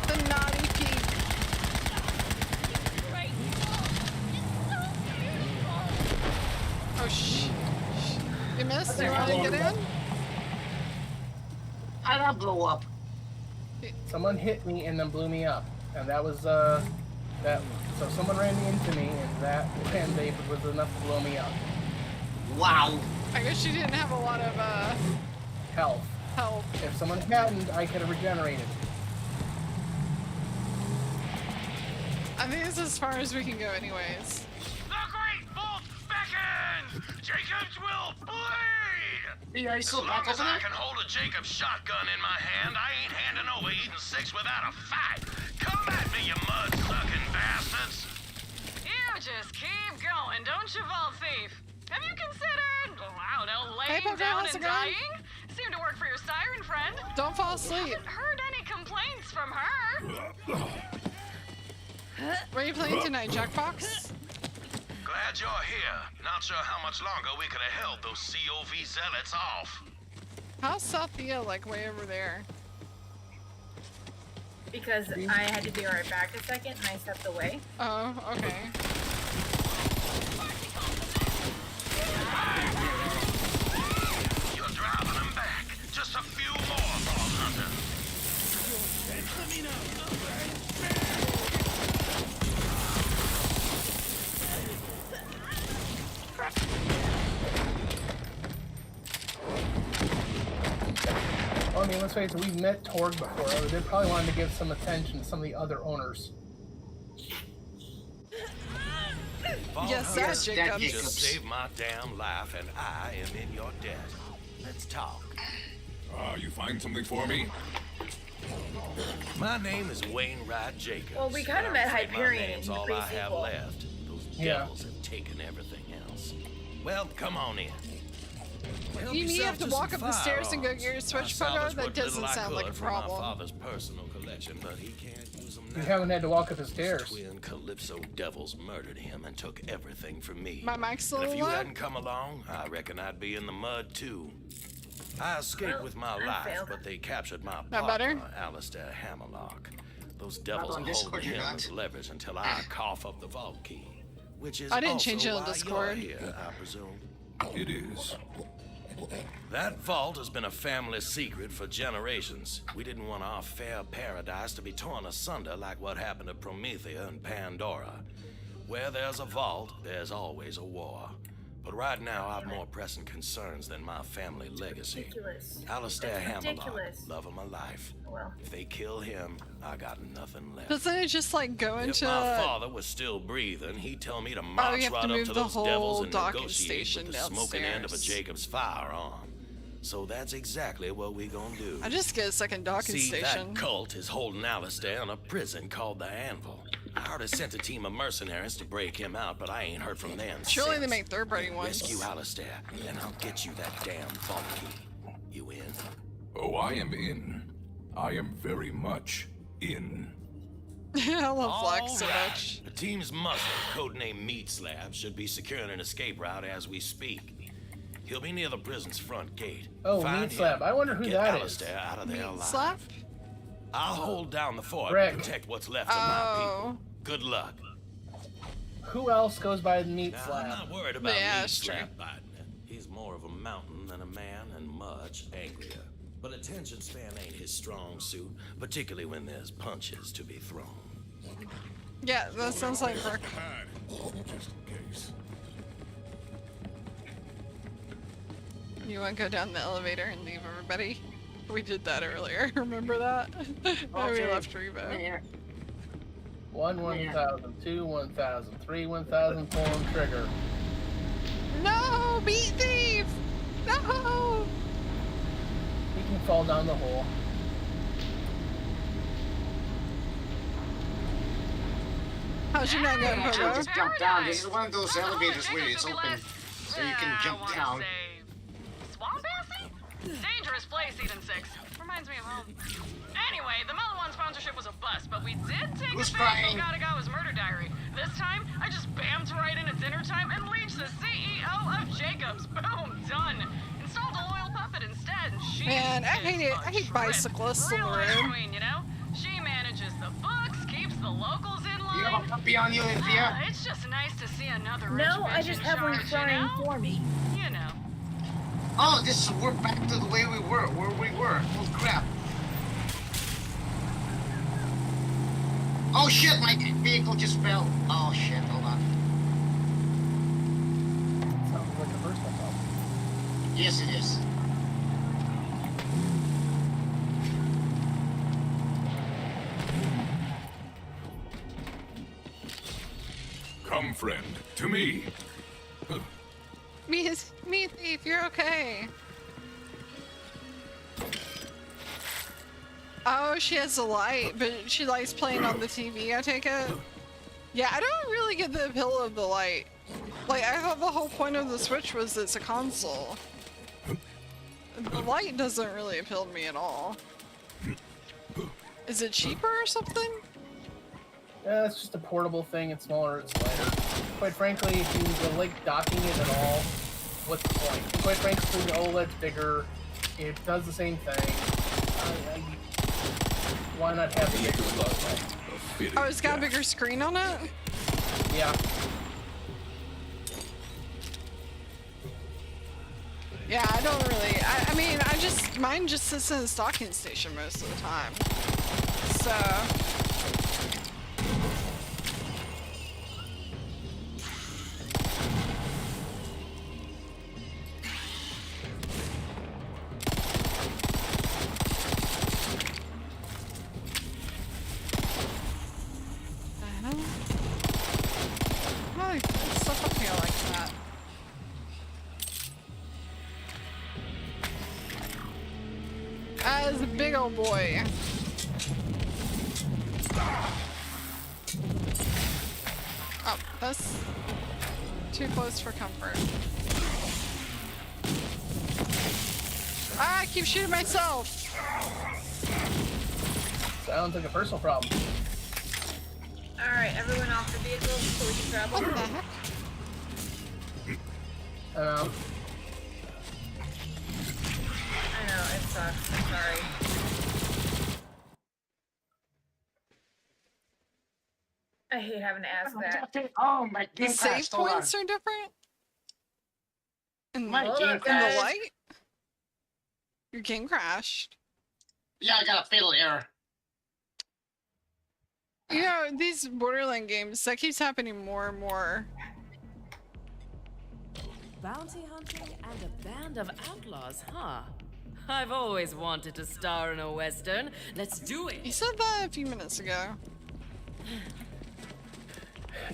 The naughty peak. Oh, you missed? You want to get in? How'd I blow up? Someone hit me and then blew me up. And that was, so someone ran into me, and they was enough to blow me up. Wow. I guess you didn't have a lot of, Health. health. If someone hadn't, I could have regenerated. I think it's as far as we can go anyways. The Great Vault beckons! Jacobs will bleed! Yeah, as long as I can hold a Jacobs shotgun in my hand, I ain't handing over Eden 6 without a fight. Come at me, you mud-sucking bastards! You just keep going, don't you, Vault Thief? Have you considered, I don't know, laying down and dying? Seemed to work for your siren friend. Don't fall asleep. Haven't heard any complaints from her. Where are you playing tonight, Jackbox? Glad you're here. Not sure how much longer we could have held those COV zealots off. How's Southia, like, way over there? Because I had to be right back a second and I stepped away. Oh, okay. You're driving them back. Just a few more, Vault Hunter. Let me know. Well, I mean, let's face it, we've met Torg before. They probably wanted to give some attention to some of the other owners. Yes, that's Jacob. Just saved my damn life, and I am in your debt. Let's talk. You find something for me? My name is Wainwright Jacobs. Well, we kind of met Hyperion in Name's the all I have pre-sequel. left. Those Yeah. devils have taken everything else. Well, come on in. Help You mean you have yourself to walk some up the stairs and go firearms. get your Switch I photo? salvaged That what doesn't little I sound like a could from my problem. father's personal collection, but he can't use them now. You haven't had to walk up the Those stairs. twin Calypso devils murdered him and took everything from me. My mic's still And if you low? hadn't come along, I reckon I'd be in the mud too. I escaped with my life, failed. but they captured my Not partner, better? Alistair Hammerlock. Those devils on are Discord, holding you're him not. as leverage until I cough up the vault key. Which is I didn't also change it on why Discord. You're here, I presume. It is. That vault has been a family secret for generations. We didn't want our fair paradise to be torn asunder like what happened to Promethea and Pandora. Where there's a vault, there's always a war. But right now, I've more pressing concerns than my family legacy. Ridiculous. Alistair That's Hammerlock, ridiculous. love of my life. Well. If they kill him, I got nothing left. Doesn't it just, like, go If into... my father was still breathing, he'd tell me to you march have to right up move to the those devils whole and docking negotiate station with the smoking end of a downstairs. Jacob's firearm. So that's exactly what we gonna do. I just get a second docking See, station. that cult is holding Alistair in a prison called the Anvil. I already sent a team of mercenaries to break him out, but I ain't heard from them Surely since. they make third-party ones. Rescue Alistair, and I'll get you that damn vault key. You in? Oh, I am in. I am very much in. I love Flex so Alright. much. The team's muscle, codenamed Meat Slab, should be securing an escape route as we speak. He'll be near the prison's front gate. Oh, Find Meat him, Slab. I wonder who get that is. Alistair out of there Meat alive. slap? I'll hold down the fort Rick. and protect what's left of my Oh. people. Good luck. Who else goes by the Meat Now, I'm Slab? not worried about Yeah, Meat that's true. Slab biting it. He's more of a mountain than a man and much angrier. But attention span ain't his strong suit, particularly when there's punches to be thrown. Yeah, that sounds like Brooke. Just in case. You want to go down the elevator and leave everybody? We did that earlier. Remember that? Oh, we left Revo. 1, 1,000, 2, 1,000, 3, 1,000, pull on trigger. No! Meat thief! No! He can fall down the hole. How's your night going, Pogo? Just jump down. This is one of those elevators where it's open, so you can jump down. Swampassi? Dangerous place, Eden 6. Reminds me of home. Anyway, the Mellow One sponsorship was a bust, but we did take Who's a crying? Gaga's murder diary. This time, I just bammed right in at dinner time and leached the CEO of Jacobs. Boom, done. Installed a loyal puppet instead. She Man, I hate bicyclists on the Real road. queen, you know? She manages the books, keeps the locals in line. You have a puppy on you, Cynthia? It's just nice to see another rich No, I bitch just in have one charge, crying you know? for me. You know. Oh, we're back to the way we were, where we were. Oh crap. Oh shit, my vehicle just fell. Oh shit, hold on. Sounds like a personal problem. Yes, it is. Come, friend, to me. Me, thief, you're okay. Oh, she has a light, but she likes playing on the TV, I take it? Yeah, I don't really get the appeal of the light. Like, I thought the whole point of the Switch was it's a console. The light doesn't really appeal to me at all. Is it cheaper or something? Yeah, it's just a portable thing. It's smaller, it's lighter. Quite frankly, if you like docking it at all, what's the point? Quite frankly, the OLED's bigger. It does the same thing. Why not have the bigger OLED? Oh, it's got a bigger screen on it? Yeah. Yeah, I don't really. I mean, mine just sits in the stocking station most of the time. So. Oh, stuff up here like that. As a big old boy. Oh, that's too close for comfort. Ah, I keep shooting myself. Sounds like a personal problem. Alright, everyone off the vehicle so we can travel. What the heck? I know, it sucks. I'm sorry. I hate having to ask that. Oh, my The game save crashed. Hold on. points are different? In My game the crashed. light? Your game crashed. Yeah, I got a fatal error. You know, these Borderlands games, that keeps happening more and more. Bounty hunting and a band of outlaws, huh? I've always wanted to star in a Western. Let's do it! You said that a few minutes ago.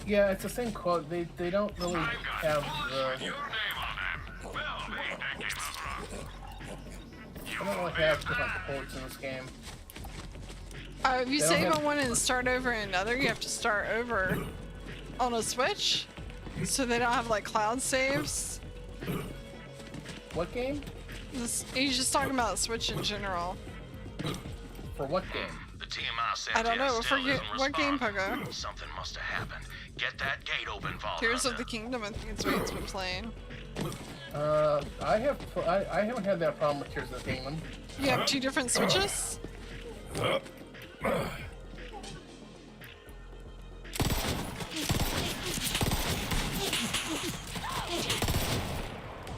Yeah, it's the same quote. They don't really have the... They don't really have different quotes in this game. If you save on one and start over in another, you have to start over on a Switch? So they don't have like cloud saves? What game? He's just talking about Switch in general. For what game? The TMI sent I don't know. still Forget isn't what game, responding. Pogo. Something must have happened. Get that gate open, Vault Tears of Hunter. the Kingdom, I think it's what it's been playing. I haven't had that problem with Tears of the Kingdom. You have 2 different Switches?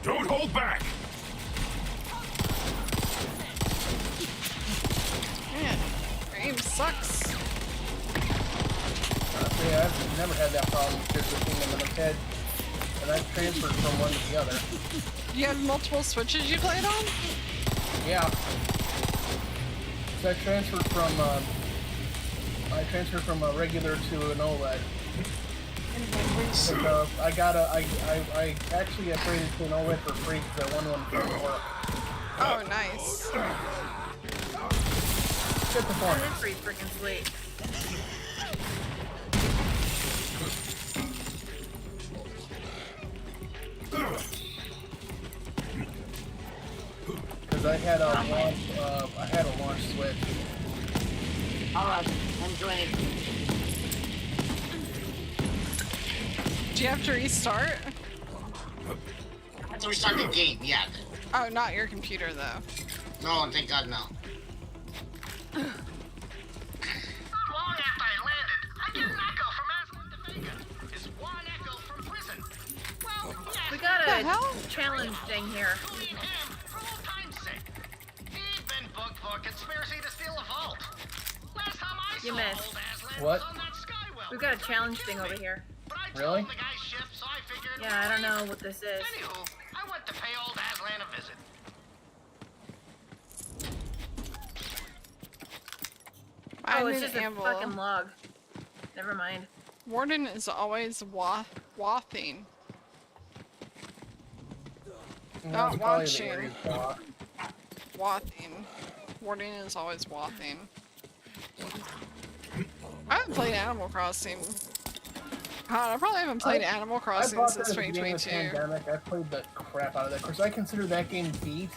Don't hold back! Man, game sucks. Honestly, I've never had that problem with Tears of the Kingdom in a head, and I've transferred from one to the other. You have multiple Switches you played on? Yeah. So I transferred from a regular to an OLED. And, I actually upgraded to an OLED for free because I won one for work. Oh, nice. Good performance. That's pretty freaking sweet. Because I had a launch switch. Alright, I'm joining. Do you have to restart? I have to restart the game, yeah. Oh, not your computer though. No, thank God, no. Not long after I landed, I get an echo from Aslan to Vega. Is one echo from prison. Well, yes. We got a challenge thing here. Him for old time's sake. He'd been booked for conspiracy to steal a vault. Last time I You saw missed. old Aslan What? was on that skywell. We've got a challenge thing over here. Really? The guy's ship, so I figured. Yeah, I don't know what this is. Anywho, I went to pay old Aslan a visit. Oh, it's need just a ammo. fucking log. Never mind. Warden is always wathing. Not watching. Wathing. Warden is always wathing. I haven't played Animal Crossing. God, I probably haven't played Animal Crossing since 2022. I played the crap out of that because I consider that game beat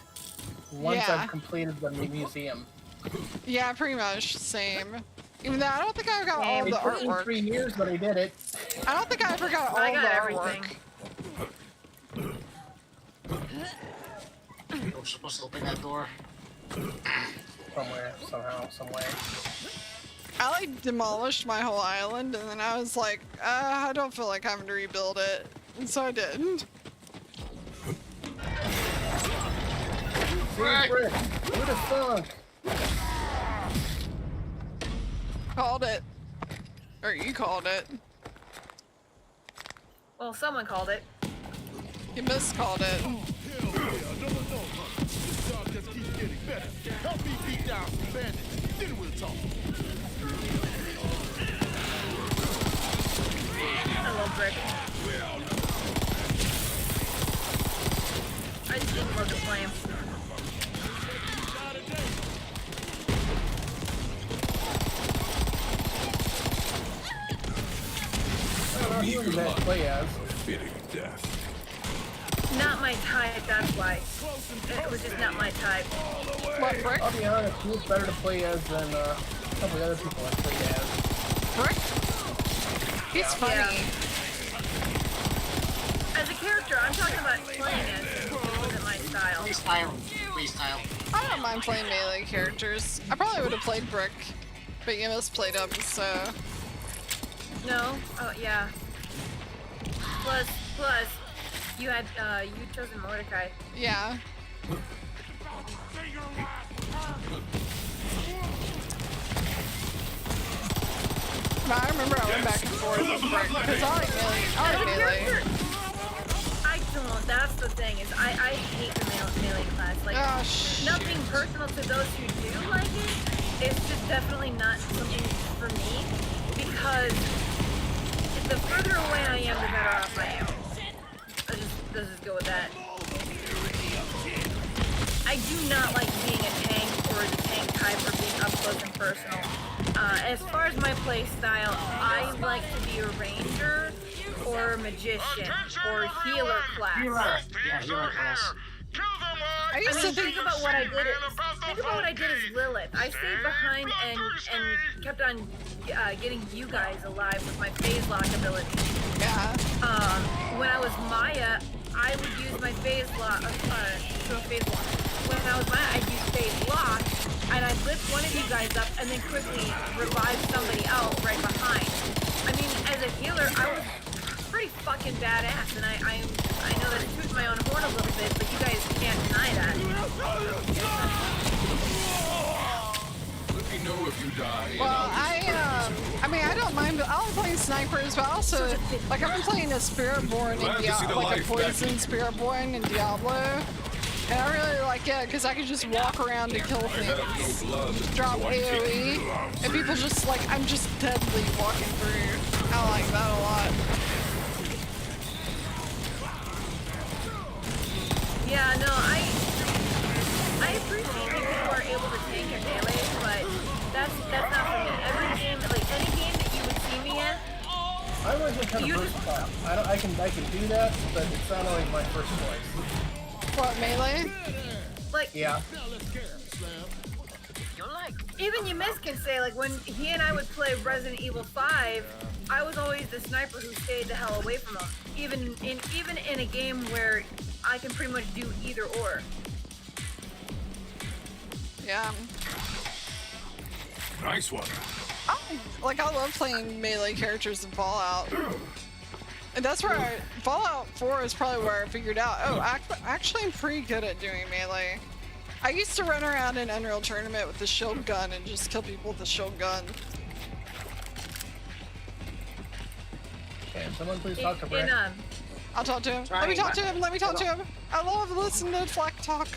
once Yeah. I've completed the museum. Yeah, pretty much same. Even though I don't think I got all of the It took me artwork. 3 years, but I did it. I don't think I ever got all I of got the everything. artwork. We're supposed to open that door. Somewhere, somehow, some way. I like demolished my whole island, and then I was like, I don't feel like having to rebuild it, and so I didn't. Right. Who the fuck? Called it. Or you called it. Well, someone called it. You miscalled it. Help me beat down some bandits. Then we'll talk. Hello, Brick. I just didn't love the flame. I don't know who you that play as. Fitting death. Not my type, that's why. It was just not my type. What, Brick? I'll be honest, he was better to play as than a couple of other people I played as. Brick? He's funny. Yeah. As a character, I'm talking about playing as. It wasn't my style. Freestyle. I don't mind playing melee characters. I probably would have played Brick, but you must played up, so. No? Oh, yeah. Plus, you had, you chosen Mordecai. Yeah. But I remember I went back and forth with Brick, because I like melee. I don't, that's the thing, is I hate the melee class. Like, nothing personal to those who do like it. It's just definitely not something for me, because the further away I am, the better off I am. Let's just go with that. I do not like being a tank or the tank type or being up close and personal. As far as my play style, I like to be a ranger or magician or healer class. Yeah, healer class. I mean, think about what I did. Think about what I did as Lilith. I stayed behind and kept on getting you guys alive with my phase lock ability. Yeah. When I was Maya, I would use my phase lock. When I was Maya, I'd use phase lock, and I'd lift one of you guys up and then quickly revive somebody else right behind. I mean, as a healer, I was pretty fucking badass, and I know that toots my own horn a little bit, but you guys can't deny that. Let me know if you die. Well, I mean, I don't mind, but I'll play snipers, but also, like, I've been playing a Spiritborn in Diablo, like a poison Spiritborn in Diablo, and I really like it, because I can just walk around and kill things, drop AoE, and people just, like, I'm just deadly walking through. I like that a lot. Yeah, no, I appreciate people who are able to tank and melee, but that's not for me. Every game, like any game that you would see me in, I was just kind of versatile. I can do that, but it's not always my first choice. What, melee? Like, yeah. Even Yamiz can say, like, when he and I would play Resident Evil 5, I was always the sniper who stayed the hell away from him. Even in a game where I can pretty much do either or. Yeah. Nice one. I love playing melee characters in Fallout. And that's where Fallout 4 is probably where I figured out, actually I'm pretty good at doing melee. I used to run around in Unreal Tournament with the shield gun and just kill people with the shield gun. Can someone please talk to Brett? I'll talk to him. Let me talk to him. Let me talk to him. I love listening to Flack talk.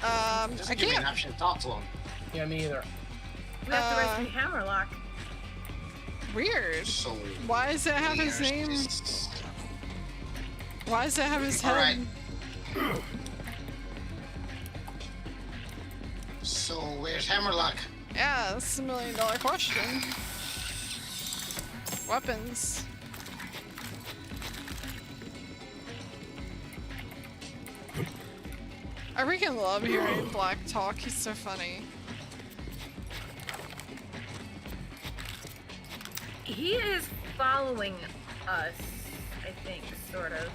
I Give me an can't. option to talk to him. Yeah, me either. We have to rescue Hammerlock. Weird. So why does it have his name? Why does it have his head? Alright. So where's Hammerlock? Yeah, that's $1 million question. Weapons. I freaking love hearing Black talk. He's so funny. He is following us, I think, sort of.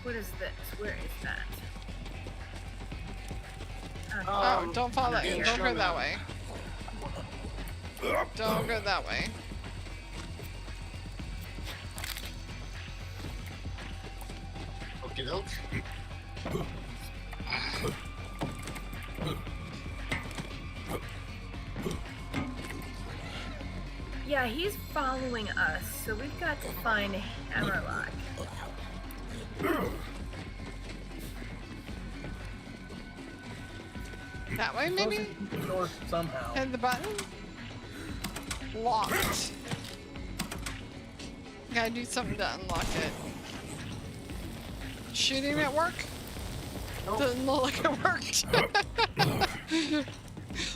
What is this? Where is that? Oh, don't follow that. Don't go that way. Don't go that way. Okie doke. Yeah, he's following us, so we've got to find Hammerlock. That way, maybe? Or somehow. Hit the button? Locked. Gotta do something to unlock it. Shooting at work? Nope. Doesn't look like it worked.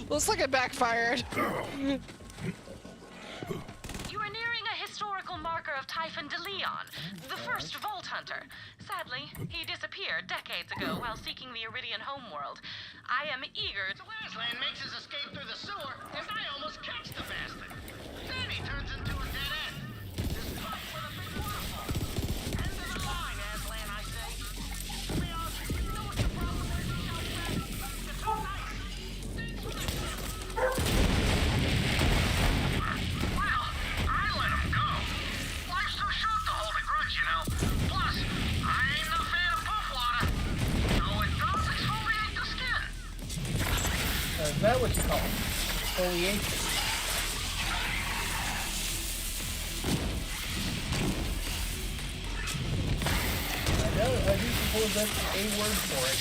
Looks like it backfired. You are nearing a historical marker of Typhon de Leon, the first Vault Hunter. Sadly, he disappeared decades ago while seeking the Iridian homeworld. I am eager to... Aslan makes his escape through the sewer, and I almost catch the bastard. Then he turns into a dead end. This fight with a big waterfall. End of the line, Aslan, I say. To be honest, you know what the problem is, Aslan? You're too nice. Well, I let him go. Life's too short to hold a grudge, you know. Plus, I ain't no fan of poof water. So it does exfoliate the skin. Is that what you call it? Exfoliation. I do suppose that's a word for it.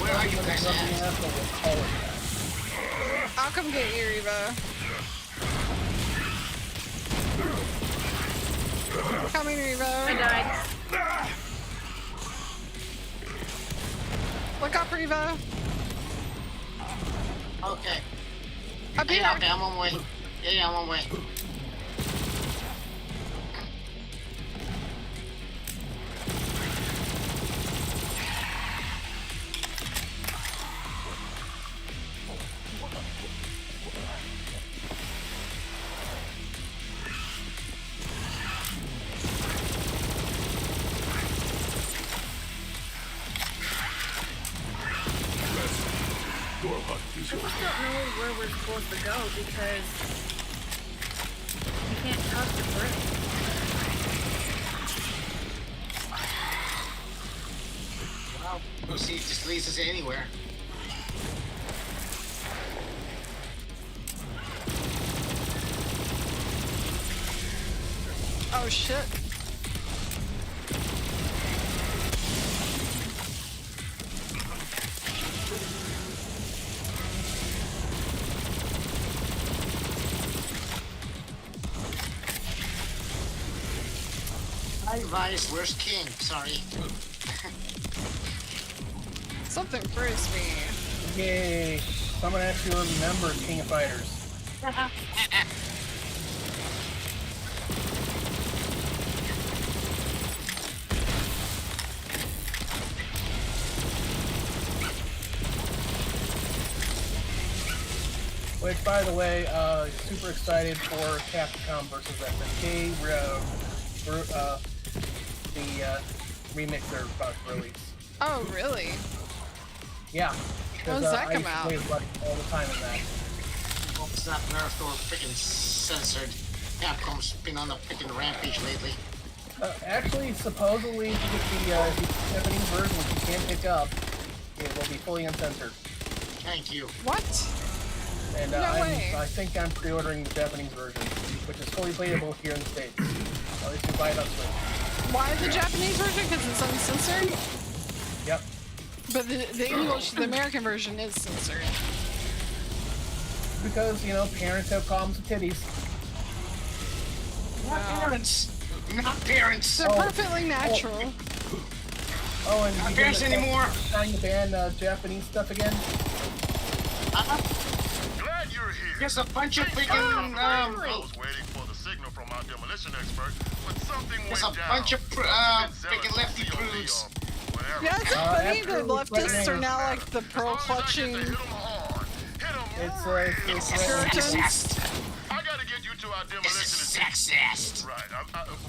Where are you guys at? I'll come get you, Reva. Coming, Reva. I died. Look up, Reva. Okay. Up here. Okay, I'm on my way. Yeah, I'm on my way. I just don't know where we're supposed to go because you can't talk to Brick. Well, we'll see if this leads us anywhere. Oh shit. Hi, Vice. Where's King? Sorry. Something frisbee. Yay! Someone actually remember King of Fighters. Which, by the way, super excited for Capcom versus SNK, the remix they're about to release. Oh, really? Yeah. When does that come out? I used to play all the time in that. Hope it's not nerfed or freaking censored. Capcom's been on the freaking rampage lately. Actually, supposedly, with the Japanese version, which you can't pick up, it will be fully uncensored. Thank you. What? And No way. I think I'm pre-ordering the Japanese version, which is fully playable here in the States. At least you buy it up Switch. Why the Japanese version? Because it's uncensored? Yep. But the English, the American version is censored. Because, you know, parents have problems with titties. Not parents. Not parents. They're perfectly natural. Oh, and not parents anymore. Trying to ban Japanese stuff again? Glad you're here. There's a bunch of freaking I was waiting for the signal from our demolition expert, but something there's went a down. bunch of freaking lefty prudes. Yeah, it's funny that leftists are now like the pearl clutching. It's Puritans. I gotta get you to our demolition. Sexist. Right,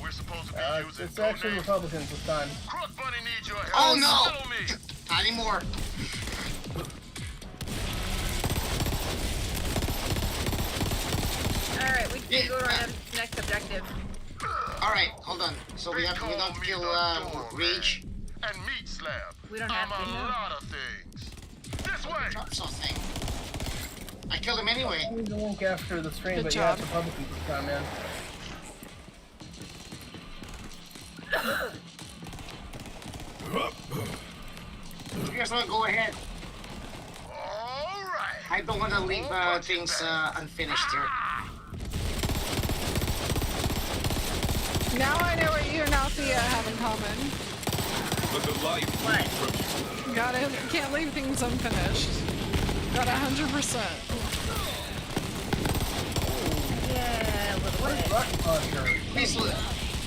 we're supposed to be using it's actually Republicans this time. Crook Bunny needs your help. Oh no! Settle me. Not anymore. Alright, we can go to our next objective. Alright, hold on. So we don't kill Rage. And meat slab. We don't have I'm to. a lot of things. This way. Drop something. I killed him anyway. I'll leave the link after the stream, Good but job. yeah, it's Republicans this time, man. You guys want to go ahead? Alright. I don't want to leave things unfinished here. Now I know what you and Althea have in common. But the life from you. Gotta, can't leave things unfinished. Got 100%. Yeah, a little bit. Basically,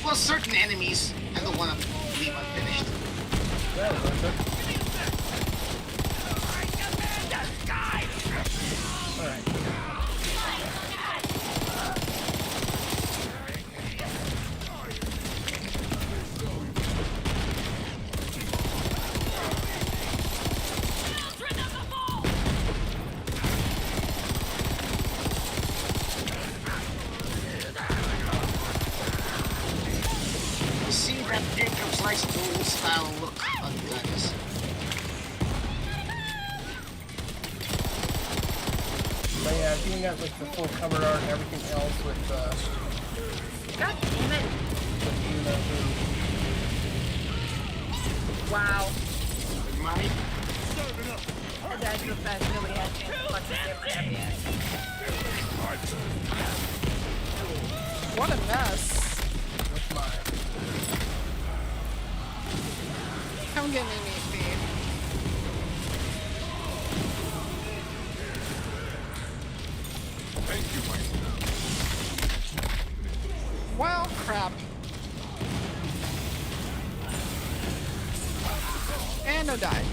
well, certain enemies I don't want to leave unfinished. See that Jacob's Slice tool style look on guns. But yeah, I've even got like the full cover art and everything else with God damn it. you know who. Wow. Mike? I died so fast, nobody had a chance to fucking get my yet. What a mess. Come get me, meat thief. Thank you, Mike. Well, crap. And no die.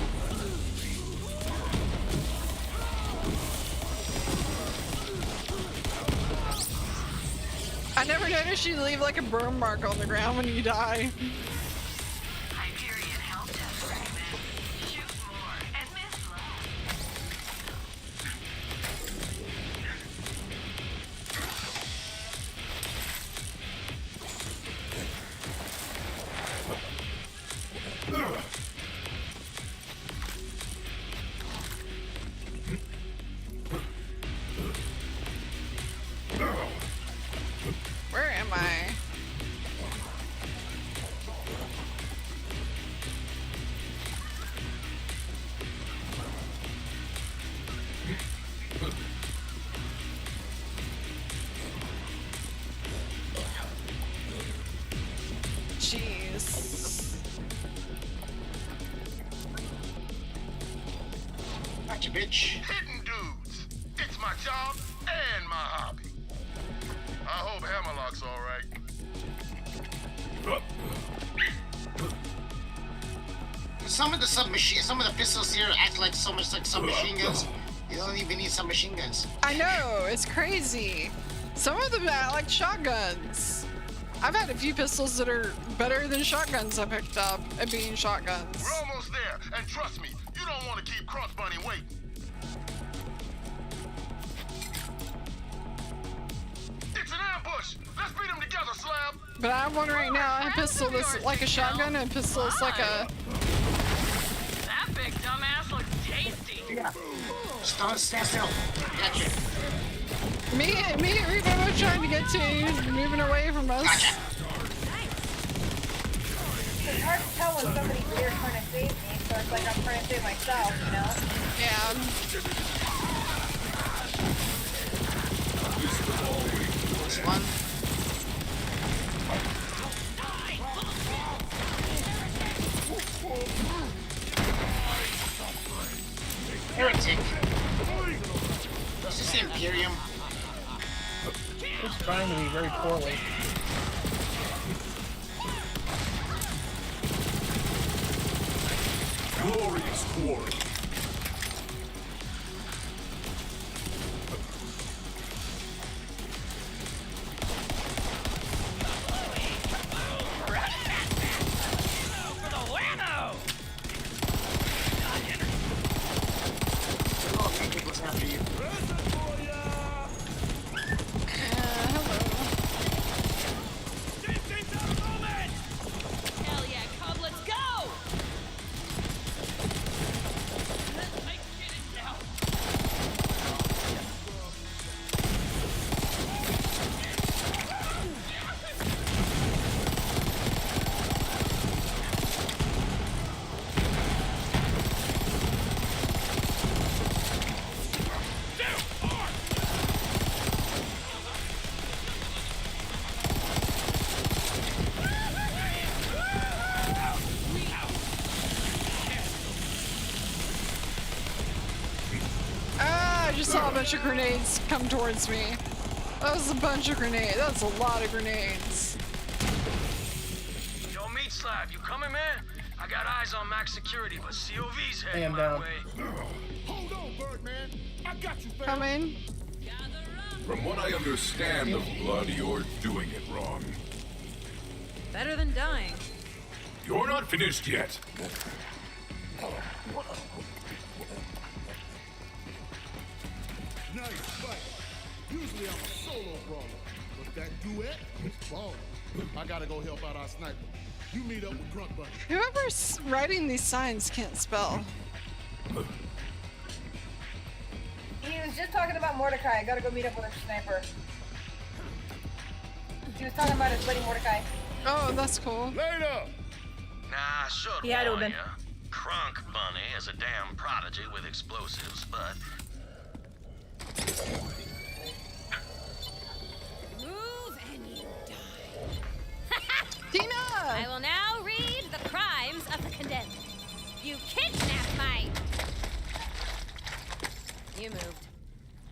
I never noticed you leave like a burn mark on the ground when you die. Hyperion health test recommend. Shoot more and miss less. Where am I? Jeez. Gotcha, bitch. Hitting dudes. It's my job and my hobby. I hope Hammerlock's all right. Some of the pistols here act like so much like submachine guns. You don't even need submachine guns. I know, it's crazy. Some of them act like shotguns. I've had a few pistols that are better than shotguns I picked up at being shotguns. We're almost there, and trust me, you don't want to keep Crunk Bunny waiting. It's an ambush! Let's beat them together, Slab! But I have one right now, a pistol that's like a shotgun and a pistol that's like a... That big dumbass looks tasty. Yeah. Stand still. Gotcha. Me and Reba were trying to get to you, he's moving away from us. Gotcha. It's hard to tell when somebody's here trying to save me, so it's like I'm trying to save myself, you know? Yeah. This one. Heretic. Is this the Imperium? He's trying to be very poorly. Glorious quarry. Hell yeah, Cub, let's go! I just saw a bunch of grenades come towards me. That was a bunch of grenades. That's a lot of grenades. Yo, Meat Slab, you coming, man? I got eyes on max security, but COV's heading Stand my down. way. Hold on, Birdman. I got you, fam. Come in. From what I understand of blood, you're doing it wrong. Better than dying. You're not finished yet. Nice fight. Usually I'm a solo brawler, but that duet is bomb. I gotta go help out our sniper. You meet up with Crunk Bunny. Whoever's writing these signs can't spell. He was just talking about Mordecai. I gotta go meet up with a sniper. He was talking about his buddy Mordecai. Oh, that's cool. Later! Nah, I should He had to have warn been. ya. Crunk Bunny is a damn prodigy with explosives, but Move and you die. Tina! I will now read the crimes of the condemned. You kidnapped my... You moved.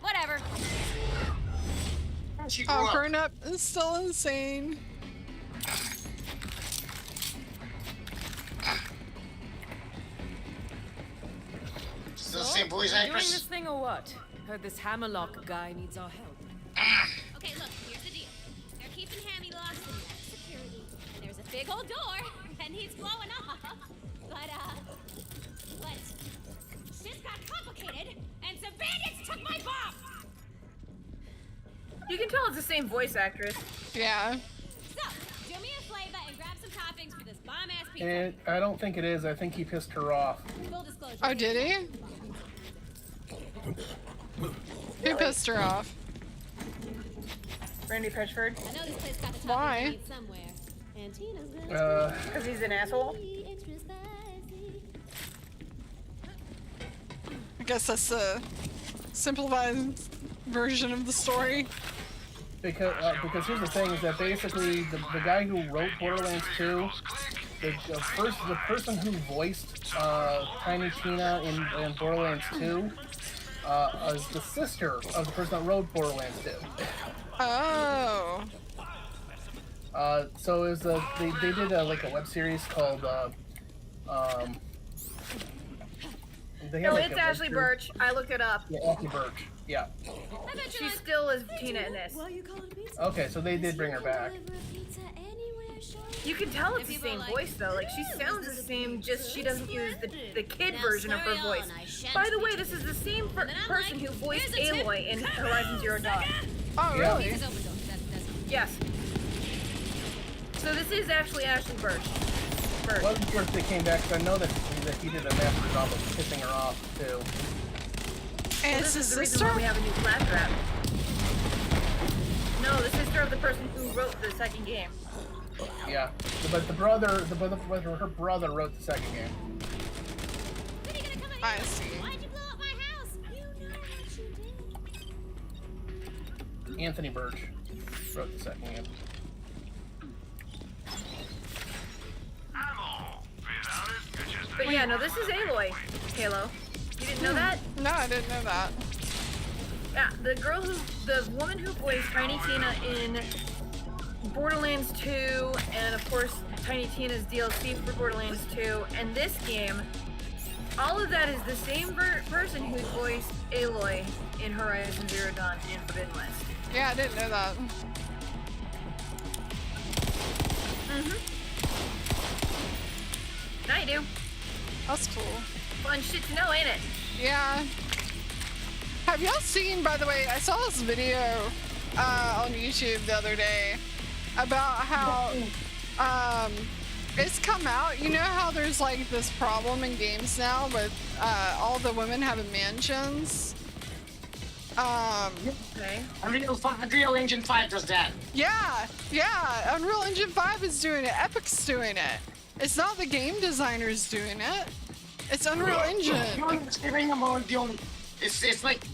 Whatever. Oh, Burn Up is still insane. Is this the same voice Doing actress? this thing or what? Heard this Hammerlock guy needs our help. Okay, look, here's the deal. They're keeping Hammy locked in security, and there's a big old door, and he's blowing off. But shit got complicated, and some bandits took my bomb! You can tell it's the same voice actress. Yeah. So, do me a favor and grab some toppings for this bomb-ass pizza. And I don't think it is. I think he pissed her off. Full disclosure. Oh, did he? Who pissed her off? Randy Pitchford. I know this place got the toppings Why? we need somewhere. And Tina's gonna Because he's an asshole. extra spicy. I guess that's the simplified version of the story. because here's the thing: is that basically the guy who wrote Borderlands 2, the person who voiced Tiny Tina in Borderlands 2, is the sister of the person that wrote Borderlands 2. Oh. So it was they did like a web series called No, it's Ashley Birch. I looked it up. Yeah, Ashley Birch. Yeah. She still is Tina in this. Okay, so they did bring her back. You can tell it's the same voice though. Like she sounds the same, just she doesn't use the kid version of her voice. By the way, this is the same person who voiced Aloy in Horizon Zero Dawn. Oh, really? Yes. So this is actually Ashley Birch. I wasn't sure if they came back, because I know that he did a master job of kissing her off too. And well, this is the reason why we have a new flash trap. No, the sister of the person who wrote the second game. Yeah, but her brother wrote the second game. I see. Anthony Birch wrote the second game. But yeah, no, this is Aloy, Halo. You didn't know that? No, I didn't know that. Yeah, the woman who voiced Tiny Tina in Borderlands 2, and of course Tiny Tina's DLC for Borderlands 2, and this game, all of that is the same person who voiced Aloy in Horizon Zero Dawn and Forbidden West. Yeah, I didn't know that. Now you do. That's cool. Fun shit to know, ain't it? Yeah. Have y'all seen, by the way, I saw this video on YouTube the other day about how it's come out. You know how there's like this problem in games now with all the women having mansions? Okay. Unreal Engine 5 does that. Yeah, Unreal Engine 5 is doing it. Epic's doing it. It's not the game designers doing it. It's Unreal Engine. It's like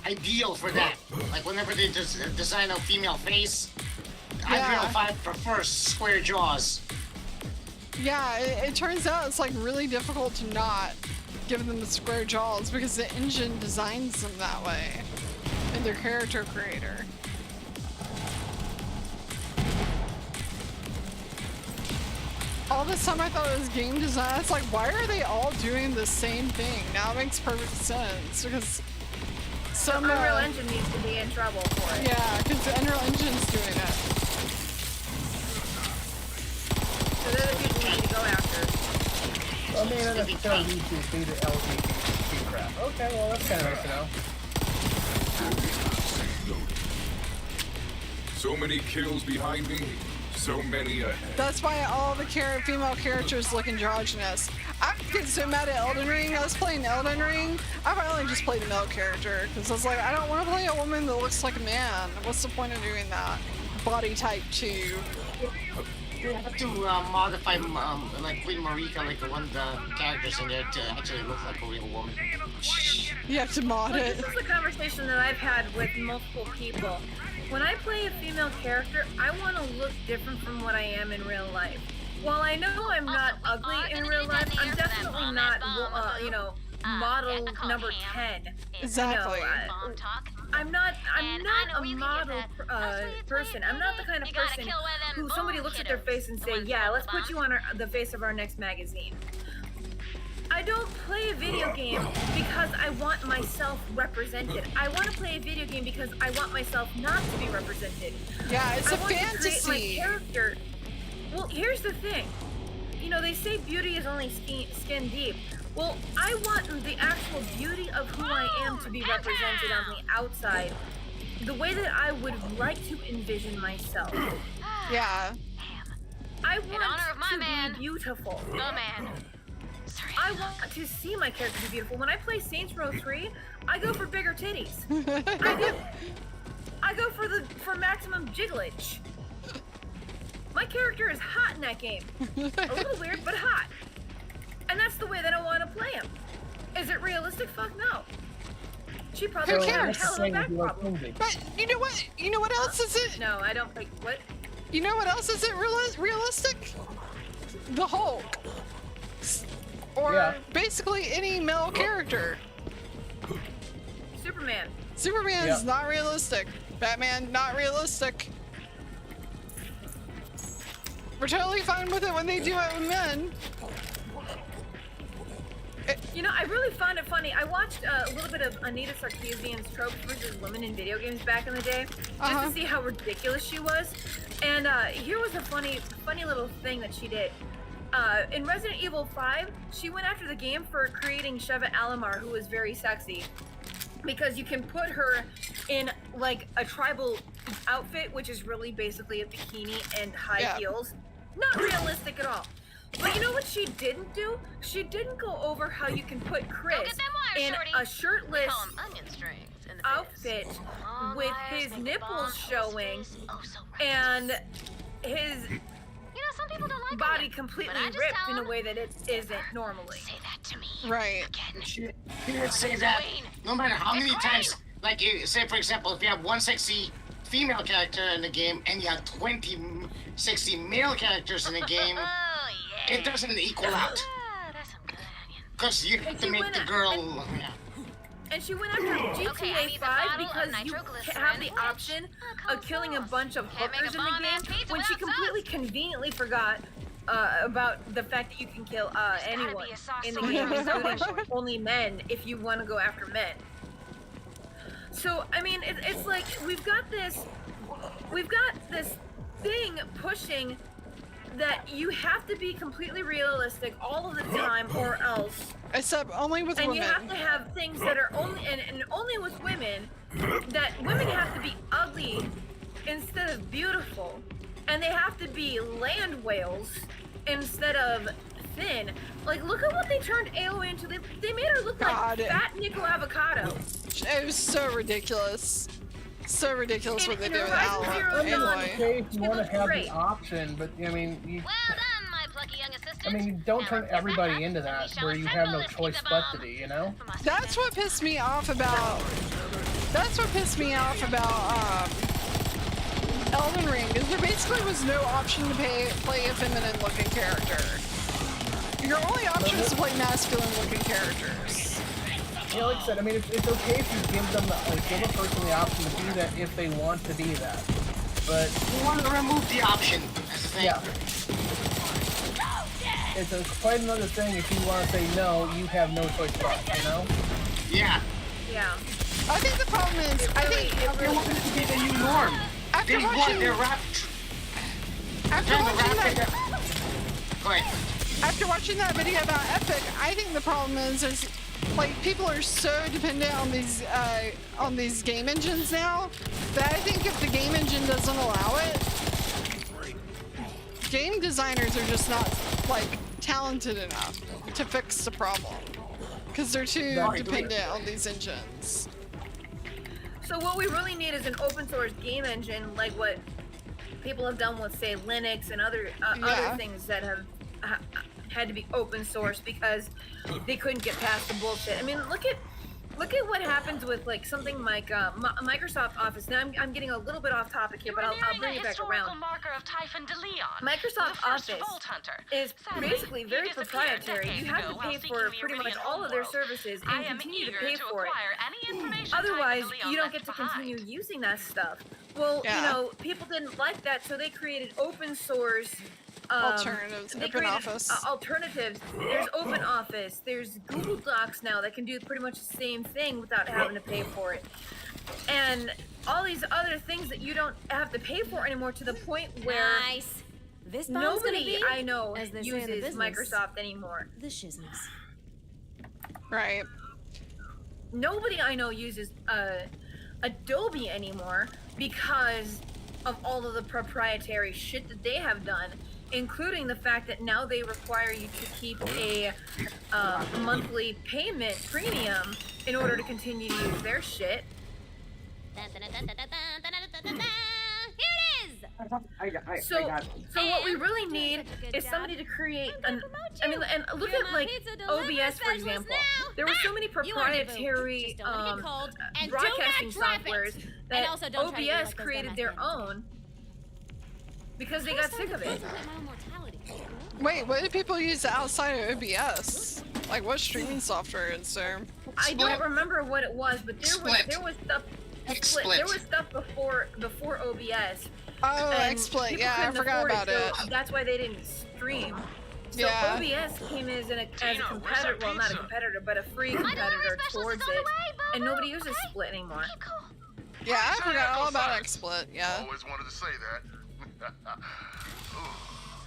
ideal for that. Like whenever they just design a female face, Unreal 5 prefers square jaws. Yeah, it turns out it's like really difficult to not give them the square jaws because the engine designs them that way in their character creator. All this time I thought it was game design. It's like, why are they all doing the same thing? Now it makes perfect sense because some Unreal Engine needs to be in trouble for it. Yeah, because the Unreal Engine's doing it. So they're the people we need to go after. Well, they don't necessarily need to do the LGBT crap. Okay, well that's kind of nice to know. So many kills behind me, so many ahead. That's why all the female characters look androgynous. I get so mad at Elden Ring. I was playing Elden Ring. I finally just played a male character because I was like, I don't want to play a woman that looks like a man. What's the point of doing that? Body type 2. You have to modify like Queen Marika, like one of the characters in there, to actually look like a real woman. You have to mod it. This is the conversation that I've had with multiple people. When I play a female character, I want to look different from what I am in real life. While I know I'm not ugly in real life, I'm definitely not, model number 10. Exactly. I'm not a model person. I'm not the kind of person who somebody looks at their face and say, yeah, let's put you on the face of our next magazine. I don't play a video game because I want myself represented. I want to play a video game because I want myself not to be represented. Yeah, it's a fantasy. I want to create my character. Well, here's the thing. You know, they say beauty is only skin deep. Well, I want the actual beauty of who I am to be represented on the outside, the way that I would like to envision myself. Yeah. I want to be beautiful. The man. I want to see my character be beautiful. When I play Saints Row 3, I go for bigger titties. I do. I go for maximum jigglage. My character is hot in that game. A little weird, but hot. And that's the way that I want to play him. Is it realistic? Fuck no. She probably Who has a cares? hell of a back problem. But you know what? You know what else is it? No, I don't think what. You know what else isn't realistic? The Hulk. Or basically any male character. Superman. Superman is not realistic. Batman, not realistic. We're totally fine with it when they do it with men. You know, I really found it funny. I watched a little bit of Anita Sarkeesian's Tropes versus Women in Video Games back in the day, just to see how ridiculous she was. And here was a funny little thing that she did. In Resident Evil 5, she went after the game for creating Sheva Alomar, who was very sexy, because you can put her in like a tribal outfit, which is really basically a bikini and high heels. Not realistic at all. But you know what she didn't do? She didn't go over how you can put Chris in a shirtless outfit with his nipples showing and his some people don't like body completely ripped in a way that it isn't normally. Say that to me. Right. She didn't say that. No matter how many times, like, say for example, if you have one sexy female character in the game and you have 20 sexy male characters in the game, it doesn't equal out. Because you have to make the girl. And she went after GTA 5 because you have the option of killing a bunch of hookers in the game when she completely conveniently forgot about the fact that you can kill anyone in the game, including only men, if you want to go after men. So, I mean, it's like we've got this thing pushing that you have to be completely realistic all of the time or else. Except only with women. And you have to have things that are only, and only with women, that women have to be ugly instead of beautiful. And they have to be land whales instead of thin. Like, look at what they turned AoE into. They made her look like fat Nico Avocado. It was so ridiculous. So ridiculous what they did with Aloy. You want to have the option, but I mean, you don't turn everybody into that where you have no choice but to be, you know? That's what pissed me off about. That's what pissed me off about Elden Ring. Is there basically was no option to play a feminine-looking character. Your only option is to play masculine-looking characters. Yeah, like I said, I mean, it's okay if you give them give a person the option to do that if they want to be that. But you want to remove the option. Yeah. It's quite another thing if you want to say no, you have no choice but, you know? Yeah. Yeah. I think the problem is, I think they want this to be the new norm. After they watching, want their rap. After watching that video about Epic, I think the problem is like people are so dependent on these game engines now that I think if the game engine doesn't allow it, game designers are just not like talented enough to fix the problem because they're too dependent on these engines. So what we really need is an open source game engine like what people have done with, say, Linux and other things that have had to be open source because they couldn't get past the bullshit. I mean, look at what happens with like something like Microsoft Office. Now I'm getting a little bit off topic here, but I'll bring it back around. Microsoft Office is basically very proprietary. You have to pay for pretty much all of their services and continue to pay for it. Otherwise, you don't get to continue using that stuff. Well, you know, people didn't like that, so they created open source alternatives. Open Office. Alternatives. There's Open Office. There's Google Docs now that can do pretty much the same thing without having to pay for it. And all these other things that you don't have to pay for anymore to the point where This nobody I know uses Microsoft anymore. The shizness. Right. Nobody I know uses Adobe anymore because of all of the proprietary shit that they have done, including the fact that now they require you to keep a monthly payment premium in order to continue to use their shit. Here it is! So what we really need is somebody to create an. I mean, and look at like OBS for example. There were so many proprietary broadcasting softwares that OBS created their own because they got sick of it. Wait, what do people use outside of OBS? Like what streaming software is there? I don't remember what it was, but there was stuff. There was stuff before OBS. Oh, XSplit. Yeah, I forgot about it. So that's why they didn't stream. So OBS came as a competitor. Well, not a competitor, but a free competitor towards it, and nobody uses Split anymore. Yeah, I forgot all about XSplit. Yeah. Always wanted to say that.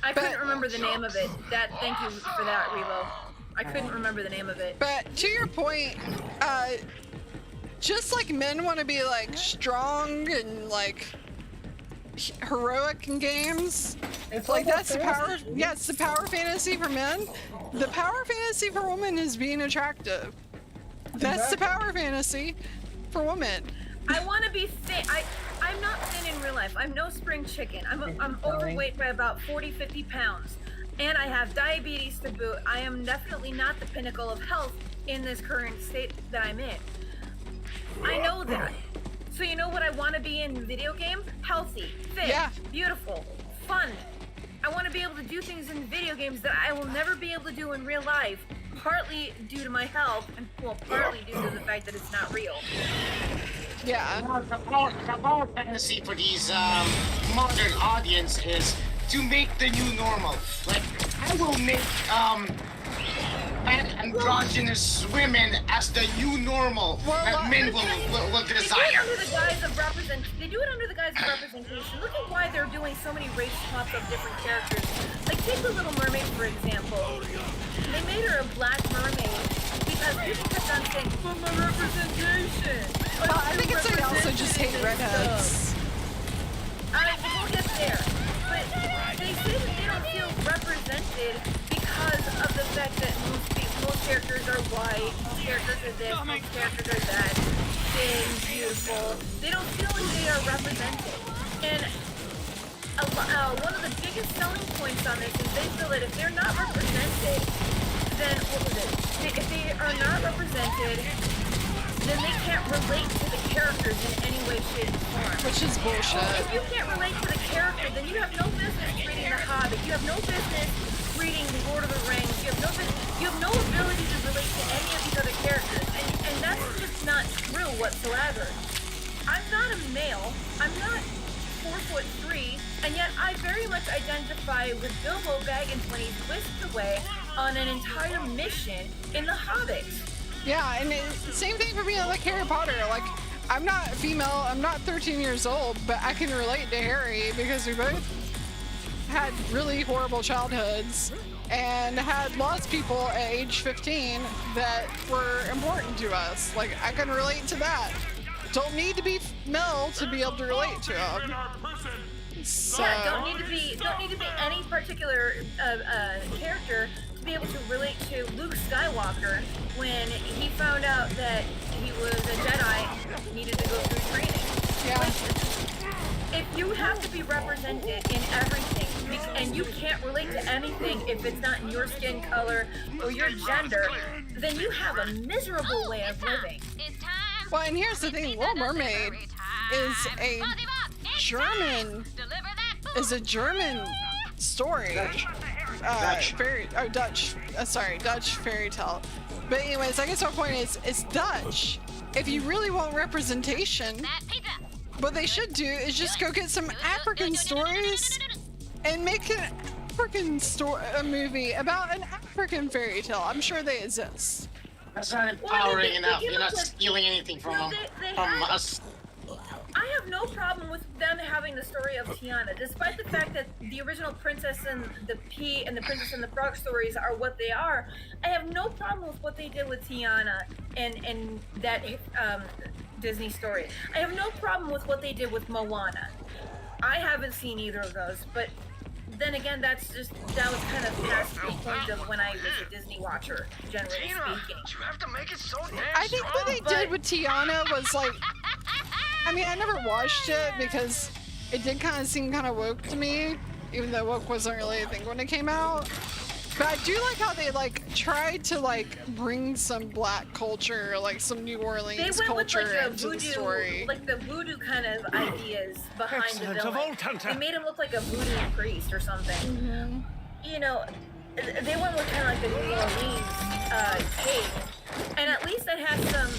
I couldn't remember the name of it. Thank you for that, Relo. I couldn't remember the name of it. But to your point, just like men want to be like strong and like heroic in games, it's like that's the power. Yeah, it's the power fantasy for men. The power fantasy for women is being attractive. That's the power fantasy for women. I want to be thin. I'm not thin in real life. I'm no spring chicken. I'm overweight by about 40-50 pounds. And I have diabetes to boot. I am definitely not the pinnacle of health in this current state that I'm in. I know that. So you know what I want to be in video game? Healthy, fit, beautiful, fun. I want to be able to do things in video games that I will never be able to do in real life. Partly due to my health, and well, partly due to the fact that it's not real. Yeah. The power fantasy for these modern audience is to make the new normal. Like, I will make fat androgynous women as the new normal that men will desire. They do it under the guise of representation. Look at why they're doing so many race swaps of different characters. Like, take the Little Mermaid, for example. They made her a black mermaid because people kept on saying, "For my representation." Well, I think it's like they also just hate redheads. We'll get there. But they say that they don't feel represented because of the fact that most characters are white, most characters are this, most characters are that, thin, beautiful. They don't feel like they are represented. And one of the biggest selling points on this is they feel that if they're not represented, then if they are not represented, then they can't relate to the characters in any way, shape, or form. Which is bullshit. If you can't relate to the character, then you have no business reading The Hobbit. You have no business reading The Lord of the Rings. You have no ability to relate to any of these other characters, and that's just not true whatsoever. I'm not a male. I'm not 4'3", and yet I very much identify with Bilbo Baggins when he's whisked away on an entire mission in The Hobbit. Yeah, and same thing for me like Harry Potter. Like, I'm not female, I'm not 13 years old, but I can relate to Harry because we both had really horrible childhoods and had lost people at age 15 that were important to us. Like, I can relate to that. Don't need to be male to be able to relate to them. So, yeah, don't need to be any particular character to be able to relate to Luke Skywalker when he found out that he was a Jedi and needed to go through training. Yeah. If you have to be represented in everything and you can't relate to anything if it's not in your skin color or your gender, then you have a miserable way of living. Well, and here's the thing, Little Mermaid is a German story. Dutch fairy tale. But anyways, I guess my point is, it's Dutch. If you really want representation, what they should do is just go get some African stories and make an African a movie about an African fairy tale. I'm sure they exist. That's not empowering enough. You're not stealing anything from us. I have no problem with them having the story of Tiana, despite the fact that the original Princess and the Pea and the Princess and the Frog stories are what they are. I have no problem with what they did with Tiana and that Disney story. I have no problem with what they did with Moana. I haven't seen either of those, but then again, that was kind of past the point of when I was a Disney watcher, generally speaking. You have to make it so damn I think what they did with Tiana was like, I mean, I never watched it because it did kind of seem kind of woke to me, even though woke wasn't really a thing when it came out. But I do like how they like tried to like bring some black culture, like some New Orleans culture with, like, into voodoo, the story. like the voodoo kind of ideas behind Excellent, the a villain. Vault Hunter. They made him look like a voodoo priest or something. You know, they went with kind of like the New Orleans take, and at least it had some,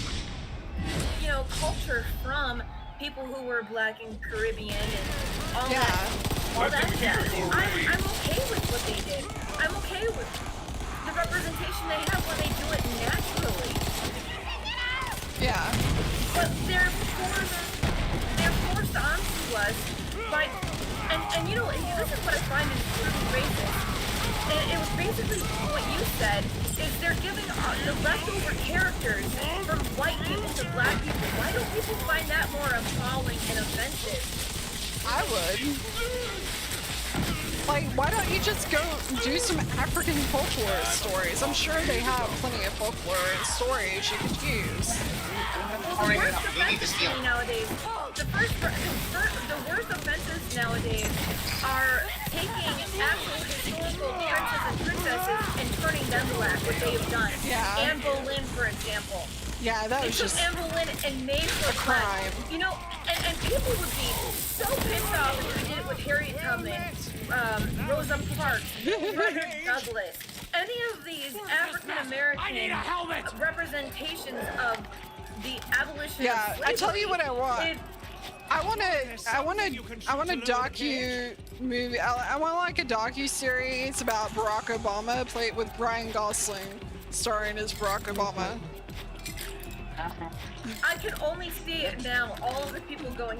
you know, culture from people who were black and Caribbean and all that. All that jazz. I'm okay with what they did. I'm okay with the representation they have when they do it naturally. Yeah. But they're forced onto us by, and you know, this is what I find is really racist. And it was basically what you said, is they're giving the leftover characters from white people to black people. Why don't people find that more appalling and offensive? I would. Like, why don't you just go do some African folklore stories? I'm sure they have plenty of folklore stories you could use. Well, the worst offenses nowadays, the worst offenses nowadays are taking actual historical princes and princesses and turning them black, which they have done. Yeah. Anne Boleyn, for example. Yeah, that they was took just Anne Boleyn and made her a black. crime. You know, and people would be so pissed off if we did it with Harriet Tubman, Rosa Parks, Frederick Douglass, any of these African American representations of the abolition of slavery. I tell you what I want. I want a docu movie. I want like a docu series about Barack Obama, played with Ryan Gosling, starring as Barack Obama. I can only see it now. All of the people going.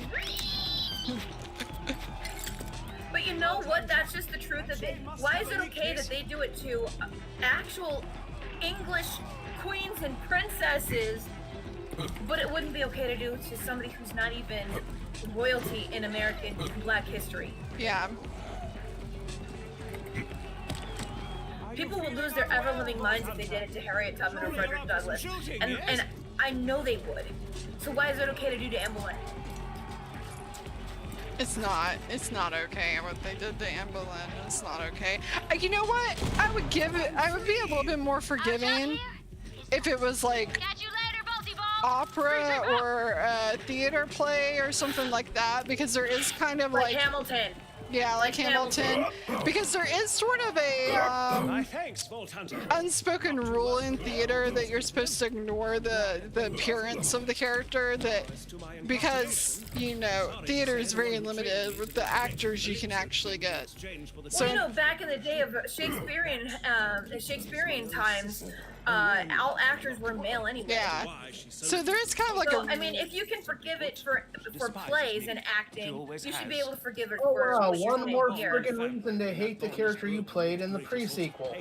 But you know what? That's just the truth of it. Why is it okay that they do it to actual English queens and princesses, but it wouldn't be okay to do it to somebody who's not even royalty in American Black history? Yeah. People would lose their ever-living minds if they did it to Harriet Tubman or Frederick Douglass, and I know they would. So why is it okay to do to Anne Boleyn? It's not okay what they did to Anne Boleyn. It's not okay. You know what? I would be a little bit more forgiving if it was like opera or a theater play or something like that, because there is kind of like Hamilton. Yeah, like Hamilton. Because there is sort of a My thanks, Vault Hunter. unspoken rule in theater that you're supposed to ignore the appearance of the character, that because, you know, theater is very limited with the actors you can actually get. So, Well, you know, back in the day of Shakespearean times, all actors were male anyway. Yeah. So there is kind of like I mean, if you can forgive it for plays and acting, you should be able to forgive it Oh for wow, what you're one doing more here. friggin' reason to hate the character you played in the pre-sequel.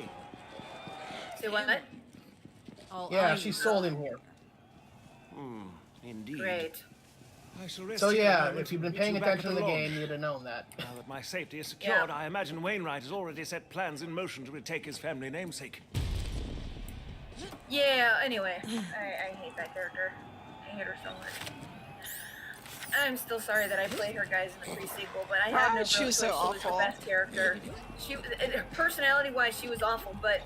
Say what? Yeah, she's sold in here. Indeed. Great. I shall rest So here yeah, and if you've been get paying you back attention at to the launch. game, you'd have known that. Now that my safety is secured, I imagine Wainwright has already set plans in motion to retake his family namesake. Yeah, anyway, I hate that character. I hate her so much. I'm still sorry that I played her guys in the pre-sequel, but I have no she was so She was the awful. best character. Personality-wise, she was awful, but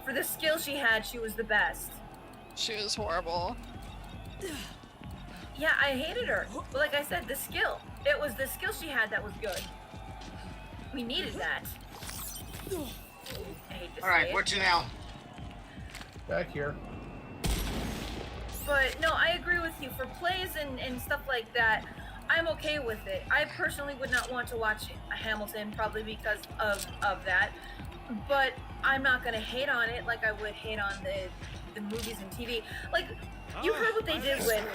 for the skill she had, she was the best. she was horrible. Yeah, I hated her. But like I said, the skill. It was the skill she had that was good. We needed that. I hate to say Alright, it. where to now? Back here. But no, I agree with you. For plays and stuff like that, I'm okay with it. I personally would not want to watch Hamilton, probably because of that. But I'm not gonna hate on it like I would hate on the movies and TV. Like, you heard what they did with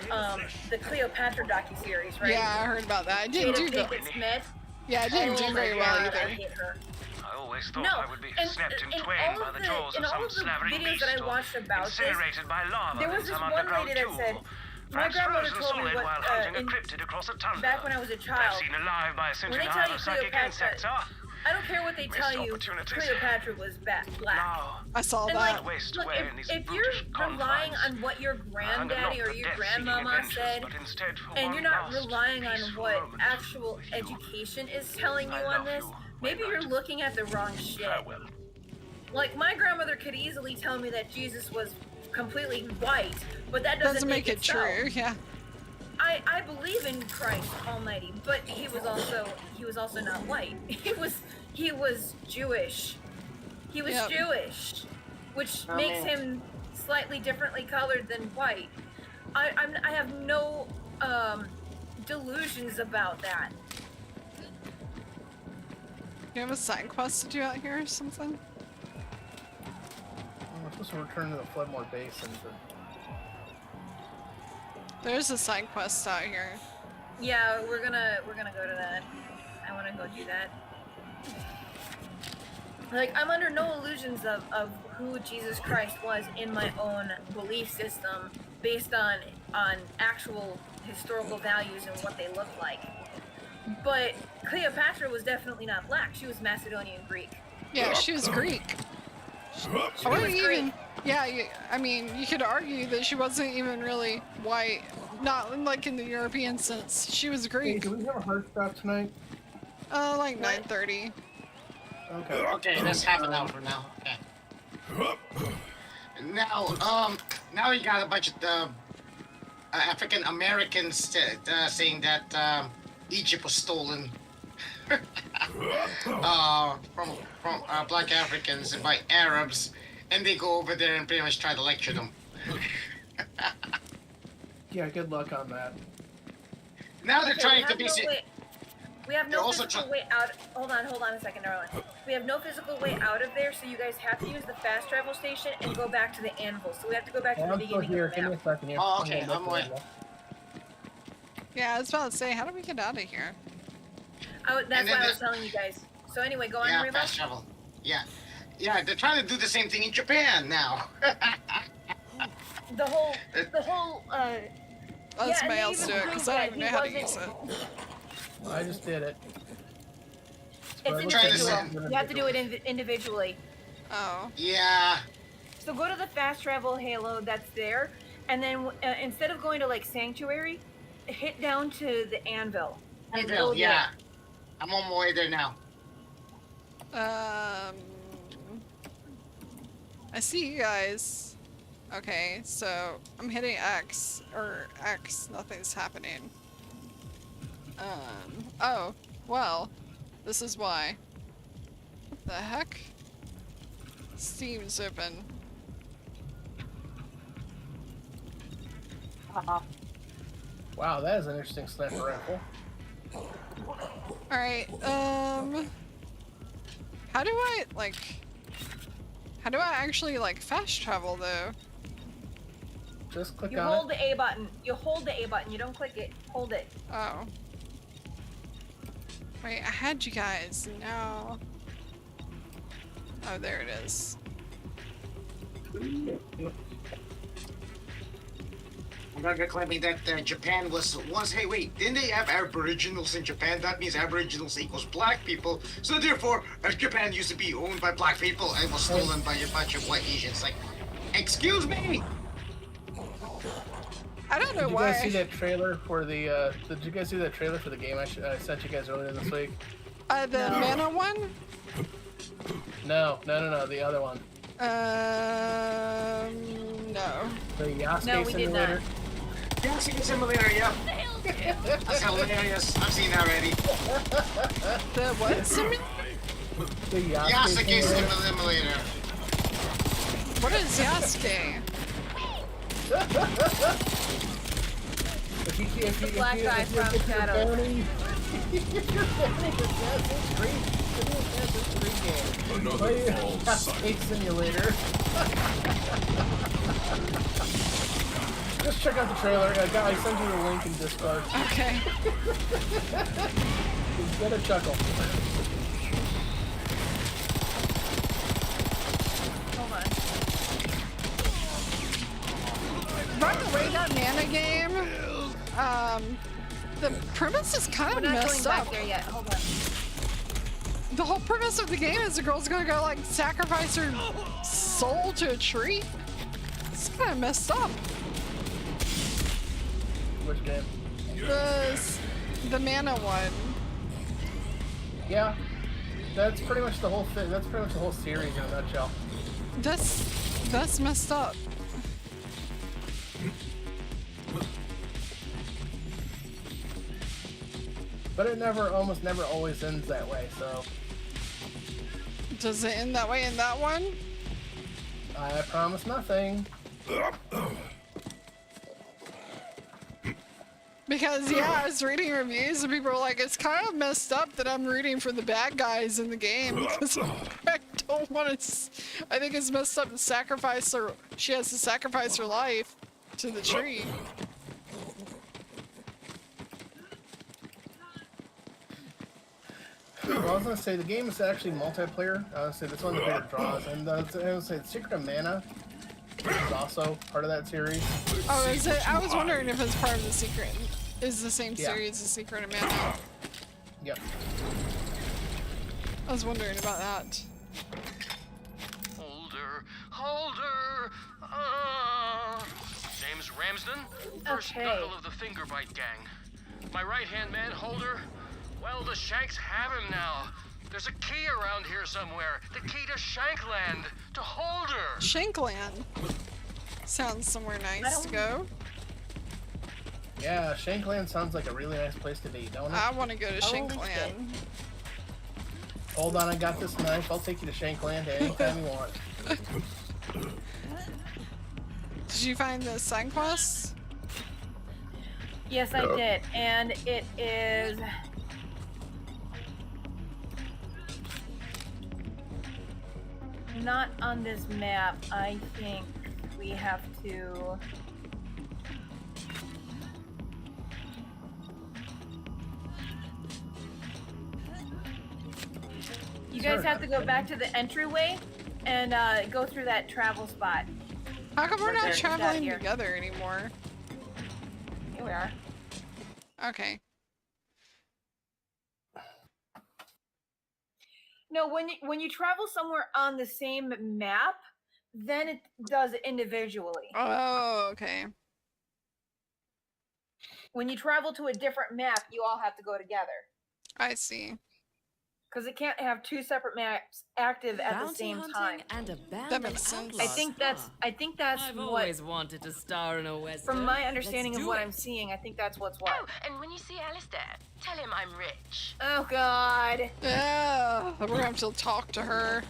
the Cleopatra docuseries, right? Yeah, I heard about that. It didn't do Jada good. Pinkett Smith. Yeah, it didn't do Oh very my well God, either. I hate her. I always thought No, I would be snapped in twain all by of the jaws in of all some of the slavering videos beast, that I or watched about this, incinerated by lava there in was this some one underground lady that tube. said, my Perhaps grandmother frozen told me solid what, while hunting a cryptid across a tundra. back when I was a child, Perhaps seen alive by a when sensory they tell hive you of psychic Cleopatra, insects, I don't care what they tell you. Cleopatra was black. I saw and that. Like, look, if you're relying on what your granddaddy or your grandmama said, and you're not relying on what actual education is telling you on this, maybe you're looking at the wrong shit. Like, my grandmother could easily tell me that Jesus was completely white, but that doesn't make it true. Yeah. I believe in Christ Almighty, but he was also not white. He was Jewish. He was Jewish, which makes him slightly differently colored than white. I have no delusions about that. You have a side quest to do out here or something? I'm supposed to return to the Floodmore Basin. There's a side quest out here. Yeah, we're gonna go to that. I want to go do that. Like, I'm under no illusions of who Jesus Christ was in my own belief system, based on actual historical values and what they look like. But Cleopatra was definitely not black. She was Macedonian Greek. Yeah, she was Greek. I mean, you could argue that she wasn't even really white, not like in the European sense. She was Greek. Hey, do we have a hard stop tonight? Like 9:30. Okay. Okay, that's half an hour from now. Okay. Now you got a bunch of African Americans saying that Egypt was stolen from black Africans by Arabs, and they go over there and pretty much try to lecture them. Yeah, good luck on that. Now they're trying to be. We have no physical way out. Hold on a second, darling. We have no physical way out of there, so you guys have to use the fast travel station and go back to the anvil. So we have to go back to the beginning. Here. Give me a second here. Oh, okay, I'm away. Yeah, I was about to say, how do we get out of here? That's what I was telling you guys. So anyway, go on, Yeah, fast travel. Yeah, they're trying to do the same thing in Japan now. the whole. Let's mails do it, because I don't even know how to use it. I just did it. It's individual. You have to do it individually. Oh. Yeah. So go to the fast travel halo that's there, and then instead of going to like Sanctuary, hit down to the anvil. Anvil, yeah. I'm on my way there now. I see you guys. Okay, so I'm hitting X, nothing's happening. Oh, well, this is why. What the heck? Steam's open. Wow, that is an interesting sniper rifle. Alright, how do I actually, fast travel, though? Just click on it. You hold the A button. You hold the A button. You don't click it. Hold it. Oh. Wait, I had you guys. No. Oh, there it is. I'm gonna claiming that Japan was once. Hey, wait, didn't they have Aboriginals in Japan? That means Aboriginals equals black people. So therefore, Japan used to be owned by black people and was stolen by a bunch of white Asians. Like, excuse me. I don't know why. Did you guys see that trailer for the? Did you guys see that trailer for the game I sent you guys earlier this week? The Mana one? No, the other one. No. The Yasuke simulator. Yasuke simulator, yeah. That's hilarious. I've seen that already. The what simulator? The Yasuke simulator. What is Yasuke? The black guy from Shadow. Another false simulator. Just check out the trailer. I sent you the link in Discord. Okay. Get a chuckle. Hold on. By the way, that Nana game, the premise is kind of messed up. We're not going back there yet. Hold on. The whole premise of the game is the girl's gonna go like sacrifice her soul to a tree. It's kind of messed up. Which game? The mana one. Yeah, that's pretty much the whole thing. That's pretty much the whole series in a nutshell. That's messed up. But it almost never always ends that way, so. Does it end that way in that one? I promise nothing. Because, yeah, I was reading reviews and people were like, it's kind of messed up that I'm rooting for the bad guys in the game. Because I don't want to. I think it's messed up to sacrifice her. She has to sacrifice her life to the tree. Well, I was gonna say the game is actually multiplayer. I was gonna say that's one of the bigger draws, and I was gonna say Secret of Mana is also part of that series. Oh, is it? I was wondering if it's part of the Secret. Is the same series as Secret of Mana? Yep. I was wondering about that. Holder. James Ramsden, first knuckle of the Fingerbite gang. My right-hand man, Holder. Well, the Shanks have him now. There's a key around here somewhere. The key to Shankland. To Holder. Shankland. Sounds somewhere nice to go. Yeah, Shankland sounds like a really nice place to be, don't it? I want to go to Shankland. Hold on, I got this knife. I'll take you to Shankland anytime you want. Did you find the sign quest? Yes, I did, and it is. Not on this map. I think we have to. You guys have to go back to the entryway and go through that travel spot. How come we're not traveling together anymore? Here we are. Okay. No, when you travel somewhere on the same map, then it does it individually. Oh, okay. When you travel to a different map, you all have to go together. I see. Because it can't have two separate maps active at the same time. And a band That makes sense. I think that's I've always wanted to star in a western. From my understanding of what I'm seeing, I think that's what's what. Oh, and when you see Alistair, tell him I'm rich. Oh God. Yeah, we're gonna have to talk to her.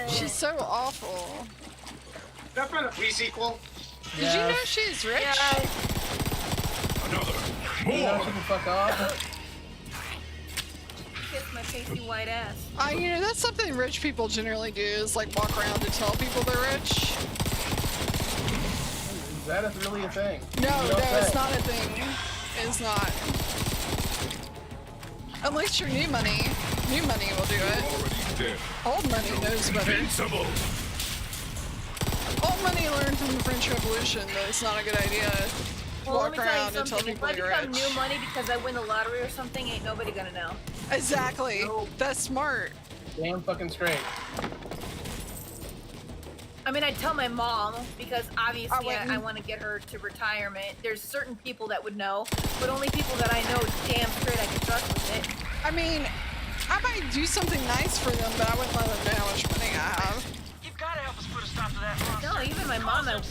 She's so awful. That's not a pre-sequel. Did you know she's rich? Yeah. You know she can fuck off. Kiss my tasty white ass. You know, that's something rich people generally do, is like walk around and tell people they're rich. Is that really a thing? No, it's not a thing. It's not. At least your new money will do it. Old money knows better. Old money learned from the French Revolution that it's not a good idea to Well, let walk me tell you around and tell something. If people I you're become rich. new money because I win the lottery or something, ain't nobody gonna know. Exactly. That's smart. Damn fucking straight. I mean, I'd tell my mom because obviously I want to get her to retirement. There's certain people that would know, but only people that I know damn straight I can trust with it. I mean, I might do something nice for them, but I wouldn't let them know how much money I have. You've got to help us put a stop to that monster. No, even my mom, well,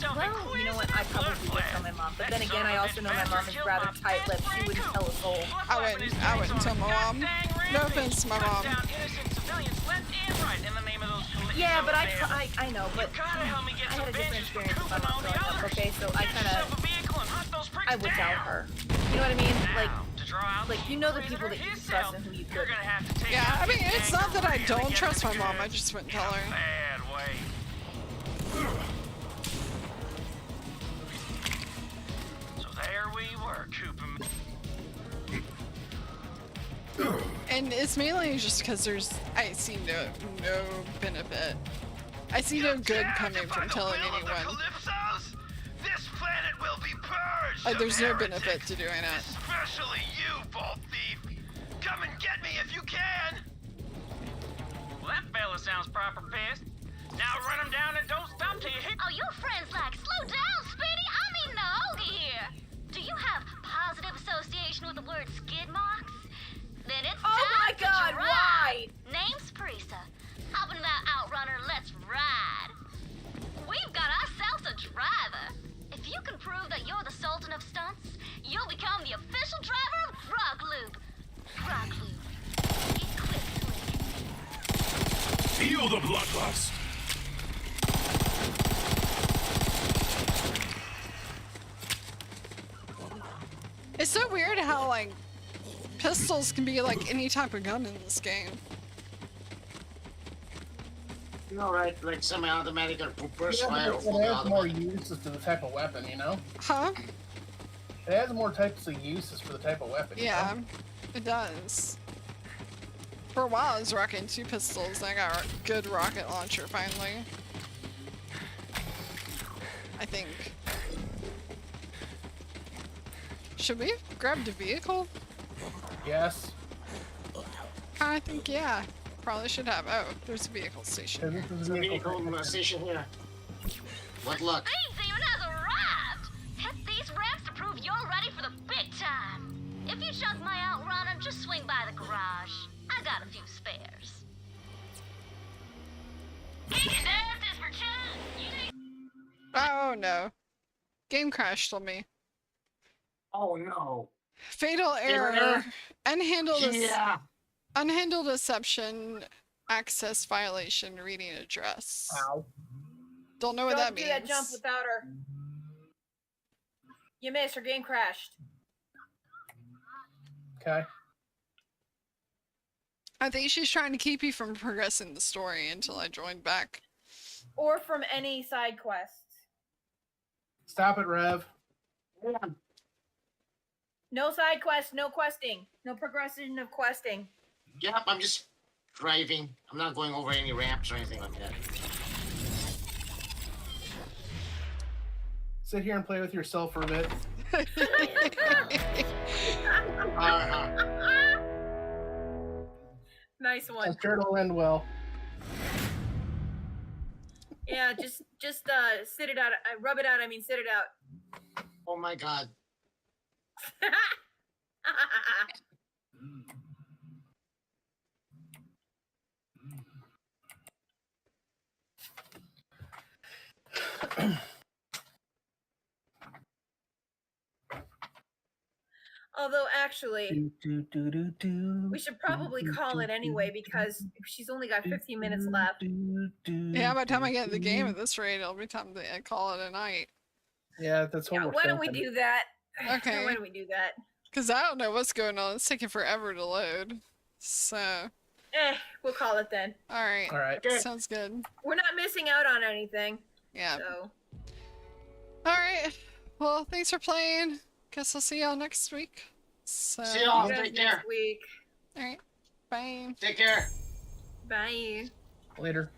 you know what, I probably would tell my mom. But then again, I also know my mom is rather tight-lipped. She wouldn't tell a soul. I wouldn't tell my mom. No offense to my mom. Yeah, but I know, but I had a different experience with my mom growing up, okay? So I would doubt her. You know what I mean? Like you know the people that you can trust and who you couldn't. Yeah, I mean, it's not that I don't trust my mom, I just wouldn't tell her. So there we were, Cooper. And it's mainly just because I see no benefit. I see no good coming from telling anyone. This planet will be purged. There's no benefit to doing it. Especially you, Vault Thief. Come and get me if you can! Well, that fella sounds proper pissed. Now run him down and don't stop till you hit. Oh, your friend's like, slow down, Speedy. I mean the Ogie here. Do you have positive association with the word skid marks? Then it's Oh time my God, to drive. why? Name's Parisa. Hop into that outrunner, let's ride. We've got ourselves a driver. If you can prove that you're the Sultan of Stunts, you'll become the official driver of Grog Loop. Grog Loop. Feel the bloodlust. It's so weird how, like, pistols can be like any type of gun in this game. You know, right? Like semi-automatic or burst Yeah, fire or it fully has more automatic. uses to the type of weapon, you know? Huh? It has more types of uses for the type of weapon. you Yeah, know? it does. For a while I was rocking 2 pistols, and I got a good rocket launcher finally. I think. Should we have grabbed a vehicle? Yes. I think, yeah. Probably should have. Oh, there's a vehicle station. There's a vehicle station here. What luck? B-Demon has arrived! Hit these ramps to prove you're ready for the big time. If you chuck my outrunner, just swing by the garage. I got a few spares. Oh no. Game crashed on me. Oh no. Fatal error. Error. Unhandled Yeah. unhandled exception. Access violation. Reading address. Ow. Don't know what Don't that do means. that jump without her. You missed. Her game crashed. Okay. I think she's trying to keep you from progressing the story until I joined back. Or from any side quests. Stop it, Rev. No side quests, no questing. No progression of questing. Yep, I'm just driving. I'm not going over any ramps or anything like that. Sit here and play with yourself for a bit. Nice one. I'm sure it'll end well. Yeah, just sit it out. Rub it out. I mean, sit it out. Oh my God. Although, actually, we should probably call it anyway because she's only got 15 minutes left. Yeah, by the time I get in the game at this rate, it'll be time to call it a night. Yeah, that's what Yeah, we're why don't we thinking. do that? Okay. Why don't we do that? Because I don't know what's going on. It's taking forever to load. So. We'll call it then. Alright. Alright. Sounds good. We're not missing out on anything. Yeah. So. Alright. Well, thanks for playing. Guess I'll see y'all next week. So. See y'all. See you Take guys care. next week. Alright. Bye. Take care. Bye. Later.